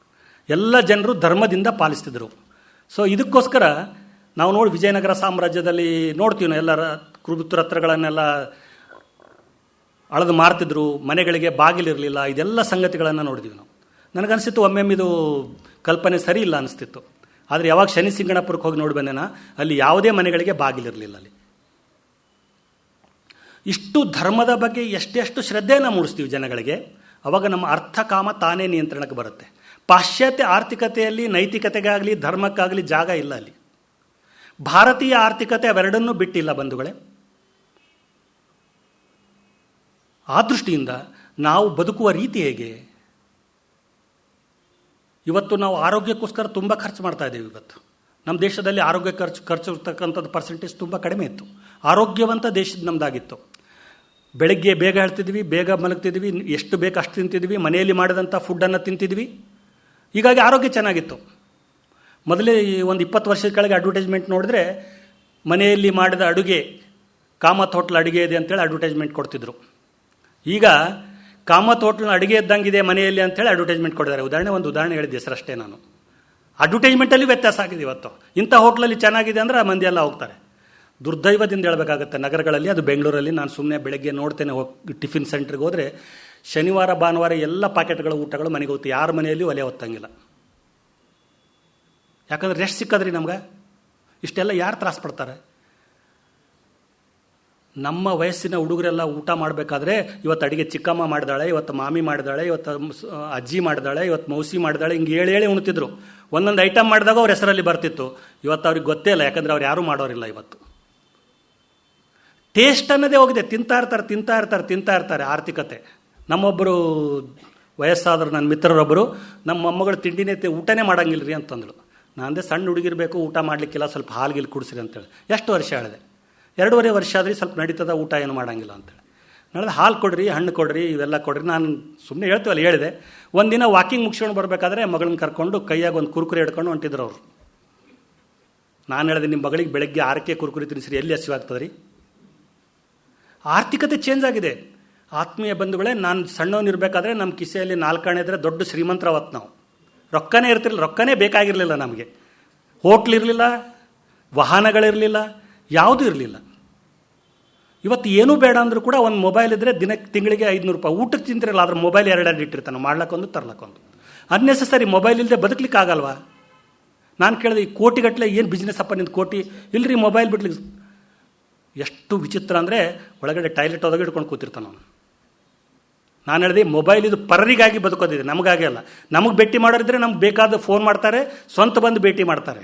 ಎಲ್ಲ ಜನರು ಧರ್ಮದಿಂದ ಪಾಲಿಸ್ತಿದ್ರು. ಸೊ ಇದಕ್ಕೋಸ್ಕರ ನಾವು ನೋಡಿ ವಿಜಯನಗರ ಸಾಮ್ರಾಜ್ಯದಲ್ಲಿ ನೋಡ್ತೀವಿ ನಾವು, ಎಲ್ಲ ಕುರುಬುತ್ರಗಳನ್ನೆಲ್ಲ ಅಳದು ಮಾರ್ತಿದ್ರು, ಮನೆಗಳಿಗೆ ಬಾಗಿಲಿರಲಿಲ್ಲ, ಇದೆಲ್ಲ ಸಂಗತಿಗಳನ್ನು ನೋಡಿದ್ವಿ ನಾವು. ನನಗನ್ಸಿತ್ತು ಒಮ್ಮೆಮ್ಮೆ ಇದು ಕಲ್ಪನೆ ಸರಿ ಇಲ್ಲ ಅನಿಸ್ತಿತ್ತು. ಆದರೆ ಯಾವಾಗ ಶನಿ ಸಿಂಗಣಪುರಕ್ಕೆ ಹೋಗಿ ನೋಡಿ ಬಂದೇನ, ಅಲ್ಲಿ ಯಾವುದೇ ಮನೆಗಳಿಗೆ ಬಾಗಿಲಿರಲಿಲ್ಲ. ಅಲ್ಲಿ ಇಷ್ಟು ಧರ್ಮದ ಬಗ್ಗೆ ಎಷ್ಟೆಷ್ಟು ಶ್ರದ್ಧೆಯನ್ನು ಮೂಡಿಸ್ತೀವಿ ಜನಗಳಿಗೆ, ಅವಾಗ ನಮ್ಮ ಅರ್ಥ ಕಾಮ ತಾನೇ ನಿಯಂತ್ರಣಕ್ಕೆ ಬರುತ್ತೆ. ಪಾಶ್ಚಾತ್ಯ ಆರ್ಥಿಕತೆಯಲ್ಲಿ ನೈತಿಕತೆಗಾಗಲಿ ಧರ್ಮಕ್ಕಾಗಲಿ ಜಾಗ ಇಲ್ಲ ಅಲ್ಲಿ. ಭಾರತೀಯ ಆರ್ಥಿಕತೆ ಅವೆರಡನ್ನೂ ಬಿಟ್ಟಿಲ್ಲ ಬಂಧುಗಳೇ. ಆ ದೃಷ್ಟಿಯಿಂದ ನಾವು ಬದುಕುವ ರೀತಿ ಹೇಗೆ? ಇವತ್ತು ನಾವು ಆರೋಗ್ಯಕ್ಕೋಸ್ಕರ ತುಂಬ ಖರ್ಚು ಮಾಡ್ತಾ ಇದ್ದೀವಿ. ಇವತ್ತು ನಮ್ಮ ದೇಶದಲ್ಲಿ ಆರೋಗ್ಯ ಖರ್ಚು ಇರ್ತಕ್ಕಂಥದ್ದು ಪರ್ಸೆಂಟೇಜ್ ತುಂಬ ಕಡಿಮೆ ಇತ್ತು. ಆರೋಗ್ಯವಂತ ದೇಶದ ನಮ್ಮದಾಗಿತ್ತು. ಬೆಳಗ್ಗೆ ಬೇಗ ಹೇಳ್ತಿದ್ವಿ, ಬೇಗ ಮಲಗ್ತಿದ್ವಿ, ಎಷ್ಟು ಬೇಕು ಅಷ್ಟು ತಿಂತಿದ್ವಿ, ಮನೆಯಲ್ಲಿ ಮಾಡಿದಂಥ ಫುಡ್ಡನ್ನು ತಿಂತಿದ್ವಿ. ಹೀಗಾಗಿ ಆರೋಗ್ಯ ಚೆನ್ನಾಗಿತ್ತು. ಮೊದಲೇ ಒಂದು 20 ವರ್ಷದ ಕೆಳಗೆ ಅಡ್ವರ್ಟೈಸ್ಮೆಂಟ್ ನೋಡಿದ್ರೆ ಮನೆಯಲ್ಲಿ ಮಾಡಿದ ಅಡುಗೆ, ಕಾಮತ್ ಹೋಟ್ಲ್ ಅಡುಗೆ ಇದೆ ಅಂತೇಳಿ ಅಡ್ವರ್ಟೈಸ್ಮೆಂಟ್ ಕೊಡ್ತಿದ್ರು. ಈಗ ಕಾಮತ್ ಹೋಟ್ಲ್ನ ಅಡುಗೆ ಇದ್ದಂಗಿದೆ ಮನೆಯಲ್ಲಿ ಅಂತೇಳಿ ಅಡ್ವರ್ಟೈಸ್ಮೆಂಟ್ ಕೊಟ್ಟಿದ್ದಾರೆ. ಒಂದು ಉದಾಹರಣೆ ಹೇಳಿದ್ದೆ ಸರ್ ಅಷ್ಟೇ. ನಾನು ಅಡ್ವರ್ಟೈಸ್ಮೆಂಟಲ್ಲಿ ವ್ಯತ್ಯಾಸ ಆಗಿದೆ. ಇವತ್ತು ಇಂಥ ಹೋಟ್ಲಲ್ಲಿ ಚೆನ್ನಾಗಿದೆ ಅಂದರೆ ಆ ಮಂದಿ ಎಲ್ಲ ಹೋಗ್ತಾರೆ. ದುರ್ದೈವದಿಂದ ಹೇಳಬೇಕಾಗುತ್ತೆ, ನಗರಗಳಲ್ಲಿ, ಅದು ಬೆಂಗಳೂರಲ್ಲಿ ನಾನು ಸುಮ್ಮನೆ ಬೆಳಗ್ಗೆ ನೋಡ್ತೇನೆ, ಟಿಫಿನ್ ಸೆಂಟ್ರಿಗೆ ಹೋದರೆ ಶನಿವಾರ ಭಾನುವಾರ ಎಲ್ಲ ಪ್ಯಾಕೆಟ್ಗಳ ಊಟಗಳು ಮನೆಗೆ ಹೋಗ್ತೀವಿ. ಯಾರ ಮನೆಯಲ್ಲಿ ಒಲೆ ಹೊತ್ತಂಗಿಲ್ಲ. ಯಾಕಂದ್ರೆ ರೆಸ್ಟ್ ಸಿಕ್ಕದ್ರಿ ನಮ್ಗೆ. ಇಷ್ಟೆಲ್ಲ ಯಾರು ತ್ರಾಸ ಪಡ್ತಾರೆ? ನಮ್ಮ ವಯಸ್ಸಿನ ಹುಡುಗರೆಲ್ಲ ಊಟ ಮಾಡಬೇಕಾದ್ರೆ ಇವತ್ತು ಅಡುಗೆ ಚಿಕ್ಕಮ್ಮ ಮಾಡಿದಾಳೆ, ಇವತ್ತು ಮಾಮಿ ಮಾಡಿದಾಳೆ, ಇವತ್ತು ಅಜ್ಜಿ ಮಾಡಿದಾಳೆ, ಇವತ್ತು ಮೌಸಿ ಮಾಡಿದಾಳೆ, ಹಿಂಗೆ ಹೇಳಿ ಉಣ್ತಿದ್ರು. ಒಂದೊಂದು ಐಟಮ್ ಮಾಡಿದಾಗ ಅವ್ರ ಹೆಸರಲ್ಲಿ ಬರ್ತಿತ್ತು. ಇವತ್ತು ಅವ್ರಿಗೆ ಗೊತ್ತೇ ಇಲ್ಲ, ಯಾಕಂದರೆ ಅವ್ರು ಯಾರೂ ಮಾಡೋರಿಲ್ಲ. ಇವತ್ತು ಟೇಸ್ಟ್ ಅನ್ನೋದೇ ಹೋಗಿದೆ. ತಿಂತಾ ಇರ್ತಾರೆ. ಆರ್ಥಿಕತೆ. ನಮ್ಮೊಬ್ಬರು ವಯಸ್ಸಾದ್ರು ನನ್ನ ಮಿತ್ರರೊಬ್ಬರು, ನಮ್ಮ ಮೊಮ್ಮಗಳು ತಿಂಡಿನೇ ಊಟನೇ ಮಾಡಂಗಿಲ್ಲ ರೀ ಅಂತಂದಳು. ನಾನಂದೆ ಸಣ್ಣ ಹುಡುಗಿರ್ಬೇಕು, ಊಟ ಮಾಡಲಿಕ್ಕಿಲ್ಲ, ಸ್ವಲ್ಪ ಹಾಲ್ಗಿಲ್ ಕುಡಿಸ್ರಿ ಅಂತೇಳಿ. ಎಷ್ಟು ವರ್ಷ ಹೇಳಿದೆ? 2.5 ವರ್ಷ ಆದ್ರಿ, ಸ್ವಲ್ಪ ನಡೀತದ, ಊಟ ಏನು ಮಾಡೋಂಗಿಲ್ಲ ಅಂತೇಳಿ. ನಾಳೆ ಹಾಲು ಕೊಡ್ರಿ, ಹಣ್ಣು ಕೊಡ್ರಿ, ಇವೆಲ್ಲ ಕೊಡ್ರಿ. ನಾನು ಸುಮ್ಮನೆ ಹೇಳ್ತೀವಲ್ಲ ಹೇಳಿದೆ. ಒಂದಿನ ವಾಕಿಂಗ್ ಮುಗಿಸ್ಕೊಂಡು ಬರಬೇಕಾದ್ರೆ ಮಗಳನ್ನ ಕರ್ಕೊಂಡು ಕೈಯಾಗ ಒಂದು ಕುರ್ಕುರಿ ಹಿಡ್ಕೊಂಡು ಹೊಂಟಿದ್ರು ಅವರು. ನಾನು ಹೇಳಿದೆ, ನಿಮ್ಮ ಮಗಳಿಗೆ ಬೆಳಗ್ಗೆ 6ಕ್ಕೆ ಕುರ್ಕುರಿ ತಿನ್ನಿಸ್ರಿ, ಎಲ್ಲಿ ಹಸಿವಾಗ್ತದೆ ರೀ? ಆರ್ಥಿಕತೆ ಚೇಂಜ್ ಆಗಿದೆ. ಆತ್ಮೀಯ ಬಂಧುಗಳೇ, ನಾನು ಸಣ್ಣವನಿರಬೇಕಾದ್ರೆ ನಮ್ಮ ಕಿಸೆಯಲ್ಲಿ 4 ಆಣೆ ಇದ್ದರೆ ದೊಡ್ಡ ಶ್ರೀಮಂತರವತ್ತು ನಾವು. ರೊಕ್ಕನೇ ಇರ್ತಿರಲಿಲ್ಲ, ರೊಕ್ಕನೇ ಬೇಕಾಗಿರಲಿಲ್ಲ ನಮಗೆ. ಹೋಟ್ಲಿರಲಿಲ್ಲ, ವಾಹನಗಳಿರಲಿಲ್ಲ, ಯಾವುದೂ ಇರಲಿಲ್ಲ. ಇವತ್ತು ಏನೂ ಬೇಡ ಅಂದರೂ ಕೂಡ ಒಂದು ಮೊಬೈಲ್ ಇದ್ದರೆ ತಿಂಗಳಿಗೆ 500 ರೂಪಾಯಿ. ಊಟಕ್ಕೆ ತಿಂತಿರಲ್ಲ, ಅದ್ರ ಮೊಬೈಲ್ 2 ಇಟ್ಟಿರ್ತಾನೆ, ಮಾಡ್ಲಕ್ಕೊಂದು ತರ್ಲಕ್ಕೊಂದು. ಅನ್ನೆಸೆಸರಿ ಮೊಬೈಲ್ ಇಲ್ಲದೆ ಬದುಕಲಿಕ್ಕೆ ಆಗಲ್ವಾ? ನಾನು ಕೇಳಿದೆ, ಈ ಕೋಟಿಗಟ್ಟಲೆ ಏನು ಬಿಸ್ನೆಸ್ ಅಪ್ಪ ನಿಂದು? ಕೋಟಿ ಇಲ್ಲರಿ, ಮೊಬೈಲ್ ಬಿಡ್ಲಿಕ್ಕೆ. ಎಷ್ಟು ವಿಚಿತ್ರ ಅಂದರೆ ಒಳಗಡೆ ಟಾಯ್ಲೆಟ್ ಹೋದಾಗ ಇಟ್ಕೊಂಡು ಕೂತಿರ್ತಾನೆ ಅವನು. ನಾನು ಹೇಳಿದೆ, ಮೊಬೈಲ್ ಇದು ಪರರಿಗಾಗಿ ಬದುಕೋದಿದೆ, ನಮಗಾಗಿ ಅಲ್ಲ. ನಮಗೆ ಭೇಟಿ ಮಾಡೋರಿದ್ರೆ ನಮ್ಗೆ ಬೇಕಾದ ಫೋನ್ ಮಾಡ್ತಾರೆ, ಸ್ವಂತ ಬಂದು ಭೇಟಿ ಮಾಡ್ತಾರೆ.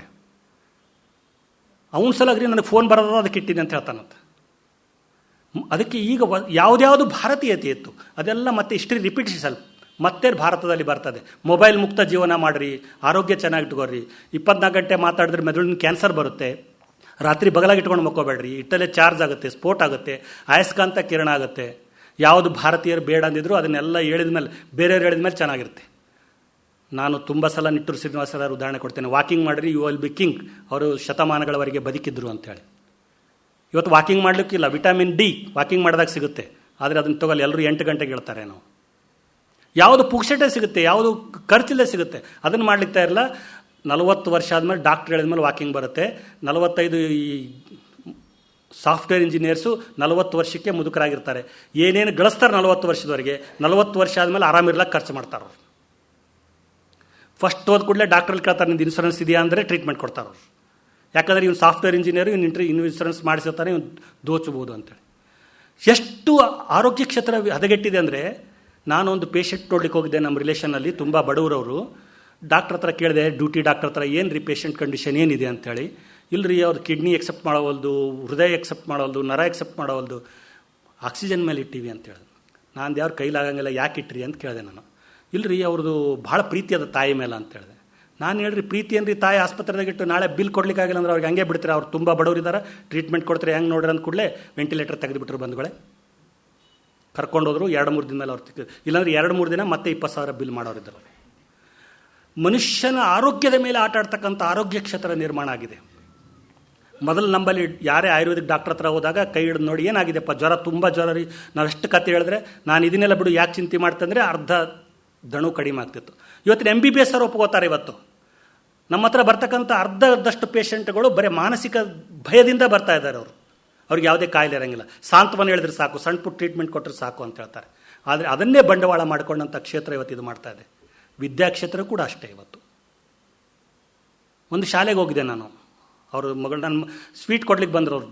ಅವನ ಸಲಗ್ರಿ ನನಗೆ ಫೋನ್ ಬರೋದು ಅದಕ್ಕೆ ಇಟ್ಟಿದೆ ಅಂತ ಹೇಳ್ತಾನಂತ. ಅದಕ್ಕೆ ಈಗ ಯಾವುದ್ಯಾವುದು ಭಾರತೀಯತೆ ಇತ್ತು ಅದೆಲ್ಲ ಮತ್ತೆ ಹಿಸ್ಟ್ರಿ ರಿಪೀಟ್ಸ್ ಮತ್ತೆ ಭಾರತದಲ್ಲಿ ಬರ್ತದೆ. ಮೊಬೈಲ್ ಮುಕ್ತ ಜೀವನ ಮಾಡಿರಿ, ಆರೋಗ್ಯ ಚೆನ್ನಾಗಿಟ್ಕೋರಿ. 24 ಗಂಟೆ ಮಾತಾಡಿದ್ರೆ ಮೆದುಳಿನ ಕ್ಯಾನ್ಸರ್ ಬರುತ್ತೆ. ರಾತ್ರಿ ಬಗಲಾಗಿ ಇಟ್ಕೊಂಡು ಮಕ್ಕೋಬೇಡ್ರಿ, ಇಟ್ಟಲ್ಲೇ ಚಾರ್ಜ್ ಆಗುತ್ತೆ, ಸ್ಫೋಟ ಆಗುತ್ತೆ, ಅಯಸ್ಕಾಂತ ಕಿರಣ ಆಗುತ್ತೆ. ಯಾವುದು ಭಾರತೀಯರು ಬೇಡ ಅಂದಿದ್ರು ಅದನ್ನೆಲ್ಲ ಹೇಳಿದ ಮೇಲೆ, ಬೇರೆಯವ್ರು ಹೇಳಿದ ಮೇಲೆ ಚೆನ್ನಾಗಿರುತ್ತೆ. ನಾನು ತುಂಬ ಸಲ ನಿಟ್ಟೂರು ಶ್ರೀನಿವಾಸರ ಉದಾಹರಣೆ ಕೊಡ್ತೇನೆ. ವಾಕಿಂಗ್ ಮಾಡಿರಿ, ಯು ವಿಲ್ ಬಿ ಕಿಂಗ್. ಅವರು ಶತಮಾನಗಳವರೆಗೆ ಬದುಕಿದ್ರು ಅಂತೇಳಿ. ಇವತ್ತು ವಾಕಿಂಗ್ ಮಾಡಲಿಕ್ಕಿಲ್ಲ, ವಿಟಮಿನ್ ಡಿ ವಾಕಿಂಗ್ ಮಾಡಿದಾಗ ಸಿಗುತ್ತೆ. ಆದರೆ ಅದನ್ನು ತಗೊಳ್ಳಿ, ಎಲ್ಲರೂ 8 ಗಂಟೆಗೆ ಹೇಳ್ತಾರೆ. ನಾವು ಯಾವುದು ಪುಕ್ಷಟೆ ಸಿಗುತ್ತೆ, ಯಾವುದು ಖರ್ಚಿಲ್ಲದೆ ಸಿಗುತ್ತೆ, ಅದನ್ನು ಮಾಡಲಿಕ್ತಾ ಇರಲ್ಲ. 40 ವರ್ಷ ಆದಮೇಲೆ ಡಾಕ್ಟ್ರ್ ಹೇಳಿದ್ಮೇಲೆ ವಾಕಿಂಗ್ ಬರುತ್ತೆ. 45 ಈ ಸಾಫ್ಟ್ವೇರ್ ಇಂಜಿನಿಯರ್ಸು 40 ವರ್ಷಕ್ಕೆ ಮುದುಕರಾಗಿರ್ತಾರೆ. ಏನೇನು ಗಳಿಸ್ತಾರೆ 40 ವರ್ಷದವರೆಗೆ, 40 ವರ್ಷ ಆದಮೇಲೆ ಆರಾಮಿರ್ಲಕ್ಕೆ ಖರ್ಚು ಮಾಡ್ತಾರೆ. ಫಸ್ಟ್ ಹೋದ ಕೂಡಲೇ ಡಾಕ್ಟ್ರಲ್ಲಿ ಕೇಳ್ತಾರೆ, ನಿಂದು ಇನ್ಶೂರೆನ್ಸ್ ಇದೆಯಾ ಅಂದರೆ ಟ್ರೀಟ್ಮೆಂಟ್ ಕೊಡ್ತಾರೆ ಅವರು. ಯಾಕಂದರೆ ಇವ್ನು ಸಾಫ್ಟ್ವೇರ್ ಇಂಜಿನಿಯರು, ಇವ್ನು ಇನ್ಶೂರೆನ್ಸ್ ಮಾಡಿಸಿರ್ತಾನೆ, ಇವ್ನು ದೋಚಬಹುದು ಅಂತೇಳಿ. ಎಷ್ಟು ಆರೋಗ್ಯ ಕ್ಷೇತ್ರ ಹದಗೆಟ್ಟಿದೆ ಅಂದರೆ, ನಾನೊಂದು ಪೇಷಂಟ್ ನೋಡ್ಲಿಕ್ಕೆ ಹೋಗಿದ್ದೆ ನಮ್ಮ ರಿಲೇಷನಲ್ಲಿ, ತುಂಬ ಬಡವರವರು. ಡಾಕ್ಟ್ರ್ ಹತ್ರ ಕೇಳಿದೆ, ಡ್ಯೂಟಿ ಡಾಕ್ಟ್ರ್ ಹತ್ರ, ಏನು ರೀ ಪೇಷಂಟ್ ಕಂಡೀಷನ್ ಏನಿದೆ ಅಂತೇಳಿ. ಇಲ್ಲರಿ, ಅವ್ರು ಕಿಡ್ನಿ ಎಕ್ಸೆಪ್ಟ್ ಮಾಡೋವಲ್ದು, ಹೃದಯ ಎಕ್ಸೆಪ್ಟ್ ಮಾಡೋವಲ್ದು, ನರ ಎಕ್ಸೆಪ್ಟ್ ಮಾಡೋವಲ್ದು, ಆಕ್ಸಿಜನ್ ಮೇಲೆ ಇಟ್ಟಿವಿ ಅಂತ ಹೇಳಿದೆ. ನಾನು ಯಾರು ಕೈಲಾಗಂಗಿಲ್ಲ, ಯಾಕೆ ಇಟ್ರಿ ಅಂತ ಕೇಳಿದೆ ನಾನು. ಇಲ್ಲರಿ, ಅವ್ರದ್ದು ಭಾಳ ಪ್ರೀತಿ ಅದ ತಾಯಿ ಮೇಲೆ ಅಂತ ಹೇಳಿದೆ. ನಾನು ಹೇಳ್ರಿ, ಪ್ರೀತಿ ಏನ್ರಿ, ತಾಯಿ ಆಸ್ಪತ್ರೆದಾಗಿಟ್ಟು ನಾಳೆ ಬಿಲ್ ಕೊಡ್ಲಿಕ್ಕಾಗಿಲ್ಲ ಅಂದ್ರೆ ಅವ್ರಿಗೆ ಹಂಗೆ ಬಿಡ್ತಾರೆ. ಅವ್ರು ತುಂಬ ಬಡವರಿದ್ದಾರೆ, ಟ್ರೀಟ್ಮೆಂಟ್ ಕೊಡ್ತಾರೆ, ಹೆಂಗೆ ನೋಡ್ರಿ ಅಂದ ಕೂಡಲೇ ವೆಂಟಿಲೇಟರ್ ತೆಗೆದುಬಿಟ್ರು ಬಂಧುಗಳೇ. ಕರ್ಕೊಂಡೋದ್ರು. 2-3 ದಿನ ಮೇಲೆ ಅವ್ರು ಇಲ್ಲಾಂದ್ರೆ 2-3 ದಿನ ಮತ್ತೆ 20,000 ಬಿಲ್ ಮಾಡೋರಿದ್ದರು. ಮನುಷ್ಯನ ಆರೋಗ್ಯದ ಮೇಲೆ ಆಟ ಆಡ್ತಕ್ಕಂಥ ಆರೋಗ್ಯ ಕ್ಷೇತ್ರ ನಿರ್ಮಾಣ ಆಗಿದೆ. ಮೊದಲು ನಮ್ಮಲ್ಲಿ ಯಾರೇ ಆಯುರ್ವೇದಿಕ್ ಡಾಕ್ಟರ್ ಹತ್ರ ಹೋದಾಗ ಕೈ ಹಿಡಿದು ನೋಡಿ, ಏನಾಗಿದೆಪ್ಪ, ಜ್ವರ, ತುಂಬ ಜ್ವರ ರೀ, ನಾವೆಷ್ಟು ಕತೆ ಹೇಳಿದ್ರೆ, ನಾನು ಇದನ್ನೆಲ್ಲ ಬಿಡು, ಯಾಕೆ ಚಿಂತೆ ಮಾಡ್ತಂದರೆ ಅರ್ಧ ದಣು ಕಡಿಮೆ ಆಗ್ತಿತ್ತು. ಇವತ್ತಿನ MBBS ಅವರು ಒಪ್ಕೋತಾರೆ. ಇವತ್ತು ನಮ್ಮ ಹತ್ರ ಬರ್ತಕ್ಕಂಥ ಅರ್ಧದಷ್ಟು ಪೇಷಂಟ್ಗಳು ಬರೀ ಮಾನಸಿಕ ಭಯದಿಂದ ಬರ್ತಾ ಇದ್ದಾರೆ. ಅವ್ರಿಗೆ ಯಾವುದೇ ಕಾಯಿಲೆ ಇರೋಂಗಿಲ್ಲ. ಸಾಂತ್ವನ ಹೇಳಿದ್ರೆ ಸಾಕು, ಸಣ್ಣ ಪುಟ್ಟ ಟ್ರೀಟ್ಮೆಂಟ್ ಕೊಟ್ಟರೆ ಸಾಕು ಅಂತ ಹೇಳ್ತಾರೆ. ಆದರೆ ಅದನ್ನೇ ಬಂಡವಾಳ ಮಾಡಿಕೊಂಡಂಥ ಕ್ಷೇತ್ರ ಇವತ್ತು ಇದು ಮಾಡ್ತಾ ಇದೆ. ವಿದ್ಯಾಕ್ಷೇತ್ರ ಕೂಡ ಅಷ್ಟೇ. ಇವತ್ತು ಒಂದು ಶಾಲೆಗೆ ಹೋಗಿದ್ದೆ ನಾನು, ಅವರು ಮಗಳು, ನನ್ನ ಸ್ವೀಟ್ ಕೊಡ್ಲಿಕ್ಕೆ ಬಂದರು. ಅವರು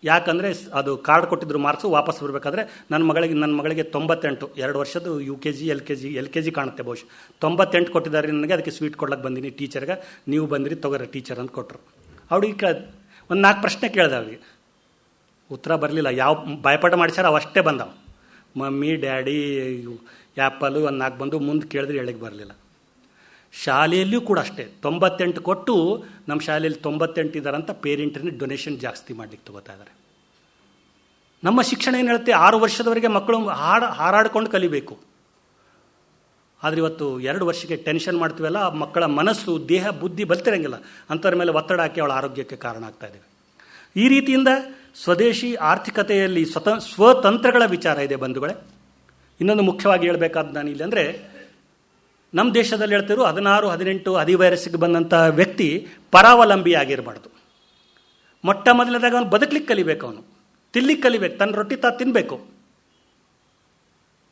ಯಾಕಂದರೆ ಅದು ಕಾರ್ಡ್ ಕೊಟ್ಟಿದ್ರು ಮಾರ್ಕ್ಸು ವಾಪಸ್ ಬರಬೇಕಾದ್ರೆ ನನ್ನ ಮಗಳಿಗೆ 98, 2 ವರ್ಷದ್ದು UKG LKG ಕಾಣುತ್ತೆ ಬಹುಶಃ, 98 ಕೊಟ್ಟಿದ್ದಾರೆ ನನಗೆ, ಅದಕ್ಕೆ ಸ್ವೀಟ್ ಕೊಡ್ಲಕ್ಕೆ ಬಂದೀನಿ ಟೀಚರ್ಗೆ, ನೀವು ಬಂದಿರಿ ತಗೋರಿ ಟೀಚರ್ ಅಂತ ಕೊಟ್ಟರು. ಅವ್ಳಿಗೆ ಒಂದು 4 ಪ್ರಶ್ನೆ ಕೇಳಿದೆ, ಅವ್ರಿಗೆ ಉತ್ತರ ಬರಲಿಲ್ಲ. ಯಾವ ಬಾಯ್ಪಾಠ ಮಾಡಿಸ್ಯಾರ ಅವಷ್ಟೇ ಬಂದವು, ಮಮ್ಮಿ ಡ್ಯಾಡಿ ಆ್ಯಪಲು ಒಂದು 4 ಬಂದು, ಮುಂದೆ ಕೇಳಿದ್ರೆ ಹೇಳಿಗೆ ಬರಲಿಲ್ಲ. ಶಾಲೆಯಲ್ಲಿಯೂ ಕೂಡ ಅಷ್ಟೇ, 98 ಕೊಟ್ಟು ನಮ್ಮ ಶಾಲೆಯಲ್ಲಿ 98 ಇದ್ದಾರಂತ ಪೇರೆಂಟ್ರನ್ನ ಡೊನೇಷನ್ ಜಾಸ್ತಿ ಮಾಡಲಿಕ್ಕೆ ತಗೋತಾ ಇದ್ದಾರೆ. ನಮ್ಮ ಶಿಕ್ಷಣ ಏನು ಹೇಳುತ್ತೆ, 6 ವರ್ಷದವರೆಗೆ ಮಕ್ಕಳು ಹಾರಾಡ್ಕೊಂಡು ಕಲಿಬೇಕು. ಆದರೆ ಇವತ್ತು 2 ವರ್ಷಕ್ಕೆ ಟೆನ್ಷನ್ ಮಾಡ್ತೀವಲ್ಲ, ಮಕ್ಕಳ ಮನಸ್ಸು ದೇಹ ಬುದ್ಧಿ ಬಲ್ತಿರಂಗಿಲ್ಲ, ಅಂಥವ್ರ ಮೇಲೆ ಒತ್ತಡ ಹಾಕಿ ಅವಳ ಆರೋಗ್ಯಕ್ಕೆ ಕಾರಣ ಆಗ್ತಾ ಇದ್ದೇವೆ. ಈ ರೀತಿಯಿಂದ ಸ್ವದೇಶಿ ಆರ್ಥಿಕತೆಯಲ್ಲಿ ಸ್ವತಂತ್ರಗಳ ವಿಚಾರ ಇದೆ ಬಂಧುಗಳೇ. ಇನ್ನೊಂದು ಮುಖ್ಯವಾಗಿ ಹೇಳಬೇಕಾದ ನಾನು ಇಲ್ಲಿ ಅಂದರೆ, ನಮ್ಮ ದೇಶದಲ್ಲಿ ಹೇಳ್ತಿರೋ 16, 18 ಹದಿವಯಸ್ಸಿಗೆ ಬಂದಂಥ ವ್ಯಕ್ತಿ ಪರಾವಲಂಬಿ ಆಗಿರಬಾರ್ದು. ಮೊಟ್ಟ ಮೊದಲನೇದಾಗ ಅವನು ಬದುಕಲಿಕ್ಕೆ ಕಲಿಬೇಕು, ಅವನು ತಿನ್ಲಿಕ್ಕೆ ಕಲಿಬೇಕು, ತನ್ನ ರೊಟ್ಟಿ ತಿನ್ನಬೇಕು.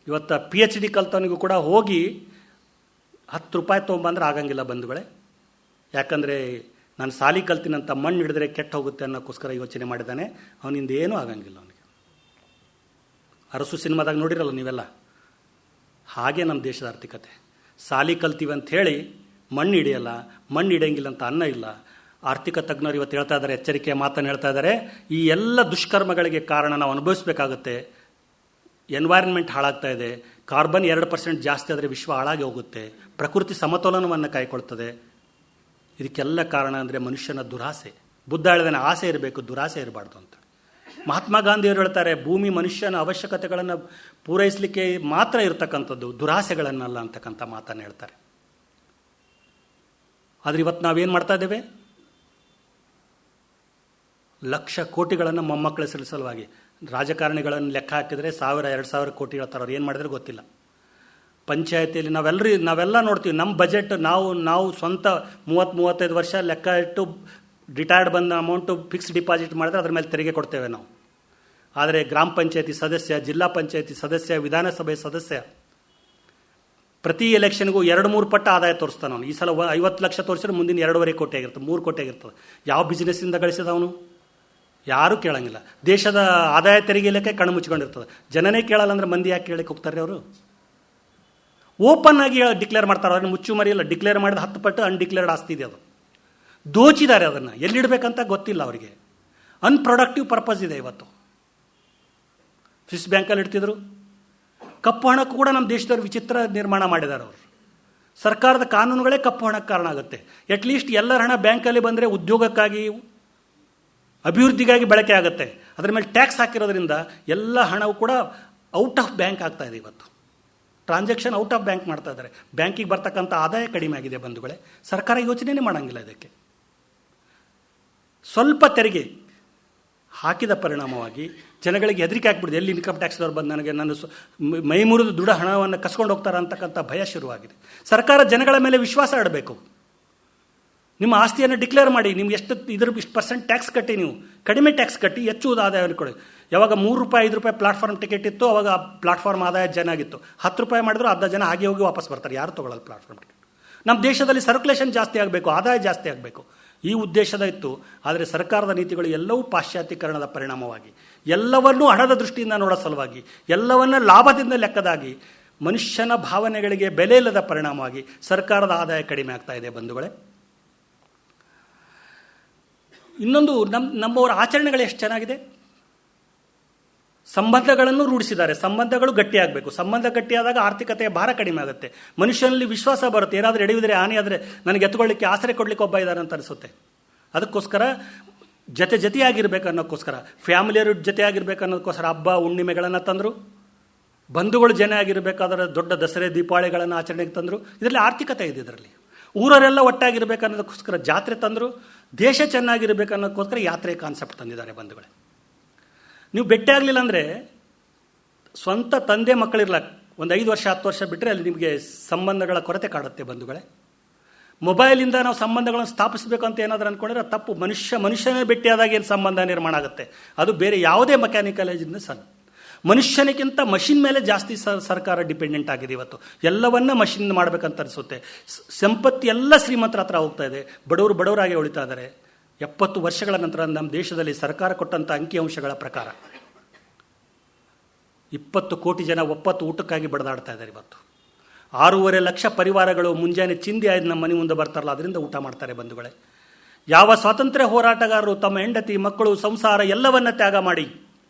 ಇವತ್ತು PhD ಕಲ್ತವನಿಗೂ ಕೂಡ ಹೋಗಿ 10 ರೂಪಾಯಿ ತೊಗೊಂಬಂದ್ರೆ ಆಗಂಗಿಲ್ಲ ಬಂಧುಗಳೇ. ಯಾಕಂದರೆ ನಾನು ಸಾಲಿ ಕಲ್ತಿನಂತ ಮಣ್ಣು ಹಿಡಿದ್ರೆ ಕೆಟ್ಟ ಹೋಗುತ್ತೆ ಅನ್ನೋಕ್ಕೋಸ್ಕರ ಯೋಚನೆ ಮಾಡಿದ್ದಾನೆ. ಅವನಿಂದ ಏನೂ ಆಗಂಗಿಲ್ಲ ಅವನಿಗೆ. ಅರಸು ಸಿನಿಮಾದಾಗ ನೋಡಿರಲ್ಲ ನೀವೆಲ್ಲ, ಹಾಗೆ ನಮ್ಮ ದೇಶದ ಆರ್ಥಿಕತೆ. ಸಾಲಿ ಕಲ್ತೀವಿ ಅಂತ ಹೇಳಿ ಮಣ್ಣು ಹಿಡಿಯಲ್ಲ, ಮಣ್ಣು ಹಿಡಿಯಂಗಿಲ್ಲ ಅಂತ ಅನ್ನ ಇಲ್ಲ. ಆರ್ಥಿಕ ತಜ್ಞರು ಇವತ್ತು ಹೇಳ್ತಾ ಇದ್ದಾರೆ, ಎಚ್ಚರಿಕೆಯ ಮಾತನ್ನು ಹೇಳ್ತಾ ಇದ್ದಾರೆ, ಈ ಎಲ್ಲ ದುಷ್ಕರ್ಮಗಳಿಗೆ ಕಾರಣ ನಾವು ಅನುಭವಿಸಬೇಕಾಗುತ್ತೆ. ಎನ್ವೈರನ್ಮೆಂಟ್ ಹಾಳಾಗ್ತಾ ಇದೆ, ಕಾರ್ಬನ್ 2% ಜಾಸ್ತಿ ಆದರೆ ವಿಶ್ವ ಹಾಳಾಗಿ ಹೋಗುತ್ತೆ, ಪ್ರಕೃತಿ ಸಮತೋಲನವನ್ನು ಕಾಯ್ಕೊಳ್ತದೆ. ಇದಕ್ಕೆಲ್ಲ ಕಾರಣ ಅಂದರೆ ಮನುಷ್ಯನ ದುರಾಸೆ. ಬುದ್ಧ ಹೇಳಿದಾನೆ, ಆಸೆ ಇರಬೇಕು, ದುರಾಸೆ ಇರಬಾರ್ದು ಅಂತ. ಮಹಾತ್ಮ ಗಾಂಧಿಯವರು ಹೇಳ್ತಾರೆ, ಭೂಮಿ ಮನುಷ್ಯನ ಅವಶ್ಯಕತೆಗಳನ್ನು ಪೂರೈಸಲಿಕ್ಕೆ ಮಾತ್ರ ಇರತಕ್ಕಂಥದ್ದು, ದುರಾಸೆಗಳನ್ನಲ್ಲ ಅಂತಕ್ಕಂಥ ಮಾತನ್ನು ಹೇಳ್ತಾರೆ. ಆದರೆ ಇವತ್ತು ನಾವೇನು ಮಾಡ್ತಾ ಇದ್ದೇವೆ, ಲಕ್ಷ ಕೋಟಿಗಳನ್ನು ಮೊಮ್ಮಕ್ಕಳ ಸಲುವಾಗಿ ರಾಜಕಾರಣಿಗಳನ್ನು ಲೆಕ್ಕ ಹಾಕಿದರೆ 1000-2000 ಕೋಟಿ ಹೇಳ್ತಾರೆ. ಅವ್ರು ಏನು ಮಾಡಿದ್ರೆ ಗೊತ್ತಿಲ್ಲ. ಪಂಚಾಯತಿಯಲ್ಲಿ ನಾವೆಲ್ಲ ನೋಡ್ತೀವಿ, ನಮ್ಮ ಬಜೆಟ್ ನಾವು ಸ್ವಂತ 30-35 ವರ್ಷ ಲೆಕ್ಕ ಇಟ್ಟು ರಿಟೈರ್ಡ್ ಬಂದ ಅಮೌಂಟು ಫಿಕ್ಸ್ ಡಿಪಾಸಿಟ್ ಮಾಡಿದ್ರೆ ಅದ್ರ ಮೇಲೆ ತೆರಿಗೆ ಕೊಡ್ತೇವೆ ನಾವು. ಆದರೆ ಗ್ರಾಮ ಪಂಚಾಯತಿ ಸದಸ್ಯ, ಜಿಲ್ಲಾ ಪಂಚಾಯತಿ ಸದಸ್ಯ, ವಿಧಾನಸಭೆ ಸದಸ್ಯ ಪ್ರತಿ ಎಲೆಕ್ಷನ್ಗೂ 2-3 ಪಟ್ಟು ಆದಾಯ ತೋರಿಸ್ತಾನೆ ಅವನು. ಈ ಸಲ 50 ಲಕ್ಷ ತೋರಿಸಿದ್ರೆ ಮುಂದಿನ 2.5 ಕೋಟಿ ಆಗಿರ್ತದೆ, 3 ಕೋಟಿ ಆಗಿರ್ತದೆ. ಯಾವ ಬಿಸ್ನೆಸ್ಸಿಂದ ಗಳಿಸಿದ ಅವನು? ಯಾರೂ ಕೇಳಂಗಿಲ್ಲ. ದೇಶದ ಆದಾಯ ತೆರಿಗೆ ಇಲಾಖೆ ಕಣ್ಣು ಮುಚ್ಕೊಂಡಿರ್ತದೆ. ಜನನೇ ಕೇಳಲ್ಲ ಅಂದರೆ ಮಂದಿ ಯಾಕೆ ಕೇಳಕ್ಕೆ ಹೋಗ್ತಾರೆ ಅವರು? ಓಪನ್ ಆಗಿ ಡಿಕ್ಲೇರ್ ಮಾಡ್ತಾರೆ, ಅವ್ರನ್ನ ಮುಚ್ಚು ಮರಿಯಲ್ಲ. ಡಿಕ್ಲೇರ್ ಮಾಡಿದ 10 ಪಟ್ಟು ಅನ್ಡಿಕ್ಲೇರ್ಡ್ ಆಸ್ತಿ ಇದೆ, ಅದು ದೋಚಿದ್ದಾರೆ. ಅದನ್ನು ಎಲ್ಲಿಡಬೇಕಂತ ಗೊತ್ತಿಲ್ಲ ಅವರಿಗೆ. ಅನ್ಪ್ರೊಡಕ್ಟಿವ್ ಪರ್ಪಸ್ ಇದೆ. ಇವತ್ತು ಸ್ವಿಸ್ ಬ್ಯಾಂಕಲ್ಲಿ ಇಡ್ತಿದ್ರು. ಕಪ್ಪು ಹಣಕ್ಕೂ ಕೂಡ ನಮ್ಮ ದೇಶದವ್ರು ವಿಚಿತ್ರ ನಿರ್ಮಾಣ ಮಾಡಿದ್ದಾರೆ ಅವರು. ಸರ್ಕಾರದ ಕಾನೂನುಗಳೇ ಕಪ್ಪು ಹಣಕ್ಕೆ ಕಾರಣ ಆಗುತ್ತೆ. ಅಟ್ಲೀಸ್ಟ್ ಎಲ್ಲರ ಹಣ ಬ್ಯಾಂಕಲ್ಲಿ ಬಂದರೆ ಉದ್ಯೋಗಕ್ಕಾಗಿ, ಅಭಿವೃದ್ಧಿಗಾಗಿ ಬಳಕೆ ಆಗುತ್ತೆ. ಅದರ ಮೇಲೆ ಟ್ಯಾಕ್ಸ್ ಹಾಕಿರೋದ್ರಿಂದ ಎಲ್ಲ ಹಣವು ಕೂಡ ಔಟ್ ಆಫ್ ಬ್ಯಾಂಕ್ ಆಗ್ತಾ ಇದೆ. ಇವತ್ತು ಟ್ರಾನ್ಸಾಕ್ಷನ್ ಔಟ್ ಆಫ್ ಬ್ಯಾಂಕ್ ಮಾಡ್ತಾ ಇದ್ದಾರೆ. ಬ್ಯಾಂಕಿಗೆ ಬರ್ತಕ್ಕಂಥ ಆದಾಯ ಕಡಿಮೆ ಆಗಿದೆ ಬಂಧುಗಳೇ. ಸರ್ಕಾರ ಯೋಚನೆಯೇ ಮಾಡಂಗಿಲ್ಲ ಇದಕ್ಕೆ. ಸ್ವಲ್ಪ ತೆರಿಗೆ ಹಾಕಿದ ಪರಿಣಾಮವಾಗಿ ಜನಗಳಿಗೆ ಹೆದರಿಕೆ ಹಾಕ್ಬಿಡಿದೆ. ಎಲ್ಲಿ ಇನ್ಕಮ್ ಟ್ಯಾಕ್ಸ್ದವ್ರು ಬಂದು ನನಗೆ ನನ್ನ ಮೈ ಮುರಿದು ದುಡ್ಡ ಹಣವನ್ನು ಕಸ್ಕೊಂಡು ಹೋಗ್ತಾರೆ ಅಂತಕ್ಕಂಥ ಭಯ ಶುರುವಾಗಿದೆ. ಸರ್ಕಾರ ಜನಗಳ ಮೇಲೆ ವಿಶ್ವಾಸ ಇಡಬೇಕು. ನಿಮ್ಮ ಆಸ್ತಿಯನ್ನು ಡಿಕ್ಲೇರ್ ಮಾಡಿ, ನಿಮ್ಗೆ ಇಷ್ಟು 1% ಟ್ಯಾಕ್ಸ್ ಕಟ್ಟಿ, ನೀವು ಕಡಿಮೆ ಟ್ಯಾಕ್ಸ್ ಕಟ್ಟಿ ಹೆಚ್ಚು ಆದಾಯವನ್ನು ಕೊಡಿ. ಯಾವಾಗ 3 ರೂಪಾಯಿ 5 ರೂಪಾಯಿ ಪ್ಲಾಟ್ಫಾರ್ಮ್ ಟಿಕೆಟ್ ಇತ್ತು, ಅವಾಗ ಪ್ಲಾಟ್ಫಾರ್ಮ್ ಆದಾಯ ಜನ ಆಗಿತ್ತು. 10 ರೂಪಾಯಿ ಮಾಡಿದ್ರು ಅರ್ಧ ಜನ ಹಾಗೆ ಹೋಗಿ ವಾಪಸ್ ಬರ್ತಾರೆ, ಯಾರು ತೊಗೊಳ್ಳಲ್ಲ ಪ್ಲಾಟ್ಫಾರ್ಮ್ ಟಿಕೆಟ್. ನಮ್ಮ ದೇಶದಲ್ಲಿ ಸರ್ಕ್ಯುಲೇಷನ್ ಜಾಸ್ತಿ ಆಗಬೇಕು, ಆದಾಯ ಜಾಸ್ತಿ ಆಗಬೇಕು, ಈ ಉದ್ದೇಶದ ಇತ್ತು. ಆದರೆ ಸರ್ಕಾರದ ನೀತಿಗಳು ಎಲ್ಲವೂ ಪಾಶ್ಚಾತ್ಯೀಕರಣದ ಪರಿಣಾಮವಾಗಿ, ಎಲ್ಲವನ್ನೂ ಹಣದ ದೃಷ್ಟಿಯಿಂದ ನೋಡೋ ಸಲುವಾಗಿ, ಎಲ್ಲವನ್ನ ಲಾಭದಿಂದ ಲೆಕ್ಕದಾಗಿ, ಮನುಷ್ಯನ ಭಾವನೆಗಳಿಗೆ ಬೆಲೆ ಇಲ್ಲದ ಪರಿಣಾಮವಾಗಿ ಸರ್ಕಾರದ ಆದಾಯ ಕಡಿಮೆ ಆಗ್ತಾ ಇದೆ ಬಂಧುಗಳೇ. ಇನ್ನೊಂದು, ನಮ್ಮವರ ಆಚರಣೆಗಳು ಎಷ್ಟು ಚೆನ್ನಾಗಿದೆ. ಸಂಬಂಧಗಳನ್ನು ರೂಢಿಸಿದ್ದಾರೆ. ಸಂಬಂಧಗಳು ಗಟ್ಟಿಯಾಗಬೇಕು. ಸಂಬಂಧ ಗಟ್ಟಿಯಾದಾಗ ಆರ್ಥಿಕತೆಯ ಭಾರ ಕಡಿಮೆ ಆಗುತ್ತೆ. ಮನುಷ್ಯನಲ್ಲಿ ವಿಶ್ವಾಸ ಬರುತ್ತೆ. ಏನಾದರೂ ಎಡೆಯುವುದರೆ, ಹಾನಿ ಆದರೆ ನನಗೆ ಎತ್ಕೊಳ್ಳಿಕ್ಕೆ, ಆಸರೆ ಕೊಡಲಿಕ್ಕೆ ಒಬ್ಬ ಇದ್ದಾರೆ ಅಂತ ಅನಿಸುತ್ತೆ. ಅದಕ್ಕೋಸ್ಕರ ಜೊತೆಯಾಗಿರ್ಬೇಕು ಅನ್ನೋಕ್ಕೋಸ್ಕರ, ಫ್ಯಾಮಿಲಿಯರು ಜೊತೆಯಾಗಿರ್ಬೇಕು ಅನ್ನೋದಕ್ಕೋಸ್ಕರ ಹಬ್ಬ ಹುಣ್ಣಿಮೆಗಳನ್ನು ತಂದರು. ಬಂಧುಗಳು ಜನ ಆಗಿರಬೇಕಾದ್ರೆ ದೊಡ್ಡ ದಸರೆ ದೀಪಾವಳಿಗಳನ್ನು ಆಚರಣೆಗೆ ತಂದರು. ಇದರಲ್ಲಿ ಆರ್ಥಿಕತೆ ಇದೆ. ಇದರಲ್ಲಿ ಊರವರೆಲ್ಲ ಒಟ್ಟಾಗಿರ್ಬೇಕು ಅನ್ನೋದಕ್ಕೋಸ್ಕರ ಜಾತ್ರೆ ತಂದರು. ದೇಶ ಚೆನ್ನಾಗಿರ್ಬೇಕು ಅನ್ನೋದಕ್ಕೋಸ್ಕರ ಯಾತ್ರೆ ಕಾನ್ಸೆಪ್ಟ್ ತಂದಿದ್ದಾರೆ ಬಂಧುಗಳೇ. ನೀವು ಭೇಟಿ ಆಗಲಿಲ್ಲ ಅಂದರೆ, ಸ್ವಂತ ತಂದೆ ಮಕ್ಕಳಿರ್ಲ ಒಂದು 5 ವರ್ಷ 10 ವರ್ಷ ಬಿಟ್ಟರೆ ಅಲ್ಲಿ ನಿಮಗೆ ಸಂಬಂಧಗಳ ಕೊರತೆ ಕಾಡುತ್ತೆ ಬಂಧುಗಳೇ. ಮೊಬೈಲಿಂದ ನಾವು ಸಂಬಂಧಗಳನ್ನು ಸ್ಥಾಪಿಸಬೇಕು ಅಂತ ಏನಾದರೂ ಅಂದ್ಕೊಂಡ್ರೆ ತಪ್ಪು. ಮನುಷ್ಯನೇ ಭೇಟಿಯಾದಾಗ ಏನು ಸಂಬಂಧ ನಿರ್ಮಾಣ ಆಗುತ್ತೆ, ಅದು ಬೇರೆ ಯಾವುದೇ ಮೆಕ್ಯಾನಿಕಲೈಜಿಂದ ಮನುಷ್ಯನಿಗಿಂತ ಮಷಿನ್ ಮೇಲೆ ಜಾಸ್ತಿ ಸರ್ಕಾರ ಡಿಪೆಂಡೆಂಟ್ ಆಗಿದೆ. ಇವತ್ತು ಎಲ್ಲವನ್ನ ಮಷಿನ್ ಮಾಡಬೇಕಂತ ಅನಿಸುತ್ತೆ. ಸಂಪತ್ತಿ ಎಲ್ಲ ಶ್ರೀಮಂತರ ಹತ್ರ ಹೋಗ್ತಾ ಇದೆ, ಬಡವರಾಗಿ ಉಳಿತಾ ಇದ್ದಾರೆ. 70 ವರ್ಷಗಳ ನಂತರ ನಮ್ಮ ದೇಶದಲ್ಲಿ ಸರ್ಕಾರ ಕೊಟ್ಟಂಥ ಅಂಕಿಅಂಶಗಳ ಪ್ರಕಾರ 20 ಕೋಟಿ ಜನ ಒಪ್ಪತ್ತು ಊಟಕ್ಕಾಗಿ ಬಡದಾಡ್ತಾ ಇದ್ದಾರೆ ಇವತ್ತು. 6.5 ಲಕ್ಷ ಪರಿವಾರಗಳು ಮುಂಜಾನೆ ಚಿಂದಿ ಆಯ್ದು ನಮ್ಮ ಮನೆ ಮುಂದೆ ಬರ್ತಾರಲ್ಲ, ಅದರಿಂದ ಊಟ ಮಾಡ್ತಾರೆ ಬಂಧುಗಳೇ. ಯಾವ ಸ್ವಾತಂತ್ರ್ಯ ಹೋರಾಟಗಾರರು ತಮ್ಮ ಹೆಂಡತಿ ಮಕ್ಕಳು ಸಂಸಾರ ಎಲ್ಲವನ್ನ ತ್ಯಾಗ ಮಾಡಿ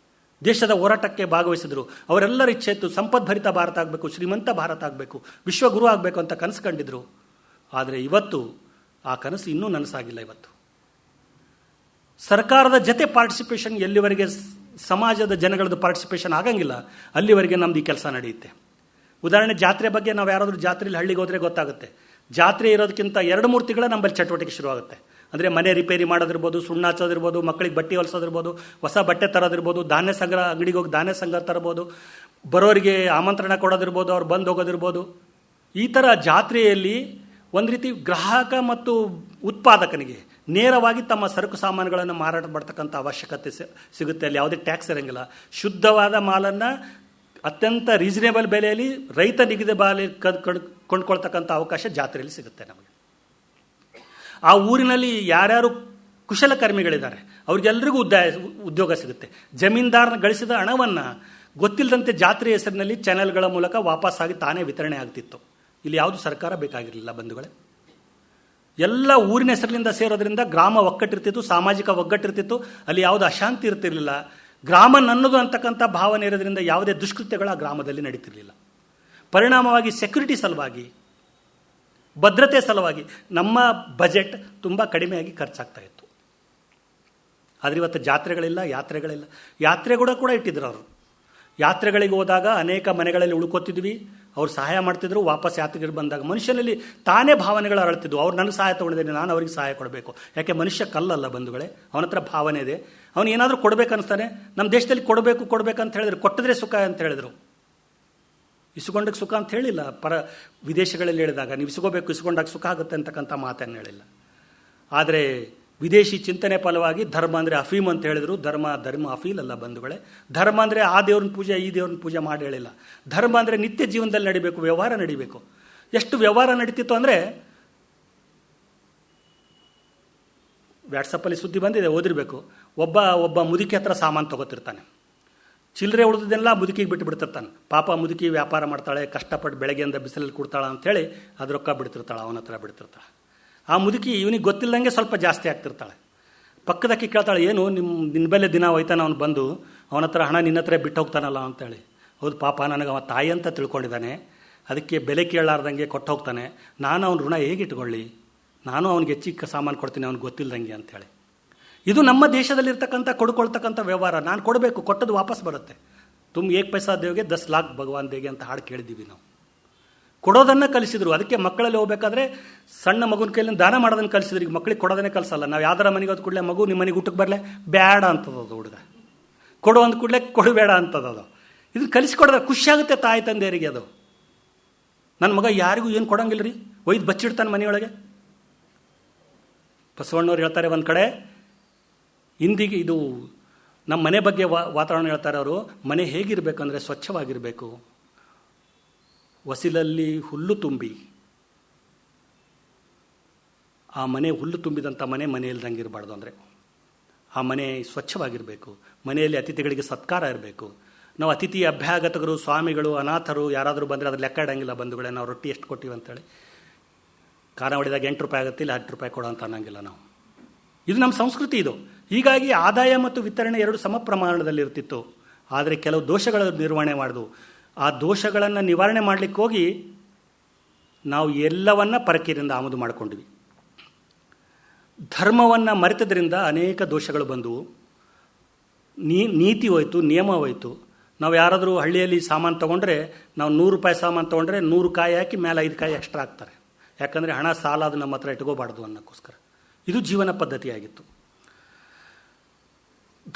ದೇಶದ ಹೋರಾಟಕ್ಕೆ ಭಾಗವಹಿಸಿದ್ರು, ಅವರೆಲ್ಲರ ಇಚ್ಛೆ ಇತ್ತು ಸಂಪದ್ಭರಿತ ಭಾರತ ಆಗಬೇಕು, ಶ್ರೀಮಂತ ಭಾರತ ಆಗಬೇಕು, ವಿಶ್ವಗುರು ಆಗಬೇಕು ಅಂತ ಕನಸು ಕಂಡಿದ್ರು. ಆದರೆ ಇವತ್ತು ಆ ಕನಸು ಇನ್ನೂ ನನಸಾಗಿಲ್ಲ. ಇವತ್ತು ಸರ್ಕಾರದ ಜೊತೆ ಪಾರ್ಟಿಸಿಪೇಷನ್ ಎಲ್ಲಿವರೆಗೆ ಸಮಾಜದ ಜನಗಳದ್ದು ಪಾರ್ಟಿಸಿಪೇಷನ್ ಆಗಂಗಿಲ್ಲ ಅಲ್ಲಿವರೆಗೆ ನಮ್ದು ಈ ಕೆಲಸ ನಡೆಯುತ್ತೆ. ಉದಾಹರಣೆ, ಜಾತ್ರೆ ಬಗ್ಗೆ ನಾವು ಯಾರಾದರೂ ಜಾತ್ರೆಯಲ್ಲಿ ಹಳ್ಳಿಗೆ ಹೋದರೆ ಗೊತ್ತಾಗುತ್ತೆ. ಜಾತ್ರೆ ಇರೋದಕ್ಕಿಂತ 2-3 ತಿಂಗಳ ನಮ್ಮಲ್ಲಿ ಚಟುವಟಿಕೆ ಶುರುವಾಗುತ್ತೆ. ಅಂದರೆ ಮನೆ ರಿಪೇರಿ ಮಾಡೋದಿರ್ಬೋದು, ಸುಣ್ಣ ಹಚ್ಚೋದಿರ್ಬೋದು, ಮಕ್ಕಳಿಗೆ ಬಟ್ಟೆ ಹೊಲಿಸೋದಿರ್ಬೋದು, ಹೊಸ ಬಟ್ಟೆ ತರೋದಿರ್ಬೋದು, ಧಾನ್ಯ ಸಂಗ್ರಹ ಅಂಗಡಿಗೆ ಹೋಗಿ ಧಾನ್ಯ ಸಂಗ್ರಹ ತರ್ಬೋದು, ಬರೋರಿಗೆ ಆಮಂತ್ರಣ ಕೊಡೋದಿರ್ಬೋದು, ಅವ್ರು ಬಂದು ಹೋಗೋದಿರ್ಬೋದು. ಈ ಥರ ಜಾತ್ರೆಯಲ್ಲಿ ಒಂದು ರೀತಿ ಗ್ರಾಹಕ ಮತ್ತು ಉತ್ಪಾದಕನಿಗೆ ನೇರವಾಗಿ ತಮ್ಮ ಸರಕು ಸಾಮಾನುಗಳನ್ನು ಮಾರಾಟ ಮಾಡ್ತಕ್ಕಂಥ ಅವಶ್ಯಕತೆ ಸಿಗುತ್ತೆ. ಅಲ್ಲಿ ಯಾವುದೇ ಟ್ಯಾಕ್ಸ್ ಇರೋಂಗಿಲ್ಲ. ಶುದ್ಧವಾದ ಮಾಲನ್ನು ಅತ್ಯಂತ ರೀಸನೇಬಲ್ ಬೆಲೆಯಲ್ಲಿ ರೈತ ನಿಗದಿ ಬೆಲೆ ಕೊಂಡ್ಕೊಳ್ತಕ್ಕಂಥ ಅವಕಾಶ ಜಾತ್ರೆಯಲ್ಲಿ ಸಿಗುತ್ತೆ ನಮಗೆ. ಆ ಊರಿನಲ್ಲಿ ಯಾರ್ಯಾರು ಕುಶಲಕರ್ಮಿಗಳಿದ್ದಾರೆ ಅವ್ರಿಗೆಲ್ರಿಗೂ ಉದ್ಯೋಗ ಸಿಗುತ್ತೆ. ಜಮೀನ್ದಾರನ ಗಳಿಸಿದ ಹಣವನ್ನು ಗೊತ್ತಿಲ್ಲದಂತೆ ಜಾತ್ರೆ ಹೆಸರಿನಲ್ಲಿ ಚಾನೆಲ್ಗಳ ಮೂಲಕ ವಾಪಸ್ಸಾಗಿ ತಾನೇ ವಿತರಣೆ ಆಗ್ತಿತ್ತು. ಇಲ್ಲಿ ಯಾವುದು ಸರ್ಕಾರ ಬೇಕಾಗಿರಲಿಲ್ಲ ಬಂಧುಗಳೇ. ಎಲ್ಲ ಊರಿನ ಹೆಸರಿನಿಂದ ಸೇರೋದ್ರಿಂದ ಗ್ರಾಮ ಒಗ್ಗಟ್ಟಿರ್ತಿತ್ತು, ಸಾಮಾಜಿಕ ಒಗ್ಗಟ್ಟಿರ್ತಿತ್ತು, ಅಲ್ಲಿ ಯಾವುದು ಅಶಾಂತಿ ಇರ್ತಿರಲಿಲ್ಲ. ಗ್ರಾಮ ನನ್ನದು ಅಂತಕ್ಕಂಥ ಭಾವನೆ ಇರೋದ್ರಿಂದ ಯಾವುದೇ ದುಷ್ಕೃತ್ಯಗಳು ಆ ಗ್ರಾಮದಲ್ಲಿ ನಡೀತಿರಲಿಲ್ಲ. ಪರಿಣಾಮವಾಗಿ ಸೆಕ್ಯೂರಿಟಿ ಸಲುವಾಗಿ, ಭದ್ರತೆ ಸಲುವಾಗಿ ನಮ್ಮ ಬಜೆಟ್ ತುಂಬ ಕಡಿಮೆಯಾಗಿ ಖರ್ಚಾಗ್ತಾ ಇತ್ತು. ಆದರೆ ಇವತ್ತು ಜಾತ್ರೆಗಳಿಲ್ಲ, ಯಾತ್ರೆಗಳಿಲ್ಲ. ಯಾತ್ರೆಗಳು ಕೂಡ ಇಟ್ಟಿದ್ರು ಅವರು. ಯಾತ್ರೆಗಳಿಗೆ ಹೋದಾಗ ಅನೇಕ ಮನೆಗಳಲ್ಲಿ ಉಳ್ಕೋತಿದ್ವಿ, ಅವ್ರು ಸಹಾಯ ಮಾಡ್ತಿದ್ರು. ವಾಪಸ್ ಯಾತ್ರೆಗೆ ಬಂದಾಗ ಮನುಷ್ಯನಲ್ಲಿ ತಾನೇ ಭಾವನೆಗಳು ಅರಳ್ತಿದ್ವು. ಅವ್ರು ನನಗೆ ಸಹಾಯ ತೊಗೊಂಡಿದ್ದೇನೆ, ನಾನು ಅವ್ರಿಗೆ ಸಹಾಯ ಕೊಡಬೇಕು. ಯಾಕೆ ಮನುಷ್ಯ ಕಲ್ಲಲ್ಲ ಬಂಧುಗಳೇ, ಅವನ ಹತ್ರ ಭಾವನೆ ಇದೆ. ಅವನು ಏನಾದರೂ ಕೊಡಬೇಕು ಅನಿಸ್ತಾನೆ. ನಮ್ಮ ದೇಶದಲ್ಲಿ ಕೊಡಬೇಕಂತ ಹೇಳಿದ್ರು, ಕೊಟ್ಟಿದ್ರೆ ಸುಖ ಅಂತ ಹೇಳಿದ್ರು. ಇಸ್ಕೊಂಡಕ್ಕೆ ಸುಖ ಅಂತ ಹೇಳಿಲ್ಲ. ವಿದೇಶಗಳಲ್ಲಿ ಹೇಳಿದಾಗ ನೀವು ಇಸ್ಕೊಂಡಾಗ ಸುಖ ಆಗುತ್ತೆ ಅಂತಕ್ಕಂಥ ಮಾತನ್ನು ಹೇಳಿಲ್ಲ. ಆದರೆ ವಿದೇಶಿ ಚಿಂತನೆ ಫಲವಾಗಿ ಧರ್ಮ ಅಂದರೆ ಅಫೀಮ್ ಅಂತ ಹೇಳಿದ್ರು. ಧರ್ಮ ಅಫೀಲ್ ಅಲ್ಲ ಬಂಧುಗಳೇ. ಧರ್ಮ ಅಂದರೆ ಆ ದೇವ್ರನ್ನ ಪೂಜೆ ಈ ದೇವ್ರನ್ನ ಪೂಜೆ ಮಾಡಿ ಹೇಳಿಲ್ಲ. ಧರ್ಮ ಅಂದರೆ ನಿತ್ಯ ಜೀವನದಲ್ಲಿ ನಡಿಬೇಕು, ವ್ಯವಹಾರ ನಡಿಬೇಕು. ಎಷ್ಟು ವ್ಯವಹಾರ ನಡೀತಿತ್ತು ಅಂದರೆ, ವಾಟ್ಸಪ್ಪಲ್ಲಿ ಸುದ್ದಿ ಬಂದಿದೆ, ಓದಿರಬೇಕು. ಒಬ್ಬ ಮುದುಕಿ ಹತ್ರ ಸಾಮಾನು ತಗೋತಿರ್ತಾನೆ. ಚಿಲ್ಲರೆ ಉಳಿದದೆಲ್ಲ ಮುದುಕಿಗೆ ಬಿಟ್ಟು ಬಿಡ್ತಿರ್ತಾನೆ. ಪಾಪ ಮುದುಕಿ ವ್ಯಾಪಾರ ಮಾಡ್ತಾಳೆ, ಕಷ್ಟಪಟ್ಟು ಬೆಳಗ್ಗೆಯಿಂದ ಬಿಸಿಲಲ್ಲಿ ಕೊಡ್ತಾಳೆ ಅಂಥೇಳಿ ಅದು ರೊಕ್ಕ ಬಿಡ್ತಿರ್ತಾಳೆ, ಅವನ ಹತ್ರ ಬಿಡ್ತಿರ್ತಾಳೆ. ಆ ಮುದುಕಿ ಇವನಿಗೆ ಗೊತ್ತಿಲ್ಲದಂಗೆ ಸ್ವಲ್ಪ ಜಾಸ್ತಿ ಆಗ್ತಿರ್ತಾಳೆ. ಪಕ್ಕದಕ್ಕೆ ಕೇಳ್ತಾಳೆ, ಏನು ನಿನ್ನ ಬೆಲೆ ದಿನ ಹೋಯ್ತಾನೆ ಅವನು ಬಂದು, ಅವನ ಹತ್ರ ಹಣ ನಿನ್ನ ಹತ್ರ ಬಿಟ್ಟು ಹೋಗ್ತಾನಲ್ಲ ಅಂತೇಳಿ. ಹೌದು ಪಾಪ, ನನಗೆ ಅವ ತಾಯಿ ಅಂತ ತಿಳ್ಕೊಂಡಿದ್ದಾನೆ, ಅದಕ್ಕೆ ಬೆಲೆ ಕೇಳಲಾರ್ದಂಗೆ ಕೊಟ್ಟು ಹೋಗ್ತಾನೆ. ನಾನು ಅವನ ಋಣ ಹೇಗೆ ಇಟ್ಕೊಳ್ಳಿ, ನಾನು ಅವನಿಗೆ ಹೆಚ್ಚಿಗೆ ಸಾಮಾನು ಕೊಡ್ತೀನಿ ಅವ್ನಿಗೆ ಗೊತ್ತಿಲ್ಲದಂಗೆ ಅಂತೇಳಿ. ಇದು ನಮ್ಮ ದೇಶದಲ್ಲಿರ್ತಕ್ಕಂಥ ಕೊಡ್ಕೊಳ್ತಕ್ಕಂಥ ವ್ಯವಹಾರ. ನಾನು ಕೊಡಬೇಕು, ಕೊಟ್ಟದ್ದು ವಾಪಸ್ ಬರುತ್ತೆ. ತುಮ್ 1 ಪೈಸಾ ದೇವ್ಗೆ 10 ಲಾಖ್ ಭಗವಾನ್ ದೇಗೆ ಅಂತ ಹಾಡು ಕೇಳಿದ್ದೀವಿ ನಾವು. ಕೊಡೋದನ್ನು ಕಲಿಸಿದ್ರು. ಅದಕ್ಕೆ ಮಕ್ಕಳಲ್ಲಿ ಹೋಗ್ಬೇಕಾದ್ರೆ ಸಣ್ಣ ಮಗುನ ಕೈಲಿಂದ ದಾನ ಮಾಡೋದನ್ನು ಕಲಿಸಿದ್ರು. ಈಗ ಮಕ್ಕಳಿಗೆ ಕೊಡೋದನ್ನೇ ಕಲಿಸಲ್ಲ. ನಾವು ಯಾವ್ದಾರ ಮನೆಗೆ ಹೋದ ಕೂಡಲೇ ಮಗು ನಿಮ್ಮ ಮನೆಗೆ ಊಟಕ್ಕೆ ಬರಲೇ ಬೇಡ ಅಂತದದು ಹುಡುಗ, ಕೊಡು ಅಂದ ಕೂಡಲೇ ಕೊಡಬೇಡ ಅಂತದದು. ಇದನ್ನು ಕಲಿಸ್ಕೊಡೋದ್ರೆ ಖುಷಿಯಾಗುತ್ತೆ ತಾಯಿ ತಂದೆಯರಿಗೆ. ಅದು ನನ್ನ ಮಗ ಯಾರಿಗೂ ಏನು ಕೊಡೋಂಗಿಲ್ಲ ರೀ, ಒಯ್ದು ಬಚ್ಚಿಡ್ತಾನೆ ಮನೆಯೊಳಗೆ. ಬಸವಣ್ಣವ್ರು ಹೇಳ್ತಾರೆ ಒಂದು ಕಡೆ, ಇಂದಿಗೆ ಇದು ನಮ್ಮ ಮನೆ ಬಗ್ಗೆ ವಾತಾವರಣ ಹೇಳ್ತಾರೆ ಅವರು. ಮನೆ ಹೇಗಿರಬೇಕಂದ್ರೆ ಸ್ವಚ್ಛವಾಗಿರಬೇಕು, ಹೊಸಿಲಲ್ಲಿ ಹುಲ್ಲು ತುಂಬಿ, ಆ ಮನೆ ಹುಲ್ಲು ತುಂಬಿದಂಥ ಮನೆ ಇಲ್ದಂಗೆ ಇರಬಾರ್ದು. ಅಂದರೆ ಆ ಮನೆ ಸ್ವಚ್ಛವಾಗಿರಬೇಕು, ಮನೆಯಲ್ಲಿ ಅತಿಥಿಗಳಿಗೆ ಸತ್ಕಾರ ಇರಬೇಕು. ನಾವು ಅತಿಥಿ ಅಭ್ಯಾಗತರು, ಸ್ವಾಮಿಗಳು, ಅನಾಥರು ಯಾರಾದರೂ ಬಂದರೆ ಅದ್ರ ಲೆಕ್ಕ ಇಡಂಗಿಲ್ಲ ಬಂಧುಗಳೇ. ನಾವು ರೊಟ್ಟಿ ಎಷ್ಟು ಕೊಟ್ಟಿವಿ ಅಂತೇಳಿ ಖಾನ ಹೊಡಿದಾಗ 8 ರೂಪಾಯಿ ಆಗುತ್ತೆ, ಇಲ್ಲ 10 ರೂಪಾಯಿ ಕೊಡೋ ಅಂತ ಅನ್ನಂಗಿಲ್ಲ ನಾವು. ಇದು ನಮ್ಮ ಸಂಸ್ಕೃತಿ. ಇದು ಹೀಗಾಗಿ ಆದಾಯ ಮತ್ತು ವಿತರಣೆ 2 ಸಮ ಪ್ರಮಾಣದಲ್ಲಿ ಇರ್ತಿತ್ತು. ಆದರೆ ಕೆಲವು ದೋಷಗಳ ನಿರ್ವಹಣೆ ಮಾಡೋದು, ಆ ದೋಷಗಳನ್ನು ನಿವಾರಣೆ ಮಾಡಲಿಕ್ಕೆ ಹೋಗಿ ನಾವು ಎಲ್ಲವನ್ನ ಪರಕೀರಿಂದ ಆಮದು ಮಾಡಿಕೊಂಡ್ವಿ. ಧರ್ಮವನ್ನು ಮರೆತದ್ರಿಂದ ಅನೇಕ ದೋಷಗಳು ಬಂದವು. ನೀತಿ ಹೋಯ್ತು, ನಿಯಮ ಹೋಯ್ತು. ನಾವು ಯಾರಾದರೂ ಹಳ್ಳಿಯಲ್ಲಿ ಸಾಮಾನು ತೊಗೊಂಡ್ರೆ, ನಾವು 100 ರೂಪಾಯಿ ಸಾಮಾನು ತೊಗೊಂಡ್ರೆ 100 ಕಾಯಿ ಹಾಕಿ ಮೇಲೆ 5 ಕಾಯಿ ಎಕ್ಸ್ಟ್ರಾ ಹಾಕ್ತಾರೆ. ಯಾಕಂದರೆ ಹಣ ಸಾಲ ಅದು ನಮ್ಮ ಹತ್ರ ಇಟ್ಕೋಬಾರ್ದು ಅನ್ನೋಕ್ಕೋಸ್ಕರ. ಇದು ಜೀವನ ಪದ್ಧತಿಯಾಗಿತ್ತು.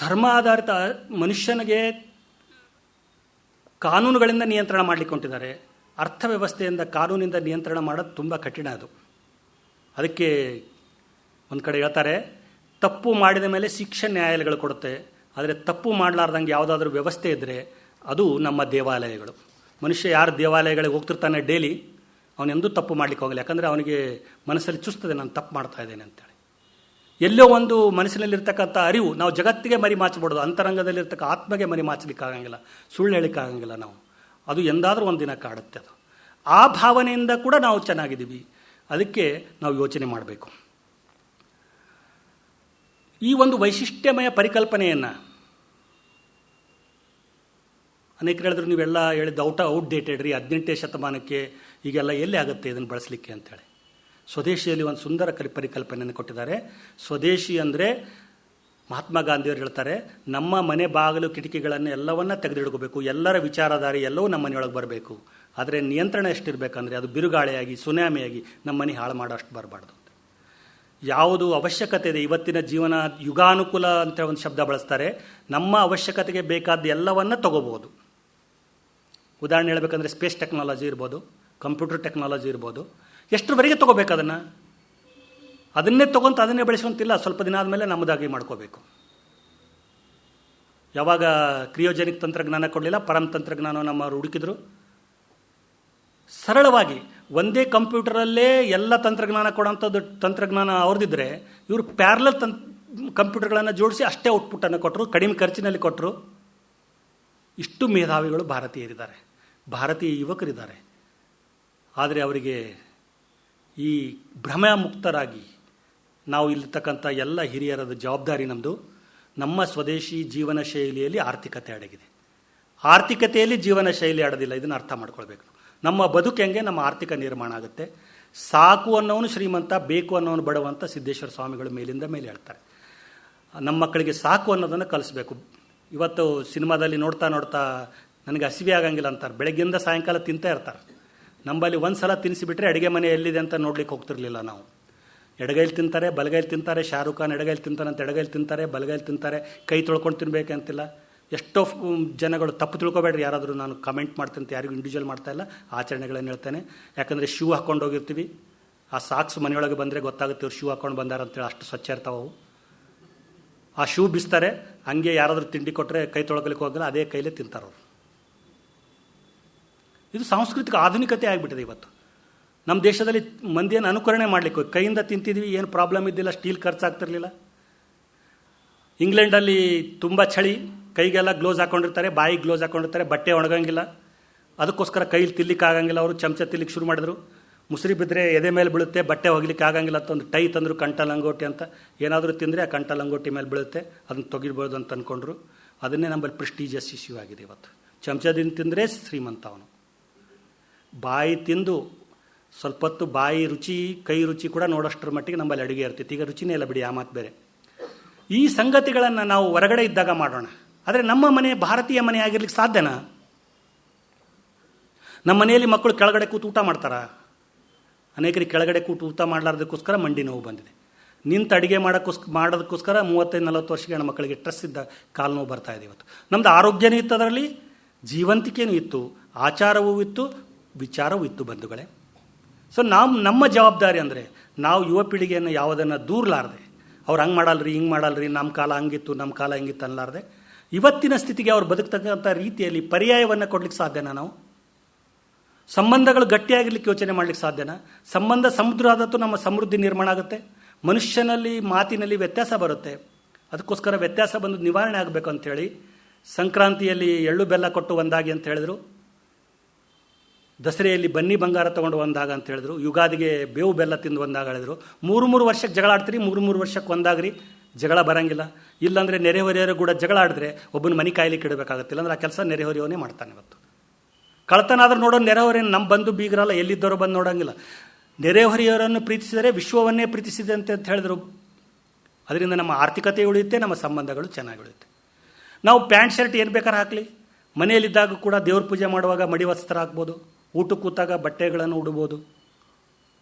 ಧರ್ಮ ಆಧಾರಿತ ಮನುಷ್ಯನಿಗೆ ಕಾನೂನುಗಳಿಂದ ನಿಯಂತ್ರಣ ಮಾಡಲಿಕ್ಕೆ ಹೊಂಟಿದ್ದಾರೆ. ಅರ್ಥವ್ಯವಸ್ಥೆಯಿಂದ ಕಾನೂನಿಂದ ನಿಯಂತ್ರಣ ಮಾಡೋದು ತುಂಬ ಕಠಿಣ. ಅದು ಅದಕ್ಕೆ ಒಂದು ಕಡೆ ಹೇಳ್ತಾರೆ, ತಪ್ಪು ಮಾಡಿದ ಮೇಲೆ ಶಿಕ್ಷೆ ನ್ಯಾಯಾಲಯಗಳು ಕೊಡುತ್ತೆ. ಆದರೆ ತಪ್ಪು ಮಾಡಲಾರ್ದಂಗೆ ಯಾವುದಾದ್ರೂ ವ್ಯವಸ್ಥೆ ಇದ್ದರೆ ಅದು ನಮ್ಮ ದೇವಾಲಯಗಳು. ಮನುಷ್ಯ ಯಾರು ದೇವಾಲಯಗಳಿಗೆ ಹೋಗ್ತಿರ್ತಾನೆ ಡೈಲಿ, ಅವನೆಂದೂ ತಪ್ಪು ಮಾಡಲಿಕ್ಕೆ ಹೋಗಲ್ಲ. ಯಾಕಂದರೆ ಅವನಿಗೆ ಮನಸ್ಸಲ್ಲಿ ಚುಸ್ತದೆ, ನಾನು ತಪ್ಪು ಮಾಡ್ತಾ ಇದ್ದೇನೆ ಅಂತೇಳಿ. ಎಲ್ಲೋ ಒಂದು ಮನಸ್ಸಿನಲ್ಲಿರ್ತಕ್ಕಂಥ ಅರಿವು ನಾವು ಜಗತ್ತಿಗೆ ಮರಿ ಮಾಚಬಾರ್ದು, ಅಂತರಂಗದಲ್ಲಿರ್ತಕ್ಕ ಆತ್ಮಗೆ ಮರಿ ಮಾಚಲಿಕ್ಕಾಗಂಗಿಲ್ಲ, ಸುಳ್ಳು ಹೇಳಿಕ್ಕಾಗಂಗಿಲ್ಲ ನಾವು. ಅದು ಎಂದಾದರೂ ಒಂದು ದಿನ ಕಾಡುತ್ತೆ. ಅದು ಆ ಭಾವನೆಯಿಂದ ಕೂಡ ನಾವು ಚೆನ್ನಾಗಿದ್ದೀವಿ. ಅದಕ್ಕೆ ನಾವು ಯೋಚನೆ ಮಾಡಬೇಕು. ಈ ಒಂದು ವೈಶಿಷ್ಟ್ಯಮಯ ಪರಿಕಲ್ಪನೆಯನ್ನು ಅನೇಕರು ಹೇಳಿದ್ರು, ನೀವೆಲ್ಲ ಹೇಳಿದ್ದು ಔಟ್ಡೇಟೆಡ್ ರೀ, 18ನೇ ಶತಮಾನಕ್ಕೆ ಈಗೆಲ್ಲ ಎಲ್ಲಿ ಆಗುತ್ತೆ ಇದನ್ನು ಬಳಸಲಿಕ್ಕೆ ಅಂತೇಳಿ. ಸ್ವದೇಶಿಯಲ್ಲಿ ಒಂದು ಸುಂದರ ಪರಿಕಲ್ಪನೆಯನ್ನು ಕೊಟ್ಟಿದ್ದಾರೆ. ಸ್ವದೇಶಿ ಅಂದರೆ ಮಹಾತ್ಮ ಗಾಂಧಿಯವರು ಹೇಳ್ತಾರೆ, ನಮ್ಮ ಮನೆ ಬಾಗಿಲು ಕಿಟಕಿಗಳನ್ನು ಎಲ್ಲವನ್ನ ತೆಗೆದಿಡ್ಕೋಬೇಕು, ಎಲ್ಲರ ವಿಚಾರಧಾರೆ ಎಲ್ಲವೂ ನಮ್ಮ ಮನೆಯೊಳಗೆ ಬರಬೇಕು. ಆದರೆ ನಿಯಂತ್ರಣ ಎಷ್ಟಿರಬೇಕಂದ್ರೆ ಅದು ಬಿರುಗಾಳಿಯಾಗಿ ಸುನಾಮಿಯಾಗಿ ನಮ್ಮ ಮನೆ ಹಾಳು ಮಾಡೋಷ್ಟು ಬರಬಾರ್ದು. ಯಾವುದು ಅವಶ್ಯಕತೆ ಇದೆ, ಇವತ್ತಿನ ಜೀವನ ಯುಗಾನುಕೂಲ ಅಂತ ಒಂದು ಶಬ್ದ ಬಳಸ್ತಾರೆ. ನಮ್ಮ ಅವಶ್ಯಕತೆಗೆ ಬೇಕಾದ ಎಲ್ಲವನ್ನ ತಗೋಬಹುದು. ಉದಾಹರಣೆ ಹೇಳಬೇಕಂದ್ರೆ ಸ್ಪೇಸ್ ಟೆಕ್ನಾಲಜಿ ಇರ್ಬೋದು, ಕಂಪ್ಯೂಟರ್ ಟೆಕ್ನಾಲಜಿ ಇರ್ಬೋದು. ಎಷ್ಟರವರೆಗೆ ತೊಗೋಬೇಕು ಅದನ್ನೇ ತೊಗೊಂತ ಅದನ್ನೇ ಬೆಳೆಸ್ಕೊಂತಿಲ್ಲ. ಸ್ವಲ್ಪ ದಿನ ಆದಮೇಲೆ ನಮ್ಮದಾಗಿ ಮಾಡ್ಕೋಬೇಕು. ಯಾವಾಗ ಕ್ರಿಯೋಜೆನಿಕ್ ತಂತ್ರಜ್ಞಾನ ಕೊಡಲಿಲ್ಲ, ಪರಂ ತಂತ್ರಜ್ಞಾನ ನಮ್ಮವರು ಹುಡುಕಿದ್ರು. ಸರಳವಾಗಿ ಒಂದೇ ಕಂಪ್ಯೂಟರಲ್ಲೇ ಎಲ್ಲ ತಂತ್ರಜ್ಞಾನ ಕೊಡೋಂಥದ್ದು ತಂತ್ರಜ್ಞಾನ ಅವ್ರದ್ದಿದ್ರೆ, ಇವರು ಪ್ಯಾರಲಲ್ ಕಂಪ್ಯೂಟರ್ಗಳನ್ನು ಜೋಡಿಸಿ ಅಷ್ಟೇ ಔಟ್ಪುಟ್ಟನ್ನು ಕೊಟ್ಟರು, ಕಡಿಮೆ ಖರ್ಚಿನಲ್ಲಿ ಕೊಟ್ಟರು. ಇಷ್ಟು ಮೇಧಾವಿಗಳು ಭಾರತೀಯರಿದ್ದಾರೆ, ಭಾರತೀಯ ಯುವಕರಿದ್ದಾರೆ. ಆದರೆ ಅವರಿಗೆ ಈ ಭ್ರಮ ಮುಕ್ತರಾಗಿ ನಾವು ಇಲ್ಲಿರ್ತಕ್ಕಂಥ ಎಲ್ಲ ಹಿರಿಯರದ ಜವಾಬ್ದಾರಿ ನಮ್ಮದು. ನಮ್ಮ ಸ್ವದೇಶಿ ಜೀವನ ಶೈಲಿಯಲ್ಲಿ ಆರ್ಥಿಕತೆ ಅಡಗಿದೆ. ಆರ್ಥಿಕತೆಯಲ್ಲಿ ಜೀವನ ಶೈಲಿ ಅಡದಿಲ್ಲ. ಇದನ್ನು ಅರ್ಥ ಮಾಡ್ಕೊಳ್ಬೇಕು. ನಮ್ಮ ಬದುಕು ಹೆಂಗೆ ನಮ್ಮ ಆರ್ಥಿಕ ನಿರ್ಮಾಣ ಆಗುತ್ತೆ. ಸಾಕು ಅನ್ನೋನು ಶ್ರೀಮಂತ, ಬೇಕು ಅನ್ನೋನು ಬಡವ ಅಂತ ಸಿದ್ದೇಶ್ವರ ಸ್ವಾಮಿಗಳು ಮೇಲಿಂದ ಮೇಲೆ ಹೇಳ್ತಾರೆ. ನಮ್ಮ ಮಕ್ಕಳಿಗೆ ಸಾಕು ಅನ್ನೋದನ್ನು ಕಲಿಸ್ಬೇಕು. ಇವತ್ತು ಸಿನಿಮಾದಲ್ಲಿ ನೋಡ್ತಾ ನೋಡ್ತಾ ನನಗೆ ಹಸಿವೆ ಆಗಂಗಿಲ್ಲ ಅಂತಾರೆ. ಬೆಳಗ್ಗಿಂದ ಸಾಯಂಕಾಲ ತಿಂತಾ ಇರ್ತಾರೆ. ನಮ್ಮಲ್ಲಿ ಒಂದು ಸಲ ತಿನ್ನಿಸಿಬಿಟ್ರೆ ಅಡುಗೆ ಮನೆ ಎಲ್ಲಿದೆ ಅಂತ ನೋಡ್ಲಿಕ್ಕೆ ಹೋಗ್ತಿರ್ಲಿಲ್ಲ ನಾವು. ಎಡಗೈಲಿ ತಿಂತಾರೆ, ಬಲಗೈಲಿ ತಿಂತಾರೆ. ಶಾರುಖ್ ಖಾನ್ ಎಡಗೈಲಿ ತಿಂತಾನೆ ಅಂತ ಎಡಗೈಲಿ ತಿಂತಾರೆ, ಬಲಗೈಲಿ ತಿಂತಾರೆ. ಕೈ ತೊಳ್ಕೊಂಡು ತಿನ್ಬೇಕಂತಿಲ್ಲ. ಎಷ್ಟೋ ಜನಗಳು ತಪ್ಪು ತಿಳ್ಕೊಬೇಡ್ರಿ, ಯಾರಾದರೂ ನಾನು ಕಮೆಂಟ್ ಮಾಡ್ತೀನಿ ಅಂತ ಯಾರಿಗೂ ಇಂಡಿವಿಜುವಲ್ ಮಾಡ್ತಾ ಇಲ್ಲ, ಆಚರಣೆಗಳನ್ನು ಹೇಳ್ತೇನೆ. ಯಾಕಂದರೆ ಶೂ ಹಾಕ್ಕೊಂಡು ಹೋಗಿರ್ತೀವಿ, ಆ ಸಾಕ್ಸ್ ಮನೆಯೊಳಗೆ ಬಂದರೆ ಗೊತ್ತಾಗುತ್ತೆ ಇವ್ರು ಶೂ ಹಾಕ್ಕೊಂಡು ಬಂದಾರ ಅಂತೇಳಿ. ಅಷ್ಟು ಸ್ವಚ್ಛ ಇರ್ತಾವೆ. ಆ ಶೂ ಬಿಸ್ತಾರೆ, ಹಂಗೆ ಯಾರಾದರೂ ತಿಂಡಿ ಕೊಟ್ಟರೆ ಕೈ ತೊಳ್ಕೊಲಿಕ್ಕೆ ಹೋಗಲ್ಲ, ಅದೇ ಕೈಲೇ ತಿಂತಾರವ್ರು. ಇದು ಸಾಂಸ್ಕೃತಿಕ ಆಧುನಿಕತೆ ಆಗಿಬಿಟ್ಟಿದೆ ಇವತ್ತು. ನಮ್ಮ ದೇಶದಲ್ಲಿ ಮಂದಿಯನ್ನು ಅನುಕರಣೆ ಮಾಡಲಿಕ್ಕೆ ಕೈಯಿಂದ ತಿಂತಿದ್ವಿ, ಏನು ಪ್ರಾಬ್ಲಮ್ ಇದ್ದಿಲ್ಲ, ಸ್ಟೀಲ್ ಖರ್ಚಾಗ್ತಿರ್ಲಿಲ್ಲ. ಇಂಗ್ಲೆಂಡಲ್ಲಿ ತುಂಬ ಚಳಿ, ಕೈಗೆಲ್ಲ ಗ್ಲೋಸ್ ಹಾಕೊಂಡಿರ್ತಾರೆ, ಬಾಯಿಗೆ ಗ್ಲೋಸ್ ಹಾಕೊಂಡಿರ್ತಾರೆ, ಬಟ್ಟೆ ಒಣಗಂಗಿಲ್ಲ. ಅದಕ್ಕೋಸ್ಕರ ಕೈಲಿ ತಿನ್ಲಿಕ್ಕೆ ಆಗಂಗಿಲ್ಲ. ಅವರು ಚಮಚ ತಿನ್ಲಿಕ್ಕೆ ಶುರು ಮಾಡಿದ್ರು. ಮುಸುರಿ ಬಿದ್ದರೆ ಎದೆ ಮೇಲೆ ಬೀಳುತ್ತೆ, ಬಟ್ಟೆ ಹೋಗ್ಲಿಕ್ಕೆ ಆಗಂಗಿಲ್ಲ ಅಂತ ಒಂದು ಟೈ ತಂದರು, ಕಂಠ ಲಂಗೋಟಿ ಅಂತ. ಏನಾದರೂ ತಿಂದರೆ ಆ ಕಂಠ ಲಂಗೋಟಿ ಮೇಲೆ ಬೀಳುತ್ತೆ, ಅದನ್ನು ತೆಗಿಬೋದು ಅಂತ ಅಂದ್ಕೊಂಡ್ರು. ಅದನ್ನೇ ನಮ್ಮಲ್ಲಿ ಪ್ರೆಸ್ಟೀಜಿಯಸ್ ಇಶ್ಯೂ ಆಗಿದೆ ಇವತ್ತು. ಚಮಚದಿಂದ ತಿಂದರೆ ಶ್ರೀಮಂತ ಅವನು. ಬಾಯಿ ತಿಂದು ಸ್ವಲ್ಪ ಹೊತ್ತು ಬಾಯಿ ರುಚಿ ಕೈ ರುಚಿ ಕೂಡ ನೋಡೋಷ್ಟರ ಮಟ್ಟಿಗೆ ನಮ್ಮಲ್ಲಿ ಅಡುಗೆ ಇರ್ತಿತ್ತು. ಈಗ ರುಚಿನೇ ಇಲ್ಲ ಬಿಡಿ, ಆ ಮಾತು ಬೇರೆ. ಈ ಸಂಗತಿಗಳನ್ನು ನಾವು ಹೊರಗಡೆ ಇದ್ದಾಗ ಮಾಡೋಣ. ಆದರೆ ನಮ್ಮ ಮನೆ ಭಾರತೀಯ ಮನೆ ಆಗಿರ್ಲಿಕ್ಕೆ ಸಾಧ್ಯನಾ? ನಮ್ಮ ಮನೆಯಲ್ಲಿ ಮಕ್ಕಳು ಕೆಳಗಡೆ ಕೂತು ಊಟ ಮಾಡ್ತಾರಾ? ಅನೇಕರಿಗೆ ಕೆಳಗಡೆ ಕೂತು ಊಟ ಮಾಡಲಾರ್ದಕ್ಕೋಸ್ಕರ ಮಂಡಿ ನೋವು ಬಂದಿದೆ. ನಿಂತು ಅಡುಗೆ ಮಾಡೋದಕ್ಕೋಸ್ಕರ 35-40 ವರ್ಷಕ್ಕೆ ಹೆಣ್ಣು ಮಕ್ಕಳಿಗೆ ಸ್ಟ್ರೆಸ್ ಇದ್ದ ಕಾಲು ನೋವು ಬರ್ತಾ ಇದೆ ಇವತ್ತು. ನಮ್ಮದು ಆರೋಗ್ಯನೂ ಇತ್ತು, ಅದರಲ್ಲಿ ಜೀವಂತಿಕೆಯೂ ಇತ್ತು, ಆಚಾರವೂ ಇತ್ತು, ವಿಚಾರವೂ ಇತ್ತು ಬಂಧುಗಳೇ. ಸೊ ನಮ್ಮ ಜವಾಬ್ದಾರಿ ಅಂದರೆ ನಾವು ಯುವ ಪೀಳಿಗೆಯನ್ನು ಯಾವುದನ್ನು ದೂರಲಾರದೆ, ಅವ್ರು ಹಂಗೆ ಮಾಡಲ್ರಿ ಹಿಂಗೆ ಮಾಡಲ್ರಿ, ನಮ್ಮ ಕಾಲ ಹಂಗಿತ್ತು ನಮ್ಮ ಕಾಲ ಹಿಂಗಿತ್ತು ಅನ್ನಲಾರದೆ ಇವತ್ತಿನ ಸ್ಥಿತಿಗೆ ಅವ್ರು ಬದುಕ್ತಕ್ಕಂಥ ರೀತಿಯಲ್ಲಿ ಪರ್ಯಾಯವನ್ನು ಕೊಡ್ಲಿಕ್ಕೆ ಸಾಧ್ಯನಾ? ನಾವು ಸಂಬಂಧಗಳು ಗಟ್ಟಿಯಾಗಿರ್ಲಿಕ್ಕೆ ಯೋಚನೆ ಮಾಡ್ಲಿಕ್ಕೆ ಸಾಧ್ಯನಾ? ಸಂಬಂಧ ಸಮುದ್ರ ಆದತ್ತು ನಮ್ಮ ಸಮೃದ್ಧಿ ನಿರ್ಮಾಣ ಆಗುತ್ತೆ. ಮನುಷ್ಯನಲ್ಲಿ ಮಾತಿನಲ್ಲಿ ವ್ಯತ್ಯಾಸ ಬರುತ್ತೆ. ಅದಕ್ಕೋಸ್ಕರ ವ್ಯತ್ಯಾಸ ಬಂದು ನಿವಾರಣೆ ಆಗಬೇಕು ಅಂಥೇಳಿ ಸಂಕ್ರಾಂತಿಯಲ್ಲಿ ಎಳ್ಳು ಬೆಲ್ಲ ಕೊಟ್ಟು ಒಂದಾಗಿ ಅಂತ ಹೇಳಿದ್ರು, ದಸರೆಯಲ್ಲಿ ಬನ್ನಿ ಬಂಗಾರ ತೊಗೊಂಡು ಒಂದಾಗ ಅಂತ ಹೇಳಿದ್ರು, ಯುಗಾದಿಗೆ ಬೇವು ಬೆಲ್ಲ ತಿಂದು ಒಂದಾಗ ಹೇಳಿದ್ರು. 3 ವರ್ಷಕ್ಕೆ ಜಗಳ ಆಡ್ತೀರಿ, 3 ವರ್ಷಕ್ಕೆ ಒಂದಾಗ್ರಿ, ಜಗಳ ಬರಂಗಿಲ್ಲ. ಇಲ್ಲಾಂದರೆ ನೆರೆಹೊರೆಯವರು ಕೂಡ ಜಗಳ ಆಡಿದ್ರೆ ಒಬ್ಬನ ಮನೆ ಕಾಯ್ಲಿಕ್ಕೆ ಇಡಬೇಕಾಗತ್ತೆ. ಇಲ್ಲಾಂದ್ರೆ ಆ ಕೆಲಸ ನೆರೆಹೊರೆಯವನೇ ಮಾಡ್ತಾನೆ. ಇವತ್ತು ಕಳ್ತನ ಆದ್ರೂ ನೋಡೋ ನೆರೆಹೊರೆ ನಮ್ಮ ಬಂಧು ಬೀಗರಲ್ಲ, ಎಲ್ಲಿದ್ದವರು ಬಂದು ನೋಡೋಂಗಿಲ್ಲ. ನೆರೆಹೊರೆಯವರನ್ನು ಪ್ರೀತಿಸಿದರೆ ವಿಶ್ವವನ್ನೇ ಪ್ರೀತಿಸಿದೆ ಅಂತ ಹೇಳಿದ್ರು. ಅದರಿಂದ ನಮ್ಮ ಆರ್ಥಿಕತೆ ಉಳಿಯುತ್ತೆ, ನಮ್ಮ ಸಂಬಂಧಗಳು ಚೆನ್ನಾಗಿ ಉಳಿಯುತ್ತೆ. ನಾವು ಪ್ಯಾಂಟ್ ಶರ್ಟ್ ಏನು ಬೇಕಾದ್ರೆ ಹಾಕಲಿ, ಮನೆಯಲ್ಲಿದ್ದಾಗ ಕೂಡ ದೇವ್ರ ಪೂಜೆ ಮಾಡುವಾಗ ಮಡಿ ವಸ್ತ್ರ ಹಾಕ್ಬೋದು, ಊಟಕ್ಕೆ ಕೂತಾಗ ಬಟ್ಟೆಗಳನ್ನು ಉಡ್ಬೋದು,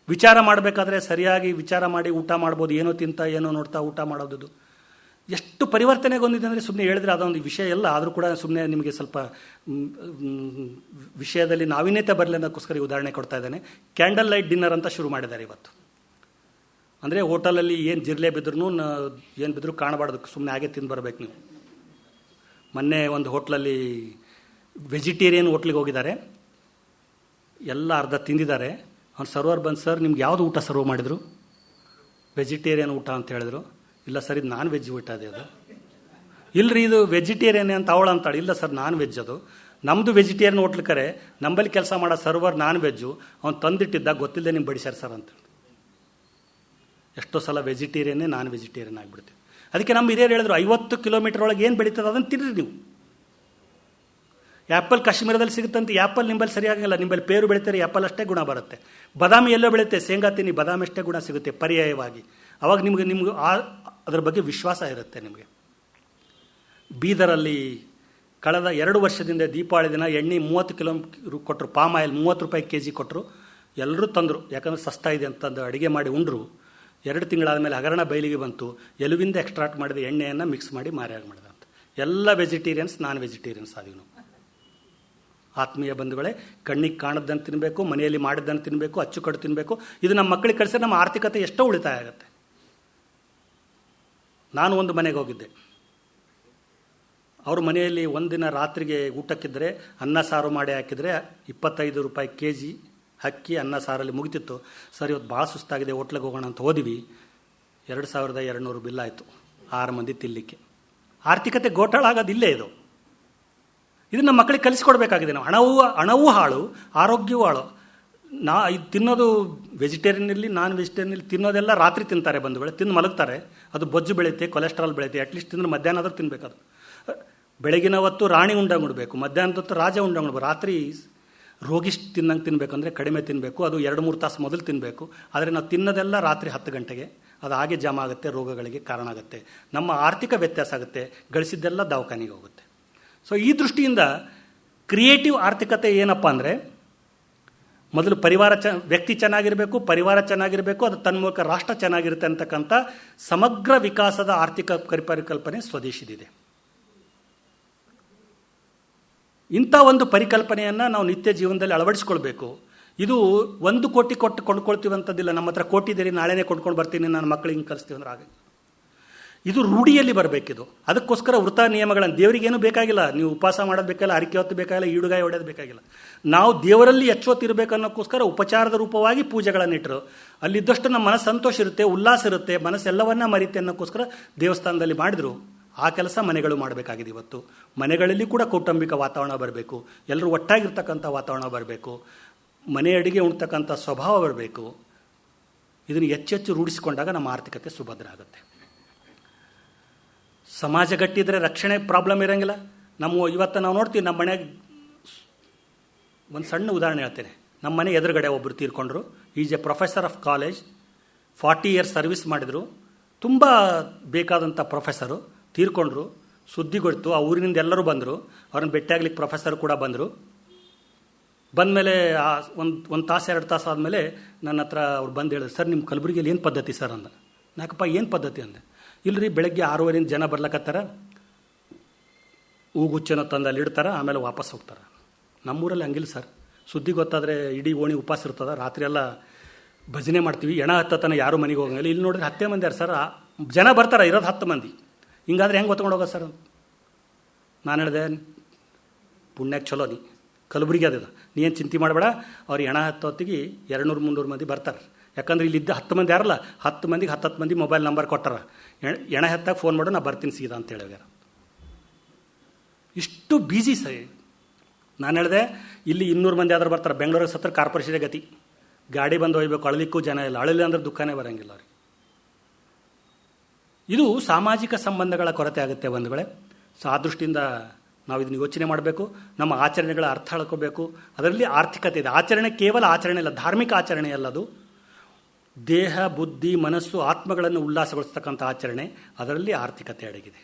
ವಿಚಾರ ಮಾಡಬೇಕಾದ್ರೆ ಸರಿಯಾಗಿ ವಿಚಾರ ಮಾಡಿ ಊಟ ಮಾಡ್ಬೋದು. ಏನೋ ತಿಂತ ಏನೋ ನೋಡ್ತಾ ಊಟ ಮಾಡೋದು ಎಷ್ಟು ಪರಿವರ್ತನೆಗೊಂದಿದೆ ಅಂದರೆ ಸುಮ್ಮನೆ ಹೇಳಿದ್ರೆ ಅದೊಂದು ವಿಷಯ ಎಲ್ಲ. ಆದರೂ ಕೂಡ ಸುಮ್ಮನೆ ನಿಮಗೆ ಸ್ವಲ್ಪ ವಿಷಯದಲ್ಲಿ ನಾವೀನ್ಯತೆ ಬರಲಿ ಅನ್ನೋಕ್ಕೋಸ್ಕರ ಉದಾಹರಣೆ ಕೊಡ್ತಾ ಇದ್ದೇನೆ. ಕ್ಯಾಂಡಲ್ ಲೈಟ್ ಡಿನ್ನರ್ ಅಂತ ಶುರು ಮಾಡಿದ್ದಾರೆ ಇವತ್ತು. ಅಂದರೆ ಹೋಟೆಲಲ್ಲಿ ಏನು ಜಿರ್ಲೆ ಬಿದ್ರೂ ಏನು ಬಿದ್ದರೂ ಕಾಣಬಾರ್ದು, ಸುಮ್ಮನೆ ಹಾಗೆ ತಿಂದು ಬರಬೇಕು ನೀವು. ಮೊನ್ನೆ ಒಂದು ಹೋಟ್ಲಲ್ಲಿ ವೆಜಿಟೇರಿಯನ್ ಹೋಟ್ಲಿಗೆ ಹೋಗಿದ್ದಾರೆ, ಎಲ್ಲ ಅರ್ಧ ತಿಂದಿದ್ದಾರೆ. ಅವ್ನು ಸರ್ವರ್ ಬಂದು, ಸರ್ ನಿಮ್ಗೆ ಯಾವುದು ಊಟ ಸರ್ವ್ ಮಾಡಿದರು? ವೆಜಿಟೇರಿಯನ್ ಊಟ ಅಂತ ಹೇಳಿದ್ರು. ಇಲ್ಲ ಸರ್ ಇದು ನಾನ್ ವೆಜ್ ಊಟ ಅದೇ ಅದು. ಇಲ್ಲರಿ ಇದು ವೆಜಿಟೇರಿಯನ್ ಅಂತ ಅವಳು ಅಂತಾಳೆ. ಇಲ್ಲ ಸರ್ ನಾನ್ ವೆಜ್ ಅದು, ನಮ್ಮದು ವೆಜಿಟೇರಿಯನ್ ಹೋಟ್ಲ್ ಕರೆ, ನಂಬಲ್ಲಿ ಕೆಲಸ ಮಾಡೋ ಸರ್ವರ್ ನಾನ್ ವೆಜ್ಜು, ಅವ್ನು ತಂದಿಟ್ಟಿದ್ದಾಗ ಗೊತ್ತಿಲ್ಲದೆ ನಿಮ್ಗೆ ಬಡಿಸ್ಯಾರ ಸರ್ ಅಂತ. ಎಷ್ಟೋ ಸಲ ವೆಜಿಟೇರಿಯನ್ನೇ ನಾನ್ ವೆಜಿಟೇರಿಯನ್ ಆಗಿಬಿಡ್ತೀವಿ. ಅದಕ್ಕೆ ನಮ್ಮ ಹಿರಿಯರು ಹೇಳಿದ್ರು 50 ಕಿಲೋಮೀಟರ್ ಒಳಗೆ ಏನು ಬೆಳೀತದೆ ಅದನ್ನು ತಿನ್ನಿರಿ ನೀವು. ಆ್ಯಪಲ್ ಕಾಶ್ಮೀರದಲ್ಲಿ ಸಿಗುತ್ತಂತೆ, ಆ್ಯಪಲ್ ನಿಂಬಲ್ಲಿ ಸರಿಯಾಗಲ್ಲ, ನಿಂಬಲ್ಲಿ ಪೇರು ಬೆಳೀತಾರೆ, ಆ್ಯಪಲ್ ಅಷ್ಟೇ ಗುಣ ಬರುತ್ತೆ. ಬಾದಾಮಿ ಎಲ್ಲೋ ಬೆಳೆಯುತ್ತೆ, ಶೇಂಗಾ ತಿನ್ನಿ, ಬಾದಾಮಿ ಅಷ್ಟೇ ಗುಣ ಸಿಗುತ್ತೆ ಪರ್ಯಾಯವಾಗಿ. ಅವಾಗ ನಿಮಗೆ ಅದರ ಬಗ್ಗೆ ವಿಶ್ವಾಸ ಇರುತ್ತೆ ನಿಮಗೆ. ಬೀದರಲ್ಲಿ ಕಳೆದ 2 ವರ್ಷದಿಂದ ದೀಪಾವಳಿ ದಿನ ಎಣ್ಣೆ 30 ಕಿಲೋ ಕೊಟ್ಟರು, ಪಾಮ್ ಆಯಿಲ್ 30 ರೂಪಾಯಿ kg ಕೊಟ್ಟರು. ಎಲ್ಲರೂ ತಂದರು, ಯಾಕಂದರೆ ಸಸ್ತಾ ಇದೆ ಅಂತಂದು ಅಡುಗೆ ಮಾಡಿ ಉಂಡ್ರು. 2 ತಿಂಗಳಾದ ಮೇಲೆ ಹಗರಣ ಬಯಲಿಗೆ ಬಂತು, ಎಲುವಿಂದ ಎಕ್ಸ್ಟ್ರಾಕ್ಟ್ ಮಾಡಿದ ಎಣ್ಣೆಯನ್ನು ಮಿಕ್ಸ್ ಮಾಡಿ ಮಾರಾಟ ಮಾಡಿದ ಅಂತ. ಎಲ್ಲ ವೆಜಿಟೇರಿಯನ್ಸ್ ನಾನ್ ವೆಜಿಟೇರಿಯನ್ಸ್ ಆದೀವಿ ನಾವು. ಆತ್ಮೀಯ ಬಂಧುಗಳೇ, ಕಣ್ಣಿಗೆ ಕಾಣದ್ದನ್ನು ತಿನ್ನಬೇಕು, ಮನೆಯಲ್ಲಿ ಮಾಡಿದ್ದನ್ನು ತಿನ್ನಬೇಕು, ಅಚ್ಚುಕಟ್ಟು ತಿನ್ನಬೇಕು. ಇದು ನಮ್ಮ ಮಕ್ಕಳಿಗೆ ಕಳಿಸಿದ್ರೆ ನಮ್ಮ ಆರ್ಥಿಕತೆ ಎಷ್ಟೋ ಉಳಿತಾಯ ಆಗುತ್ತೆ. ನಾನು ಒಂದು ಮನೆಗೆ ಹೋಗಿದ್ದೆ. ಅವ್ರ ಮನೆಯಲ್ಲಿ ಒಂದಿನ ರಾತ್ರಿಗೆ ಊಟಕ್ಕಿದ್ದರೆ ಅನ್ನ ಸಾರು ಮಾಡಿ ಹಾಕಿದರೆ 25 ರೂಪಾಯಿ kg ಅಕ್ಕಿ ಅನ್ನ ಸಾರಲ್ಲಿ ಮುಗಿತಿತ್ತು. ಸರ್ ಇವತ್ತು ಭಾಳ ಸುಸ್ತಾಗಿದೆ, ಹೋಟ್ಲಿಗೆ ಹೋಗೋಣ ಅಂತ ಹೋದ್ವಿ. 2200 ಬಿಲ್ ಆಯಿತು 6 ಮಂದಿ ತಿನ್ನಲಿಕ್ಕೆ. ಆರ್ಥಿಕತೆ ಗೋಟಾಳ ಆಗೋದು ಇಲ್ಲೇ ಇದು. ಇದನ್ನು ನಮ್ಮ ಮಕ್ಕಳಿಗೆ ಕಲಿಸ್ಕೊಡ್ಬೇಕಾಗಿದೆ ನಾವು. ಹಣವೂ ಹಾಳು, ಆರೋಗ್ಯವೂ ಹಾಳು. ಇದು ತಿನ್ನೋದು ವೆಜಿಟೇರಿಯನ್ ಇರಲಿ ನಾನ್ ವೆಜಿಟೇರಿಯನ್ ಇರಲಿ, ತಿನ್ನೋದೆಲ್ಲ ರಾತ್ರಿ ತಿಂತಾರೆ ಬಂಧುಗಳೇ, ತಿಂದು ಮಲಗ್ತಾರೆ. ಅದು ಬೊಜ್ಜು ಬೆಳೆಯುತ್ತೆ, ಕೊಲೆಸ್ಟ್ರಾಲ್ ಬೆಳೆಯುತ್ತೆ. ಅಟ್ಲೀಸ್ಟ್ ತಿಂದ್ರೆ ಮಧ್ಯಾಹ್ನ ಆದರೂ ತಿನ್ನಬೇಕದು. ಬೆಳಗಿನ ಹೊತ್ತು ರಾಣಿ ಉಂಡಂಗೆ ಉಡಬೇಕು, ಮಧ್ಯಾಹ್ನದ ಹೊತ್ತು ರಾಜ ಉಂಡಂಗೆ ಉಡ್ಬೇಕು. ರಾತ್ರಿ ರೋಗಿಷ್ಟು ತಿನ್ನಂಗೆ ತಿನ್ನಬೇಕಂದ್ರೆ ಕಡಿಮೆ ತಿನ್ನಬೇಕು, ಅದು 2-3 ತಾಸು ಮೊದಲು ತಿನ್ನಬೇಕು. ಆದರೆ ನಾವು ತಿನ್ನೋದೆಲ್ಲ ರಾತ್ರಿ 10 ಗಂಟೆಗೆ, ಅದು ಹಾಗೆ ಜಮಾ ಆಗುತ್ತೆ, ರೋಗಗಳಿಗೆ ಕಾರಣ ಆಗುತ್ತೆ, ನಮ್ಮ ಆರ್ಥಿಕ ವ್ಯತ್ಯಾಸ ಆಗುತ್ತೆ, ಗಳಿಸಿದ್ದೆಲ್ಲ ದವಾಖಾನೆಗೆ ಹೋಗುತ್ತೆ. ಸೊ ಈ ದೃಷ್ಟಿಯಿಂದ ಕ್ರಿಯೇಟಿವ್ ಆರ್ಥಿಕತೆ ಏನಪ್ಪ ಅಂದರೆ, ಮೊದಲು ವ್ಯಕ್ತಿ ಚೆನ್ನಾಗಿರಬೇಕು, ಪರಿವಾರ ಚೆನ್ನಾಗಿರಬೇಕು, ಅದು ತನ್ನ ಮೂಲಕ ರಾಷ್ಟ್ರ ಚೆನ್ನಾಗಿರುತ್ತೆ ಅಂತಕ್ಕಂಥ ಸಮಗ್ರ ವಿಕಾಸದ ಆರ್ಥಿಕ ಪರಿಕಲ್ಪನೆ ಸ್ವದೇಶಿದಿದೆ. ಇಂಥ ಒಂದು ಪರಿಕಲ್ಪನೆಯನ್ನು ನಾವು ನಿತ್ಯ ಜೀವನದಲ್ಲಿ ಅಳವಡಿಸ್ಕೊಳ್ಬೇಕು. ಇದು 1 ಕೋಟಿ ಕೊಟ್ಟು ಕೊಂಡ್ಕೊಳ್ತೀವಂಥದ್ದಿಲ್ಲ. ನಮ್ಮ ಹತ್ರ ಕೋಟಿ ಇದೆ, ನಾಳೆನೇ ಕೊಂಡ್ಕೊಂಡು ಬರ್ತೀನಿ, ನನ್ನ ಮಕ್ಕಳಿಗೆ ಹಿಂಗೆ ಕಲಿಸ್ತೀವಿ ಅಂದ್ರೆ ಆಗ ಇದು ರೂಢಿಯಲ್ಲಿ ಬರಬೇಕಿದು. ಅದಕ್ಕೋಸ್ಕರ ವೃತ ನಿಯಮಗಳನ್ನು, ದೇವರಿಗೇನು ಬೇಕಾಗಿಲ್ಲ, ನೀವು ಉಪವಾಸ ಮಾಡೋದು ಬೇಕಾಗಿಲ್ಲ, ಅರಿಕೆ ಹೊತ್ತು ಬೇಕಾಗಿಲ್ಲ, ಈಡುಗಾಯಿ ಹೊಡೆಯೋದು ಬೇಕಾಗಿಲ್ಲ. ನಾವು ದೇವರಲ್ಲಿ ಎಚ್ಚೊತ್ತಿರಬೇಕು ಅನ್ನೋಕ್ಕೋಸ್ಕರ ಉಪಚಾರದ ರೂಪವಾಗಿ ಪೂಜೆಗಳನ್ನಿಟ್ಟರು. ಅಲ್ಲಿದ್ದಷ್ಟು ನಮ್ಮ ಮನಸ್ಸು ಸಂತೋಷ ಇರುತ್ತೆ, ಉಲ್ಲಾಸ ಇರುತ್ತೆ, ಮನಸ್ಸೆಲ್ಲವನ್ನ ಮರೀತೆ ಅನ್ನೋಕ್ಕೋಸ್ಕರ ದೇವಸ್ಥಾನದಲ್ಲಿ ಮಾಡಿದ್ರು. ಆ ಕೆಲಸ ಮನೆಗಳು ಮಾಡಬೇಕಾಗಿದೆ. ಇವತ್ತು ಮನೆಗಳಲ್ಲಿ ಕೂಡ ಕೌಟುಂಬಿಕ ವಾತಾವರಣ ಬರಬೇಕು, ಎಲ್ಲರೂ ಒಟ್ಟಾಗಿರ್ತಕ್ಕಂಥ ವಾತಾವರಣ ಬರಬೇಕು, ಮನೆ ಅಡಿಗೆ ಉಣ್ತಕ್ಕಂಥ ಸ್ವಭಾವ ಬರಬೇಕು. ಇದನ್ನು ಹೆಚ್ಚೆಚ್ಚು ರೂಢಿಸಿಕೊಂಡಾಗ ನಮ್ಮ ಆರ್ಥಿಕತೆ ಸುಭದ್ರ ಆಗುತ್ತೆ. ಸಮಾಜ ಗಟ್ಟಿದ್ರೆ ರಕ್ಷಣೆ ಪ್ರಾಬ್ಲಮ್ ಇರೋಂಗಿಲ್ಲ. ಇವತ್ತು ನಾವು ನೋಡ್ತೀವಿ, ನಮ್ಮ ಮನೆಗೆ ಒಂದು ಸಣ್ಣ ಉದಾಹರಣೆ ಹೇಳ್ತೇನೆ. ನಮ್ಮ ಮನೆ ಎದುರುಗಡೆ ಒಬ್ಬರು ತೀರ್ಕೊಂಡ್ರು. Is a professor of college, 40 years service ಮಾಡಿದರು, ತುಂಬ ಬೇಕಾದಂಥ ಪ್ರೊಫೆಸರು ತೀರ್ಕೊಂಡ್ರು. ಸುದ್ದಿ ಗೊತ್ತು, ಆ ಊರಿನಿಂದ ಎಲ್ಲರೂ ಬಂದರು. ಅವ್ರನ್ನ ಭೇಟಿಯಾಗ್ಲಿಕ್ಕೆ ಪ್ರೊಫೆಸರ್ ಕೂಡ ಬಂದರು. ಬಂದಮೇಲೆ ಒಂದು ತಾಸು 2 ತಾಸು ಆದಮೇಲೆ ನನ್ನ ಹತ್ರ ಅವ್ರು ಬಂದು ಹೇಳಿದ್ರು, ಸರ್ ನಿಮ್ಮ ಕಲಬುರಗಿಯಲ್ಲಿ ಏನು ಪದ್ಧತಿ ಸರ್ ಅಂದ. ಯಾಕಪ್ಪ ಏನು ಪದ್ಧತಿ ಅಂದೆ. ಇಲ್ಲರಿ, ಬೆಳಗ್ಗೆ 6:30 ಜನ ಬರ್ಲಕತ್ತಾರ, ಹೂಗುಚ್ಚನ ತಂದು ಅಲ್ಲಿ ಇಡ್ತಾರೆ, ಆಮೇಲೆ ವಾಪಸ್ ಹೋಗ್ತಾರೆ. ನಮ್ಮೂರಲ್ಲಿ ಹಂಗಿಲ್ಲ ಸರ್. ಸುದ್ದಿ ಗೊತ್ತಾದರೆ ಇಡೀ ಓಣಿ ಉಪವಾಸ ಇರ್ತದೆ, ರಾತ್ರಿ ಎಲ್ಲ ಭಜನೆ ಮಾಡ್ತೀವಿ, ಎಣ ಹತ್ತತನ ಯಾರು ಮನೆಗೆ ಹೋಗಂಗಿಲ್ಲ. ಇಲ್ಲಿ ನೋಡಿದ್ರೆ 10 ಮಂದಿ ಯಾರು ಸರ್, ಜನ ಬರ್ತಾರೆ, ಇರೋದು 10 ಮಂದಿ. ಹಿಂಗಾದ್ರೆ ಹೆಂಗೆ ಹೊತ್ಕೊಂಡು ಹೋಗೋದು ಸರ್? ನಾನು ಹೇಳಿದೆ, ಪುಣ್ಯಕ್ಕೆ ಚಲೋ ನೀ ಕಲಬುರಗಿ ಅದ, ನೀ ಏನು ಚಿಂತೆ ಮಾಡಬೇಡ, ಅವ್ರು ಎಣ ಹತ್ತೊತ್ತಿಗೆ 200-300 ಮಂದಿ ಬರ್ತಾರೆ. ಯಾಕಂದ್ರೆ ಇಲ್ಲಿದ್ದ 10 ಮಂದಿ ಯಾರಲ್ಲ, 10 ಮಂದಿಗೆ 10 ಮಂದಿ ಮೊಬೈಲ್ ನಂಬರ್ ಕೊಟ್ಟಾರ. ಎಣ ಹತ್ತಾಗ ಫೋನ್ ಮಾಡು, ನಾ ಬರ್ತೀನಿ ಸೀದಾ ಅಂತ ಹೇಳಿದಾರೆ. ಇಷ್ಟು ಬ್ಯುಸಿ ಸರಿ. ನಾನು ಹೇಳಿದೆ, ಇಲ್ಲಿ 200 ಮಂದಿ ಆದ್ರೂ ಬರ್ತಾರೆ, ಬೆಂಗಳೂರಿಗೆ ಸತ್ರ ಕಾರ್ಪೊರೇಷನ್ ಗತಿ, ಗಾಡಿ ಬಂದು ಒಯ್ಬೇಕು, ಅಳಲಿಕ್ಕೂ ಜನ ಇಲ್ಲ, ಅಳಲಿ ಅಂದ್ರೆ ದುಃಖನೇ ಬರೋಂಗಿಲ್ಲ ಅವ್ರಿಗೆ. ಇದು ಸಾಮಾಜಿಕ ಸಂಬಂಧಗಳ ಕೊರತೆ ಆಗುತ್ತೆ ಬಂಧುಗಳೇ. ಸೊ ಆ ದೃಷ್ಟಿಯಿಂದ ನಾವು ಇದನ್ನು ಯೋಚನೆ ಮಾಡಬೇಕು, ನಮ್ಮ ಆಚರಣೆಗಳ ಅರ್ಥ ಹೇಳ್ಕೋಬೇಕು. ಅದರಲ್ಲಿ ಆರ್ಥಿಕತೆ ಇದೆ. ಆಚರಣೆ ಕೇವಲ ಆಚರಣೆ ಇಲ್ಲ, ಧಾರ್ಮಿಕ ಆಚರಣೆ ಅಲ್ಲದು. ದೇಹ, ಬುದ್ಧಿ, ಮನಸ್ಸು, ಆತ್ಮಗಳನ್ನು ಉಲ್ಲಾಸಗೊಳಿಸ್ತಕ್ಕಂಥ ಆಚರಣೆ, ಅದರಲ್ಲಿ ಆರ್ಥಿಕತೆ ಅಡಗಿದೆ.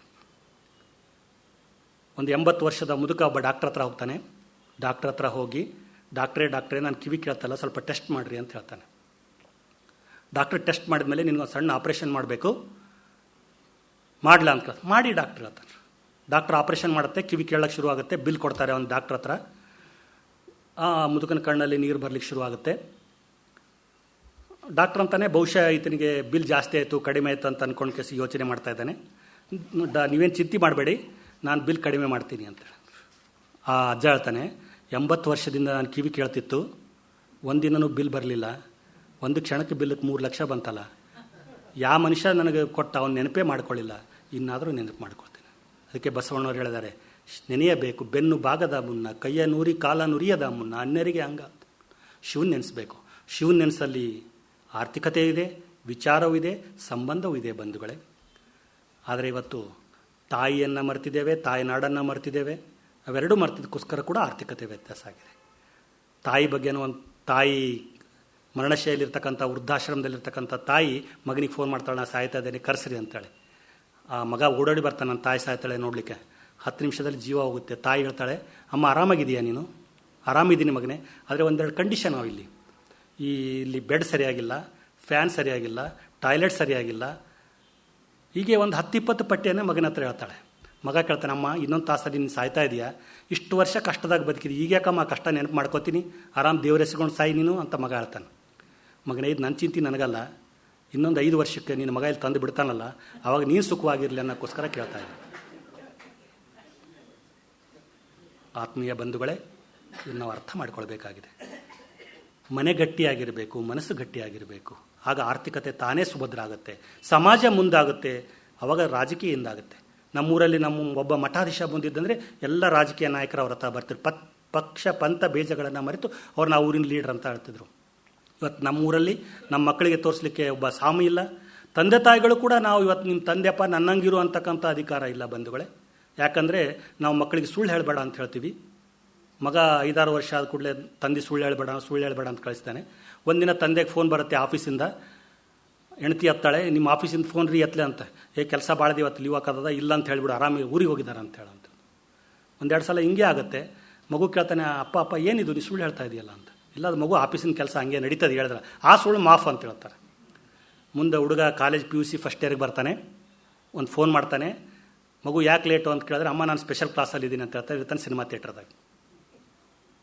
ಒಂದು 80 ವರ್ಷದ ಮುದುಕ ಒಬ್ಬ ಡಾಕ್ಟರ್ ಹತ್ರ ಹೋಗ್ತಾನೆ. ಡಾಕ್ಟರ್ ಹತ್ರ ಹೋಗಿ, ಡಾಕ್ಟ್ರೇ ನಾನು ಕಿವಿ ಕೇಳ್ತಲ್ಲ, ಸ್ವಲ್ಪ ಟೆಸ್ಟ್ ಮಾಡಿರಿ ಅಂತ ಹೇಳ್ತಾನೆ. ಡಾಕ್ಟ್ರ್ ಟೆಸ್ಟ್ ಮಾಡಿದ್ಮೇಲೆ ನಿನಗೆ ಸಣ್ಣ ಆಪ್ರೇಷನ್ ಮಾಡಬೇಕು, ಮಾಡಲ ಅಂತ ಮಾಡಿ ಡಾಕ್ಟ್ರ್ ಹೇಳ್ತಾನೆ. ಡಾಕ್ಟ್ರ್ ಆಪ್ರೇಷನ್ ಮಾಡುತ್ತೆ, ಕಿವಿ ಕೇಳಕ್ಕೆ ಶುರು ಆಗುತ್ತೆ, ಬಿಲ್ ಕೊಡ್ತಾರೆ ಒಂದು ಡಾಕ್ಟ್ರ್ ಹತ್ರ. ಆ ಮುದುಕನ ಕಣ್ಣಲ್ಲಿ ನೀರು ಬರಲಿಕ್ಕೆ ಶುರು ಆಗುತ್ತೆ. ಡಾಕ್ಟ್ರ್ ಅಂತಾನೆ, ಬಹುಶಃ ಈತನಿಗೆ ಬಿಲ್ ಜಾಸ್ತಿ ಆಯಿತು ಕಡಿಮೆ ಆಯಿತು ಅಂತ ಅಂದ್ಕೊಂಡು ಕೇಸಿ ಯೋಚನೆ ಮಾಡ್ತಾ ಇದ್ದಾನೆ. ನೀವೇನು ಚಿಂತೆ ಮಾಡಬೇಡಿ, ನಾನು ಬಿಲ್ ಕಡಿಮೆ ಮಾಡ್ತೀನಿ ಅಂತ. ಆ ಅಜ್ಜ ಹೇಳ್ತಾನೆ, 80 ವರ್ಷದಿಂದ ನಾನು ಕಿವಿ ಕೇಳ್ತಿತ್ತು, ಒಂದಿನೂ ಬಿಲ್ ಬರಲಿಲ್ಲ, ಒಂದು ಕ್ಷಣಕ್ಕೆ ಬಿಲ್ಲಕ್ಕೆ 3 ಲಕ್ಷ ಬಂತಲ್ಲ, ಯಾವ ಮನುಷ್ಯ ನನಗೆ ಕೊಟ್ಟ ಅವನು ನೆನಪೇ ಮಾಡ್ಕೊಳ್ಳಿಲ್ಲ, ಇನ್ನಾದರೂ ನೆನಪು ಮಾಡ್ಕೊಳ್ತೇನೆ. ಅದಕ್ಕೆ ಬಸವಣ್ಣವ್ರು ಹೇಳಿದ್ದಾರೆ, ನೆನೆಯಬೇಕು ಬೆನ್ನು ಭಾಗದ ಮುನ್ನ, ಕೈಯ ನೂರಿ ಕಾಲ ನುರಿಯದ ಮುನ್ನ, ಅನ್ಯರಿಗೆ ಹಂಗ. ಶಿವನ್ ನೆನೆಸ್ಬೇಕು. ಶಿವನ್ ನೆನೆಸಲ್ಲಿ ಆರ್ಥಿಕತೆ ಇದೆ, ವಿಚಾರವೂ ಇದೆ, ಸಂಬಂಧವೂ ಇದೆ ಬಂಧುಗಳೇ. ಆದರೆ ಇವತ್ತು ತಾಯಿಯನ್ನು ಮರ್ತಿದ್ದೇವೆ, ತಾಯಿನಾಡನ್ನು ಮರ್ತಿದ್ದೇವೆ. ಅವೆರಡೂ ಮರ್ತಿದ್ದಕ್ಕೋಸ್ಕರ ಕೂಡ ಆರ್ಥಿಕತೆ ವ್ಯತ್ಯಾಸ ಆಗಿದೆ. ತಾಯಿ ಬಗ್ಗೆನೂ ಒಂದು ತಾಯಿ ಮರಣಶೈಲಿರ್ತಕ್ಕಂಥ ವೃದ್ಧಾಶ್ರಮದಲ್ಲಿರ್ತಕ್ಕಂಥ ತಾಯಿ ಮಗನಿಗೆ ಫೋನ್ ಮಾಡ್ತಾಳೆ, ನಾನು ಸಾಯ್ತಾ ಇದ್ದೇನೆ ಕರೆಸ್ರಿ ಅಂತೇಳಿ. ಆ ಮಗ ಓಡಾಡಿ ಬರ್ತಾನೆ, ನನ್ನ ತಾಯಿ ಸಾಯ್ತಾಳೆ ನೋಡಲಿಕ್ಕೆ. 10 ನಿಮಿಷದಲ್ಲಿ ಜೀವ ಹೋಗುತ್ತೆ. ತಾಯಿ ಹೇಳ್ತಾಳೆ, ಅಮ್ಮ ಆರಾಮಾಗಿದೆಯಾ ನೀನು? ಆರಾಮಿದ್ದೀನಿ ಮಗನೇ, ಆದರೆ ಒಂದೆರಡು ಕಂಡೀಷನ್ ಅವು. ಇಲ್ಲಿ ಬೆಡ್ ಸರಿಯಾಗಿಲ್ಲ, ಫ್ಯಾನ್ ಸರಿಯಾಗಿಲ್ಲ, ಟಾಯ್ಲೆಟ್ ಸರಿಯಾಗಿಲ್ಲ. ಹೀಗೆ ಒಂದು 10-20 ಪಟ್ಟಿಯನ್ನು ಮಗನ ಹತ್ರ ಹೇಳ್ತಾಳೆ. ಮಗ ಕೇಳ್ತಾನೆ, ಅಮ್ಮ ಇನ್ನೊಂದು ತಾಸಲ್ಲಿ ನೀನು ಸಾಯ್ತಾ ಇದೆಯಾ? ಇಷ್ಟು ವರ್ಷ ಕಷ್ಟದಾಗ ಬದುಕಿದ್ವಿ, ಈಗ ಯಾಕಮ್ಮ ಕಷ್ಟ ನೆನಪು ಮಾಡ್ಕೋತೀನಿ, ಆರಾಮ್ ದೇವರೆಸ್ಕೊಂಡು ಸಾಯಿ ನೀನು ಅಂತ ಮಗ ಹೇಳ್ತಾನೆ. ಮಗನೇ, ಇದು ನನ್ನ ಚಿಂತೆ ನನಗಲ್ಲ, ಇನ್ನೊಂದು 5 ವರ್ಷಕ್ಕೆ ನಿನ್ನ ಮಗ ಇಲ್ಲಿ ತಂದು ಬಿಡ್ತಾನಲ್ಲ, ಆವಾಗ ನೀನು ಸುಖವಾಗಿರಲಿ ಅನ್ನೋಕ್ಕೋಸ್ಕರ ಕೇಳ್ತಾ ಇದ್ದೆ. ಆತ್ಮೀಯ ಬಂಧುಗಳೇ, ಇದನ್ನು ನಾವು ಅರ್ಥ ಮಾಡ್ಕೊಳ್ಬೇಕಾಗಿದೆ. ಮನೆ ಗಟ್ಟಿಯಾಗಿರಬೇಕು, ಮನಸ್ಸು ಗಟ್ಟಿಯಾಗಿರಬೇಕು. ಆಗ ಆರ್ಥಿಕತೆ ತಾನೇ ಸುಭದ್ರ ಆಗುತ್ತೆ, ಸಮಾಜ ಮುಂದಾಗುತ್ತೆ, ಆವಾಗ ರಾಜಕೀಯ ಇಂದಾಗುತ್ತೆ. ನಮ್ಮೂರಲ್ಲಿ ಒಬ್ಬ ಮಠಾಧೀಶ ಬಂದಿದ್ದಂದರೆ ಎಲ್ಲ ರಾಜಕೀಯ ನಾಯಕರು ಅವ್ರ ಹತ್ರ ಬರ್ತಿದ್ರು. ಪಕ್ಷ ಪಂಥ ಬೇಜಗಳನ್ನು ಮರೆತು ಅವ್ರನ್ನ ಊರಿನ ಲೀಡರ್ ಅಂತ ಹೇಳ್ತಿದ್ರು. ಇವತ್ತು ನಮ್ಮೂರಲ್ಲಿ ನಮ್ಮ ಮಕ್ಕಳಿಗೆ ತೋರಿಸ್ಲಿಕ್ಕೆ ಒಬ್ಬ ಸ್ವಾಮಿ ಇಲ್ಲ. ತಂದೆ ತಾಯಿಗಳು ಕೂಡ ನಾವು ಇವತ್ತು ನಿಮ್ಮ ತಂದೆಪ್ಪ ನನ್ನಂಗಿರು ಅಂತಕ್ಕಂಥ ಅಧಿಕಾರ ಇಲ್ಲ ಬಂಧುಗಳೇ. ಯಾಕಂದರೆ ನಾವು ಮಕ್ಕಳಿಗೆ ಸುಳ್ಳು ಹೇಳಬೇಡ ಅಂತ ಹೇಳ್ತೀವಿ. ಮಗ 5-6 ವರ್ಷ ಆದ ಕೂಡಲೇ ತಂದೆ ಸುಳ್ಳು ಹೇಳಬೇಡ ಅಂತ ಕಳಿಸ್ತಾನೆ. ಒಂದಿನ ತಂದೆಗೆ ಫೋನ್ ಬರುತ್ತೆ ಆಫೀಸಿಂದ, ಹೆಂಡತಿ ಹತ್ತಾಳೆ, ನಿಮ್ಮ ಆಫೀಸಿಂದ ಫೋನ್ ರೀ ಎತ್ತಲೆ ಅಂತ. ಕೆಲಸ ಭಾಳದಿ ಇವತ್ತು ಲೀವ್ ಹಾಕೋದ, ಇಲ್ಲ ಅಂತ ಹೇಳ್ಬಿಡು, ಆರಾಮಾಗಿ ಊರಿಗೆ ಹೋಗಿದ್ದಾರೆ ಅಂತ ಹೇಳಂತ. 1-2 ಸಲ ಹಿಂಗೆ ಆಗುತ್ತೆ. ಮಗು ಕೇಳ್ತಾನೆ, ಅಪ್ಪ ಏನಿದು ನೀ ಸುಳ್ಳು ಹೇಳ್ತಾ ಇದೆಯಲ್ಲ ಅಂತ. ಇಲ್ಲ, ಅದು ಮಗು ಆಫೀಸಿನ ಕೆಲಸ ಹಂಗೆ ನಡೀತದೆ ಹೇಳಿದ್ರೆ, ಆ ಸುಳ್ಳು ಮಾಫ್ ಅಂತ ಹೇಳ್ತಾರೆ. ಮುಂದೆ ಹುಡುಗ ಕಾಲೇಜ್ PUC ಫಸ್ಟ್ ಇಯರ್ಗೆ ಬರ್ತಾನೆ, ಒಂದು ಫೋನ್ ಮಾಡ್ತಾನೆ. ಮಗು ಯಾಕೆ ಲೇಟು ಅಂತ ಕೇಳಿದ್ರೆ, ಅಮ್ಮ ನಾನು ಸ್ಪೆಷಲ್ ಕ್ಲಾಸಲ್ಲಿ ಇದ್ದೀನಿ ಅಂತ ಹೇಳ್ತಾ ಇರ್ತಾನೆ ಸಿನಿಮಾ ಥಿಯೇಟ್ರದಾಗ.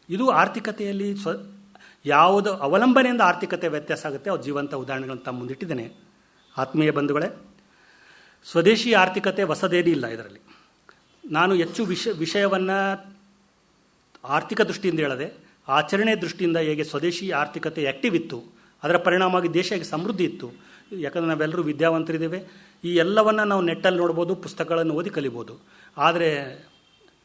ಇದು ಆರ್ಥಿಕತೆಯಲ್ಲಿ ಯಾವುದು ಅವಲಂಬನೆಯಿಂದ ಆರ್ಥಿಕತೆ ವ್ಯತ್ಯಾಸ ಆಗುತ್ತೆ, ಅವ್ರ ಜೀವಂತ ಉದಾಹರಣೆಗಳನ್ನು ತಮ್ಮ ಮುಂದಿಟ್ಟಿದ್ದೇನೆ. ಆತ್ಮೀಯ ಬಂಧುಗಳೇ, ಸ್ವದೇಶಿ ಆರ್ಥಿಕತೆ ಹೊಸದೇನೂ ಇಲ್ಲ. ಇದರಲ್ಲಿ ನಾನು ಹೆಚ್ಚು ವಿಷಯವನ್ನು ಆರ್ಥಿಕ ದೃಷ್ಟಿಯಿಂದ ಹೇಳದೆ, ಆಚರಣೆ ದೃಷ್ಟಿಯಿಂದ ಹೇಗೆ ಸ್ವದೇಶಿ ಆರ್ಥಿಕತೆ ಆ್ಯಕ್ಟಿವ್ ಇತ್ತು, ಅದರ ಪರಿಣಾಮವಾಗಿ ದೇಶ ಹೇಗೆ ಸಮೃದ್ಧಿ ಇತ್ತು. ಯಾಕಂದರೆ ನಾವೆಲ್ಲರೂ ವಿದ್ಯಾವಂತರಿದ್ದೇವೆ, ಈ ಎಲ್ಲವನ್ನು ನಾವು ನೆಟ್ಟಲ್ಲಿ ನೋಡ್ಬೋದು, ಪುಸ್ತಕಗಳನ್ನು ಓದಿ ಕಲಿಬೋದು. ಆದರೆ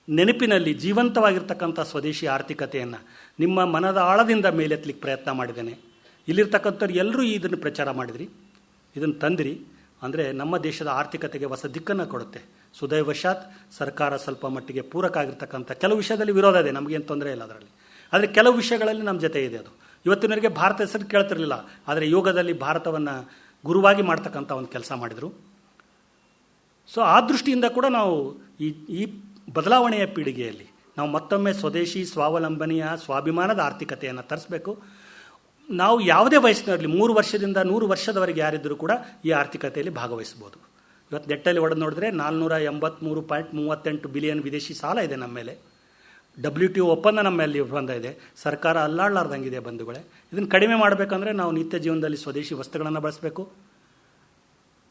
ನೆನಪಿನಲ್ಲಿ ಜೀವಂತವಾಗಿರ್ತಕ್ಕಂಥ ಸ್ವದೇಶಿ ಆರ್ಥಿಕತೆಯನ್ನು ನಿಮ್ಮ ಮನದ ಆಳದಿಂದ ಮೇಲೆತ್ತಲಿಕ್ಕೆ ಪ್ರಯತ್ನ ಮಾಡಿದ್ದೇನೆ. ಇಲ್ಲಿರ್ತಕ್ಕಂಥವ್ರು ಎಲ್ಲರೂ ಇದನ್ನು ಪ್ರಚಾರ ಮಾಡಿದ್ರಿ, ಇದನ್ನು ತಂದಿರಿ. ಅಂದರೆ ನಮ್ಮ ದೇಶದ ಆರ್ಥಿಕತೆಗೆ ಹೊಸ ದಿಕ್ಕನ್ನು ಕೊಡುತ್ತೆ. ಸುದೈವಶಾತ್ ಸರ್ಕಾರ ಸ್ವಲ್ಪ ಮಟ್ಟಿಗೆ ಪೂರಕ ಆಗಿರ್ತಕ್ಕಂಥ ಕೆಲವು ವಿಷಯದಲ್ಲಿ ವಿರೋಧ ಇದೆ, ನಮಗೇನು ತೊಂದರೆ ಇಲ್ಲ ಅದರಲ್ಲಿ. ಆದರೆ ಕೆಲವು ವಿಷಯಗಳಲ್ಲಿ ನಮ್ಮ ಜೊತೆ ಇದೆ. ಅದು ಇವತ್ತಿನವರೆಗೆ ಭಾರತ ಹೆಸರು ಕೇಳ್ತಿರಲಿಲ್ಲ, ಆದರೆ ಯೋಗದಲ್ಲಿ ಭಾರತವನ್ನು ಗುರುವಾಗಿ ಮಾಡ್ತಕ್ಕಂಥ ಒಂದು ಕೆಲಸ ಮಾಡಿದರು. ಸೊ ಆ ದೃಷ್ಟಿಯಿಂದ ಕೂಡ ನಾವು ಈ ಬದಲಾವಣೆಯ ಪೀಳಿಗೆಯಲ್ಲಿ ನಾವು ಮತ್ತೊಮ್ಮೆ ಸ್ವದೇಶಿ ಸ್ವಾವಲಂಬನೆಯ ಸ್ವಾಭಿಮಾನದ ಆರ್ಥಿಕತೆಯನ್ನು ತರಿಸಬೇಕು. ನಾವು ಯಾವುದೇ ವಯಸ್ಸಿನಲ್ಲಿ 3 ವರ್ಷದಿಂದ 100 ವರ್ಷದವರೆಗೆ ಯಾರಿದ್ದರೂ ಕೂಡ ಈ ಆರ್ಥಿಕತೆಯಲ್ಲಿ ಭಾಗವಹಿಸ್ಬೋದು. ಇವತ್ತು ನೆಟ್ಟಲ್ಲಿ ಹೊಡೆದು ನೋಡಿದ್ರೆ 483.38 ಬಿಲಿಯನ್ ವಿದೇಶಿ ಸಾಲ ಇದೆ ನಮ್ಮ ಮೇಲೆ. WTO ಒಪ್ಪಂದ ನಮ್ಮ ಮೇಲೆ ಒಪ್ಪಂದ ಇದೆ. ಸರ್ಕಾರ ಅಲ್ಲಾಡ್ಲಾರ್ದಂಗಿದೆ ಬಂಧುಗಳೇ. ಇದನ್ನು ಕಡಿಮೆ ಮಾಡಬೇಕಂದ್ರೆ ನಾವು ನಿತ್ಯ ಜೀವನದಲ್ಲಿ ಸ್ವದೇಶಿ ವಸ್ತುಗಳನ್ನು ಬಳಸಬೇಕು,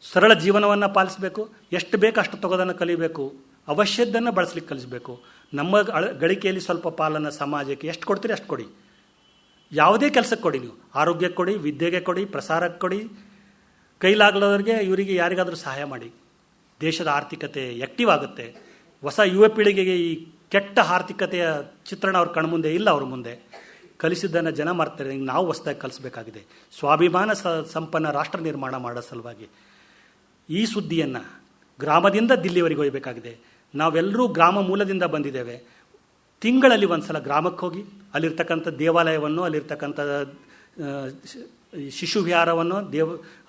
ಸರಳ ಜೀವನವನ್ನು ಪಾಲಿಸಬೇಕು, ಎಷ್ಟು ಬೇಕು ಅಷ್ಟು ತಗೋದನ್ನು ಕಲಿಬೇಕು, ಅವಶ್ಯದ್ದನ್ನು ಬಳಸಲಿಕ್ಕೆ ಕಲಿಸಬೇಕು. ನಮ್ಮ ಗಳಿಕೆಯಲ್ಲಿ ಸ್ವಲ್ಪ ಪಾಲನ್ನು ಸಮಾಜಕ್ಕೆ ಎಷ್ಟು ಕೊಡ್ತೀರಿ ಅಷ್ಟು ಕೊಡಿ. ಯಾವುದೇ ಕೆಲಸಕ್ಕೆ ಕೊಡಿ, ನೀವು ಆರೋಗ್ಯಕ್ಕೆ ಕೊಡಿ, ವಿದ್ಯೆಗೆ ಕೊಡಿ, ಪ್ರಸಾರಕ್ಕೆ ಕೊಡಿ, ಕೈಲಾಗಲವರಿಗೆ ಇವರಿಗೆ ಯಾರಿಗಾದರೂ ಸಹಾಯ ಮಾಡಿ. ದೇಶದ ಆರ್ಥಿಕತೆ ಆ್ಯಕ್ಟಿವ್ ಆಗುತ್ತೆ. ಹೊಸ ಯುವ ಪೀಳಿಗೆಗೆ ಈ ಕೆಟ್ಟ ಆರ್ಥಿಕತೆಯ ಚಿತ್ರಣ ಅವ್ರ ಕಣ್ಮುಂದೆ ಇಲ್ಲ. ಅವ್ರ ಮುಂದೆ ಕಲಿಸಿದ್ದನ್ನು ಜನ ಮಾಡ್ತಾರೆ. ನಾವು ಹೊಸದಾಗಿ ಕಲಿಸಬೇಕಾಗಿದೆ. ಸ್ವಾಭಿಮಾನ ಸಂಪನ್ನ ರಾಷ್ಟ್ರ ನಿರ್ಮಾಣ ಮಾಡೋ ಸಲುವಾಗಿ ಈ ಸುದ್ದಿಯನ್ನು ಗ್ರಾಮದಿಂದ ದಿಲ್ಲಿವರೆಗೆ ಒಯ್ಯಬೇಕಾಗಿದೆ. ನಾವೆಲ್ಲರೂ ಗ್ರಾಮ ಮೂಲದಿಂದ ಬಂದಿದ್ದೇವೆ. ತಿಂಗಳಲ್ಲಿ ಒಂದು ಸಲ ಗ್ರಾಮಕ್ಕೆ ಹೋಗಿ ಅಲ್ಲಿರ್ತಕ್ಕಂಥ ದೇವಾಲಯವನ್ನು, ಅಲ್ಲಿರ್ತಕ್ಕಂಥ ಶಿಶು ವಿಹಾರವನ್ನು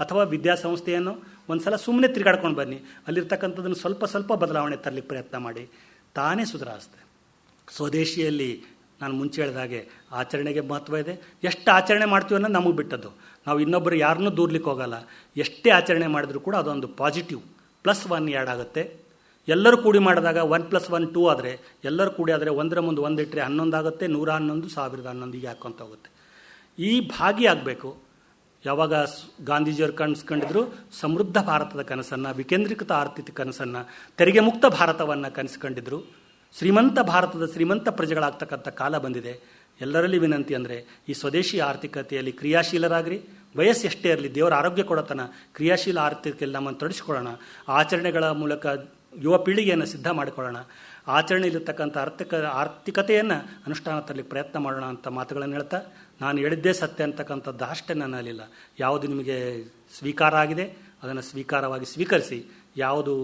ಅಥವಾ ವಿದ್ಯಾಸಂಸ್ಥೆಯನ್ನು ಒಂದು ಸಲ ಸುಮ್ಮನೆ ತಿರುಗಾಡ್ಕೊಂಡು ಬನ್ನಿ. ಅಲ್ಲಿರ್ತಕ್ಕಂಥದ್ದನ್ನು ಸ್ವಲ್ಪ ಸ್ವಲ್ಪ ಬದಲಾವಣೆ ತರಲಿಕ್ಕೆ ಪ್ರಯತ್ನ ಮಾಡಿ, ತಾನೇ ಸುಧಾರಿಸುತ್ತೆ. ಸ್ವದೇಶಿಯಲ್ಲಿ ನಾನು ಮುಂಚೆ ಹೇಳಿದಾಗೆ ಆಚರಣೆಗೆ ಮಹತ್ವ ಇದೆ. ಎಷ್ಟು ಆಚರಣೆ ಮಾಡ್ತೀವಿ ಅನ್ನೋದು ನಮಗೆ ಬಿಟ್ಟದ್ದು. ನಾವು ಇನ್ನೊಬ್ಬರು ಯಾರನ್ನೂ ದೂರ್ಲಿಕ್ಕೆ ಹೋಗಲ್ಲ. ಎಷ್ಟೇ ಆಚರಣೆ ಮಾಡಿದ್ರೂ ಕೂಡ ಅದೊಂದು ಪಾಸಿಟಿವ್ +1 ಆ್ಯಡ್ ಆಗುತ್ತೆ. ಎಲ್ಲರೂ ಕೂಡಿ ಮಾಡಿದಾಗ 1+1 2 ಆದರೆ, ಎಲ್ಲರೂ ಕೂಡಿ ಆದರೆ 1ರ ಮುಂದೆ 1 ಇಟ್ಟರೆ 11 ಆಗುತ್ತೆ, 111, 1011 ಹೀಗೆ ಹಾಕ್ಕೊಂತ ಹೋಗುತ್ತೆ. ಈ ಭಾಗಿಯಾಗಬೇಕು. ಯಾವಾಗ ಗಾಂಧೀಜಿಯವರು ಕನಸ್ಕೊಂಡಿದ್ರು ಸಮೃದ್ಧ ಭಾರತದ ಕನಸನ್ನು, ವಿಕೇಂದ್ರೀಕೃತ ಆರ್ಥಿಕ ಕನಸನ್ನು, ತೆರಿಗೆ ಮುಕ್ತ ಭಾರತವನ್ನು ಕನಸ್ಕೊಂಡಿದ್ರು. ಶ್ರೀಮಂತ ಭಾರತದ ಶ್ರೀಮಂತ ಪ್ರಜೆಗಳಾಗ್ತಕ್ಕಂಥ ಕಾಲ ಬಂದಿದೆ. ಎಲ್ಲರಲ್ಲಿ ವಿನಂತಿ ಅಂದರೆ ಈ ಸ್ವದೇಶಿ ಆರ್ಥಿಕತೆಯಲ್ಲಿ ಕ್ರಿಯಾಶೀಲರಾಗಿರಿ, ವಯಸ್ಸು ಎಷ್ಟೇ ಇರಲಿ, ದೇವರ ಆರೋಗ್ಯ ಕೊಡತನ ಕ್ರಿಯಾಶೀಲ ಆರ್ಥಿಕದಲ್ಲಿ ನಮ್ಮನ್ನು ತೊಡಗಿಸ್ಕೊಳ್ಳೋಣ. ಆಚರಣೆಗಳ ಮೂಲಕ ಯುವ ಪೀಳಿಗೆಯನ್ನು ಸಿದ್ಧ ಮಾಡಿಕೊಳ್ಳೋಣ. ಆಚರಣೆಯಲ್ಲಿರ್ತಕ್ಕಂಥ ಆರ್ಥಿಕತೆಯನ್ನು ಅನುಷ್ಠಾನ ತರಲಿಕ್ಕೆ ಪ್ರಯತ್ನ ಮಾಡೋಣ ಅಂತ ಮಾತುಗಳನ್ನು ಹೇಳ್ತಾ, ನಾನು ಹೇಳಿದ್ದೇ ಸತ್ಯ ಅಂತಕ್ಕಂಥದ್ದು ಅಷ್ಟೇ ನನ್ನಲ್ಲಿಲ್ಲ. ಯಾವುದು ನಿಮಗೆ ಸ್ವೀಕಾರ ಆಗಿದೆ ಅದನ್ನು ಸ್ವೀಕಾರವಾಗಿ ಸ್ವೀಕರಿಸಿ, ಯಾವುದು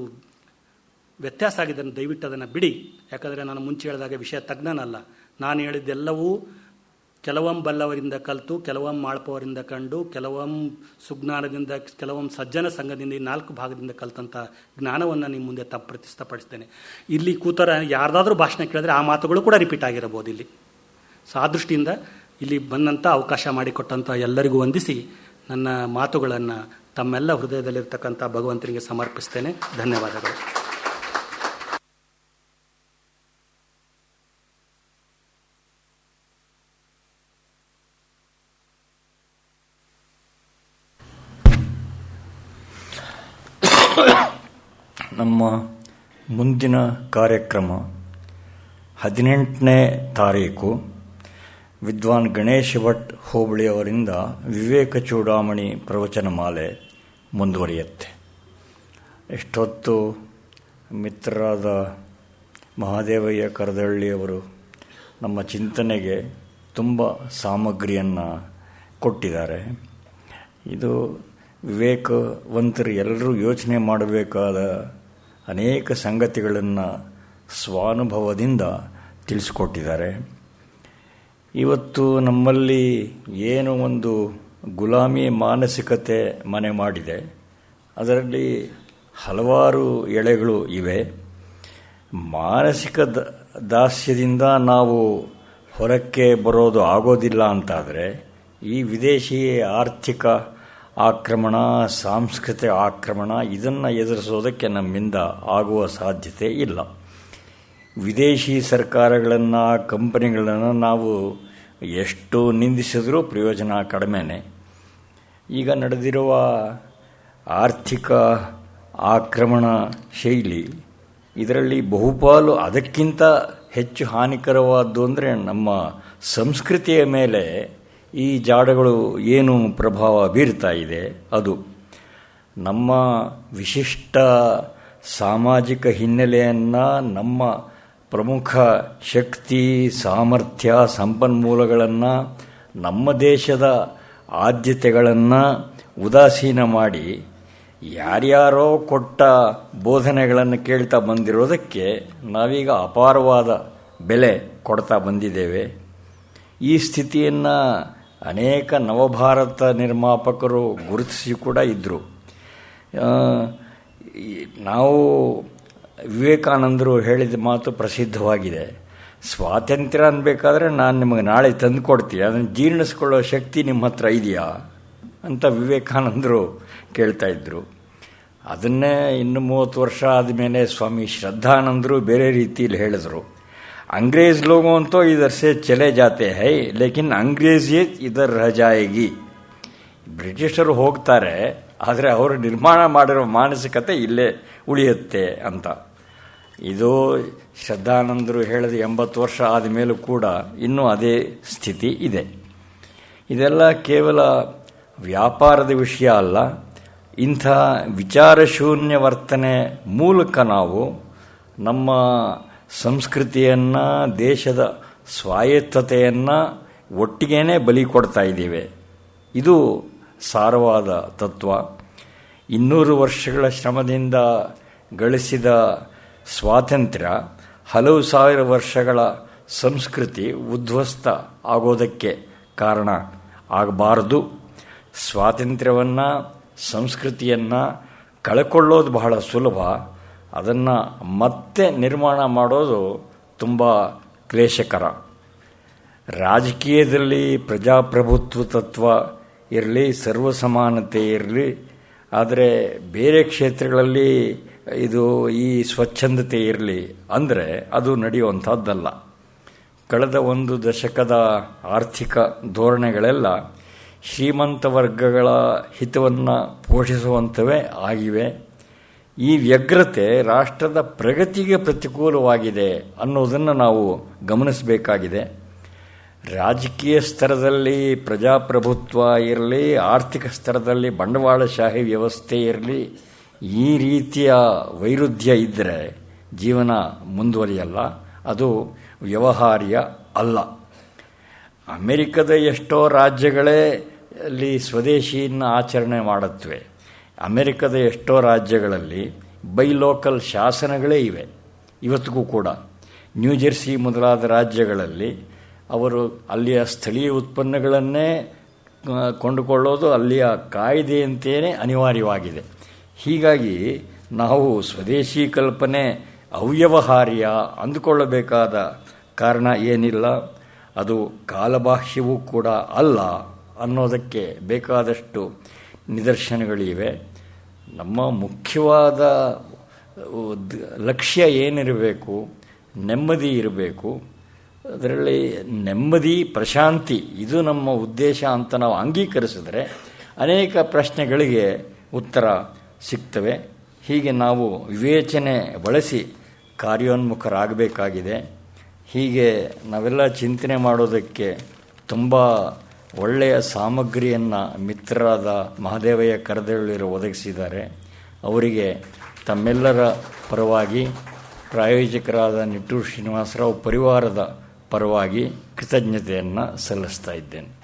ವ್ಯತ್ಯಾಸ ಆಗಿದೆ ದಯವಿಟ್ಟು ಅದನ್ನು ಬಿಡಿ. ಯಾಕಂದರೆ ನಾನು ಮುಂಚೆ ಹೇಳಿದಾಗ ವಿಷಯ ತಜ್ಞನಲ್ಲ. ನಾನು ಹೇಳಿದ್ದೆಲ್ಲವೂ ಕೆಲವೊಮ್ಮೆ ಬಲ್ಲವರಿಂದ ಕಲಿತು, ಕೆಲವೊಮ್ಮೆ ಮಾಡ್ಪವರಿಂದ ಕಂಡು, ಕೆಲವೊಮ್ಮೆ ಸುಜ್ಞಾನದಿಂದ, ಕೆಲವೊಮ್ಮೆ ಸಜ್ಜನ ಸಂಘದಿಂದ, ಈ 4 ಭಾಗದಿಂದ ಕಲಿತಂಥ ಜ್ಞಾನವನ್ನು ನಿಮ್ಮ ಮುಂದೆ ಪ್ರತಿಷ್ಠಪಡಿಸ್ತೇನೆ. ಇಲ್ಲಿ ಕೂತರ ಯಾರ್ದಾದ್ರೂ ಭಾಷಣ ಕೇಳಿದ್ರೆ ಆ ಮಾತುಗಳು ಕೂಡ ರಿಪೀಟ್ ಆಗಿರಬಹುದು ಇಲ್ಲಿ. ಸೊ ಆ ದೃಷ್ಟಿಯಿಂದ ಇಲ್ಲಿ ಬಂದಂಥ ಅವಕಾಶ ಮಾಡಿಕೊಟ್ಟಂಥ ಎಲ್ಲರಿಗೂ ವಂದಿಸಿ ನನ್ನ ಮಾತುಗಳನ್ನು ತಮ್ಮೆಲ್ಲ ಹೃದಯದಲ್ಲಿರ್ತಕ್ಕಂಥ ಭಗವಂತನಿಗೆ ಸಮರ್ಪಿಸ್ತೇನೆ. ಧನ್ಯವಾದಗಳು. ನಮ್ಮ ಮುಂದಿನ ಕಾರ್ಯಕ್ರಮ 18ನೇ ತಾರೀಕು ವಿದ್ವಾನ್ ಗಣೇಶ್ ಭಟ್ ಹೋಬಳಿಯವರಿಂದ ವಿವೇಕ ಚೂಡಾಮಣಿ ಪ್ರವಚನ ಮಾಲೆ ಮುಂದುವರಿಯುತ್ತೆ. ಎಷ್ಟೊತ್ತು ಮಿತ್ರರಾದ ಮಹಾದೇವಯ್ಯ ಕರದಳ್ಳಿಯವರು ನಮ್ಮ ಚಿಂತನೆಗೆ ತುಂಬ ಸಾಮಗ್ರಿಯನ್ನು ಕೊಟ್ಟಿದ್ದಾರೆ. ಇದು ವಿವೇಕವಂತರು ಎಲ್ಲರೂ ಯೋಚನೆ ಮಾಡಬೇಕಾದ ಅನೇಕ ಸಂಗತಿಗಳನ್ನು ಸ್ವಾನುಭವದಿಂದ ತಿಳಿಸಿಕೊಟ್ಟಿದ್ದಾರೆ. ಇವತ್ತು ನಮ್ಮಲ್ಲಿ ಏನು ಒಂದು ಗುಲಾಮಿ ಮಾನಸಿಕತೆ ಮನೆ ಮಾಡಿದೆ, ಅದರಲ್ಲಿ ಹಲವಾರು ಎಳೆಗಳು ಇವೆ. ಮಾನಸಿಕ ದಾಸ್ಯದಿಂದ ನಾವು ಹೊರಕ್ಕೆ ಬರೋದು ಆಗೋದಿಲ್ಲ ಅಂತಾದರೆ ಈ ವಿದೇಶಿ ಆರ್ಥಿಕ ಆಕ್ರಮಣ, ಸಾಂಸ್ಕೃತಿಕ ಆಕ್ರಮಣ ಇದನ್ನು ಎದುರಿಸೋದಕ್ಕೆ ನಮ್ಮಿಂದ ಆಗುವ ಸಾಧ್ಯತೆ ಇಲ್ಲ. ವಿದೇಶಿ ಸರ್ಕಾರಗಳನ್ನು, ಕಂಪನಿಗಳನ್ನು ನಾವು ಎಷ್ಟು ನಿಂದಿಸಿದ್ರೂ ಪ್ರಯೋಜನ ಕಡಿಮೆನೇ. ಈಗ ನಡೆದಿರುವ ಆರ್ಥಿಕ ಆಕ್ರಮಣ ಶೈಲಿ ಇದರಲ್ಲಿ ಬಹುಪಾಲು ಅದಕ್ಕಿಂತ ಹೆಚ್ಚು ಹಾನಿಕರವಾದ್ದು ಅಂದರೆ ನಮ್ಮ ಸಂಸ್ಕೃತಿಯ ಮೇಲೆ ಈ ಜಾಡಗಳು ಏನು ಪ್ರಭಾವ ಬೀರ್ತಾ ಇದೆ. ಅದು ನಮ್ಮ ವಿಶಿಷ್ಟ ಸಾಮಾಜಿಕ ಹಿನ್ನೆಲೆಯನ್ನು, ನಮ್ಮ ಪ್ರಮುಖ ಶಕ್ತಿ, ಸಾಮರ್ಥ್ಯ, ಸಂಪನ್ಮೂಲಗಳನ್ನು, ನಮ್ಮ ದೇಶದ ಆದ್ಯತೆಗಳನ್ನು ಉದಾಸೀನ ಮಾಡಿ ಯಾರ್ಯಾರೋ ಕೊಟ್ಟ ಬೋಧನೆಗಳನ್ನು ಕೇಳ್ತಾ ಬಂದಿರೋದಕ್ಕೆ ನಾವೀಗ ಅಪಾರವಾದ ಬೆಲೆ ಕೊಡ್ತಾ ಬಂದಿದ್ದೇವೆ. ಈ ಸ್ಥಿತಿಯನ್ನು ಅನೇಕ ನವಭಾರತ ನಿರ್ಮಾಪಕರು ಗುರುತಿಸಿ ಕೂಡ ಇದ್ದರು. ನಾವು ವಿವೇಕಾನಂದರು ಹೇಳಿದ ಮಾತು ಪ್ರಸಿದ್ಧವಾಗಿದೆ, ಸ್ವಾತಂತ್ರ್ಯ ಅನ್ಬೇಕಾದ್ರೆ ನಾನು ನಿಮಗೆ ನಾಳೆ ತಂದು ಕೊಡ್ತೀನಿ, ಅದನ್ನು ಜೀರ್ಣಿಸ್ಕೊಳ್ಳೋ ಶಕ್ತಿ ನಿಮ್ಮ ಹತ್ರ ಇದೆಯಾ ಅಂತ ವಿವೇಕಾನಂದರು ಕೇಳ್ತಾ ಇದ್ದರು. ಅದನ್ನೇ ಇನ್ನು 30 ವರ್ಷ ಆದಮೇಲೆ ಸ್ವಾಮಿ ಶ್ರದ್ಧಾನಂದರು ಬೇರೆ ರೀತಿಯಲ್ಲಿ ಹೇಳಿದರು. अंग्रेज लोगों तो इधर से चले जाते हैं लेकिन अंग्रेजियत इधर रह जाएगी. ಬ್ರಿಟಿಷರು ಹೋಗ್ತಾರೆ, ಆದರೆ ಅವರು ನಿರ್ಮಾಣ ಮಾಡಿರೋ ಮಾನಸಿಕತೆ ಇಲ್ಲೇ ಉಳಿಯುತ್ತೆ ಅಂತ. ಇದು ಶ್ರದ್ಧಾನಂದರು ಹೇಳಿದ 80 ವರ್ಷ ಆದಮೇಲೂ ಕೂಡ ಇನ್ನೂ ಅದೇ ಸ್ಥಿತಿ ಇದೆ. ಇದೆಲ್ಲ ಕೇವಲ ವ್ಯಾಪಾರದ ವಿಷಯ ಅಲ್ಲ. ಇಂಥ ವಿಚಾರಶೂನ್ಯ ವರ್ತನೆ ಮೂಲಕ ನಾವು ನಮ್ಮ ಸಂಸ್ಕೃತಿಯನ್ನು, ದೇಶದ ಸ್ವಾಯತ್ತತೆಯನ್ನು ಒಟ್ಟಿಗೇನೆ ಬಲಿ ಕೊಡ್ತಾ ಇದ್ದೀವಿ. ಇದು ಸಾರವಾದ ತತ್ವ. 200 ವರ್ಷಗಳ ಶ್ರಮದಿಂದ ಗಳಿಸಿದ ಸ್ವಾತಂತ್ರ್ಯ ಹಲವು ಸಾವಿರ ವರ್ಷಗಳ ಸಂಸ್ಕೃತಿ ಉದ್ಧ್ವಸ್ತ ಆಗೋದಕ್ಕೆ ಕಾರಣ ಆಗಬಾರದು. ಸ್ವಾತಂತ್ರ್ಯವನ್ನು, ಸಂಸ್ಕೃತಿಯನ್ನು ಕಳ್ಕೊಳ್ಳೋದು ಬಹಳ ಸುಲಭ, ಅದನ್ನು ಮತ್ತೆ ನಿರ್ಮಾಣ ಮಾಡೋದು ತುಂಬ ಕ್ಲೇಶಕರ. ರಾಜಕೀಯದಲ್ಲಿ ಪ್ರಜಾಪ್ರಭುತ್ವ ತತ್ವ ಇರಲಿ, ಸರ್ವಸಮಾನತೆ ಇರಲಿ, ಆದರೆ ಬೇರೆ ಕ್ಷೇತ್ರಗಳಲ್ಲಿ ಇದು ಈ ಸ್ವಚ್ಛಂದತೆ ಇರಲಿ ಅಂದರೆ ಅದು ನಡೆಯುವಂಥದ್ದಲ್ಲ. ಕಳೆದ 1 ದಶಕದ ಆರ್ಥಿಕ ಧೋರಣೆಗಳೆಲ್ಲ ಶ್ರೀಮಂತ ವರ್ಗಗಳ ಹಿತವನ್ನು ಪೋಷಿಸುವಂಥವೇ ಆಗಿವೆ. ಈ ವ್ಯಗ್ರತೆ ರಾಷ್ಟ್ರದ ಪ್ರಗತಿಗೆ ಪ್ರತಿಕೂಲವಾಗಿದೆ ಅನ್ನೋದನ್ನು ನಾವು ಗಮನಿಸಬೇಕಾಗಿದೆ. ರಾಜಕೀಯ ಸ್ತರದಲ್ಲಿ ಪ್ರಜಾಪ್ರಭುತ್ವ ಇರಲಿ, ಆರ್ಥಿಕ ಸ್ತರದಲ್ಲಿ ಬಂಡವಾಳಶಾಹಿ ವ್ಯವಸ್ಥೆ ಇರಲಿ, ಈ ರೀತಿಯ ವೈರುಧ್ಯ ಇದ್ದರೆ ಜೀವನ ಮುಂದುವರಿಯಲ್ಲ, ಅದು ವ್ಯವಹಾರ್ಯ ಅಲ್ಲ. ಅಮೆರಿಕದ ಎಷ್ಟೋ ರಾಜ್ಯಗಳೇ ಅಲ್ಲಿ ಸ್ವದೇಶಿಯನ್ನು ಆಚರಣೆ ಮಾಡುತ್ತವೆ. ಅಮೆರಿಕದ ಎಷ್ಟೋ ರಾಜ್ಯಗಳಲ್ಲಿ ಬೈ ಲೋಕಲ್ ಶಾಸನಗಳೇ ಇವೆ ಇವತ್ತಿಗೂ ಕೂಡ. ನ್ಯೂಜೆರ್ಸಿ ಮೊದಲಾದ ರಾಜ್ಯಗಳಲ್ಲಿ ಅವರು ಅಲ್ಲಿಯ ಸ್ಥಳೀಯ ಉತ್ಪನ್ನಗಳನ್ನೇ ಕೊಂಡುಕೊಳ್ಳೋದು ಅಲ್ಲಿಯ ಕಾಯ್ದೆಯಂತೆಯೇ ಅನಿವಾರ್ಯವಾಗಿದೆ. ಹೀಗಾಗಿ ನಾವು ಸ್ವದೇಶಿ ಕಲ್ಪನೆ ಅವ್ಯವಹಾರ್ಯ ಅಂದುಕೊಳ್ಳಬೇಕಾದ ಕಾರಣ ಏನಿಲ್ಲ. ಅದು ಕಾಲಬಾಹ್ಯವೂ ಕೂಡ ಅಲ್ಲ ಅನ್ನೋದಕ್ಕೆ ಬೇಕಾದಷ್ಟು ನಿದರ್ಶನಗಳಿವೆ. ನಮ್ಮ ಮುಖ್ಯವಾದ ಲಕ್ಷ್ಯ ಏನಿರಬೇಕು, ನೆಮ್ಮದಿ ಇರಬೇಕು. ಅದರಲ್ಲಿ ನೆಮ್ಮದಿ, ಪ್ರಶಾಂತಿ ಇದು ನಮ್ಮ ಉದ್ದೇಶ ಅಂತ ನಾವು ಅಂಗೀಕರಿಸಿದ್ರೆ ಅನೇಕ ಪ್ರಶ್ನೆಗಳಿಗೆ ಉತ್ತರ ಸಿಗ್ತವೆ. ಹೀಗೆ ನಾವು ವಿವೇಚನೆ ಬಳಸಿ ಕಾರ್ಯೋನ್ಮುಖರಾಗಬೇಕಾಗಿದೆ. ಹೀಗೆ ನಾವೆಲ್ಲ ಚಿಂತನೆ ಮಾಡೋದಕ್ಕೆ ತುಂಬ ಒಳ್ಳೆಯ ಸಾಮಗ್ರಿಯನ್ನು ಮಿತ್ರರಾದ ಮಹಾದೇವಯ್ಯ ಕರದಳ್ಳಿರು ಒದಗಿಸಿದ್ದಾರೆ. ಅವರಿಗೆ ತಮ್ಮೆಲ್ಲರ ಪರವಾಗಿ, ಪ್ರಾಯೋಜಕರಾದ ನಿಟ್ಟೂರು ಶ್ರೀನಿವಾಸರಾವ್ ಪರಿವಾರದ ಪರವಾಗಿ ಕೃತಜ್ಞತೆಯನ್ನು ಸಲ್ಲಿಸ್ತಾ ಇದ್ದೇನೆ.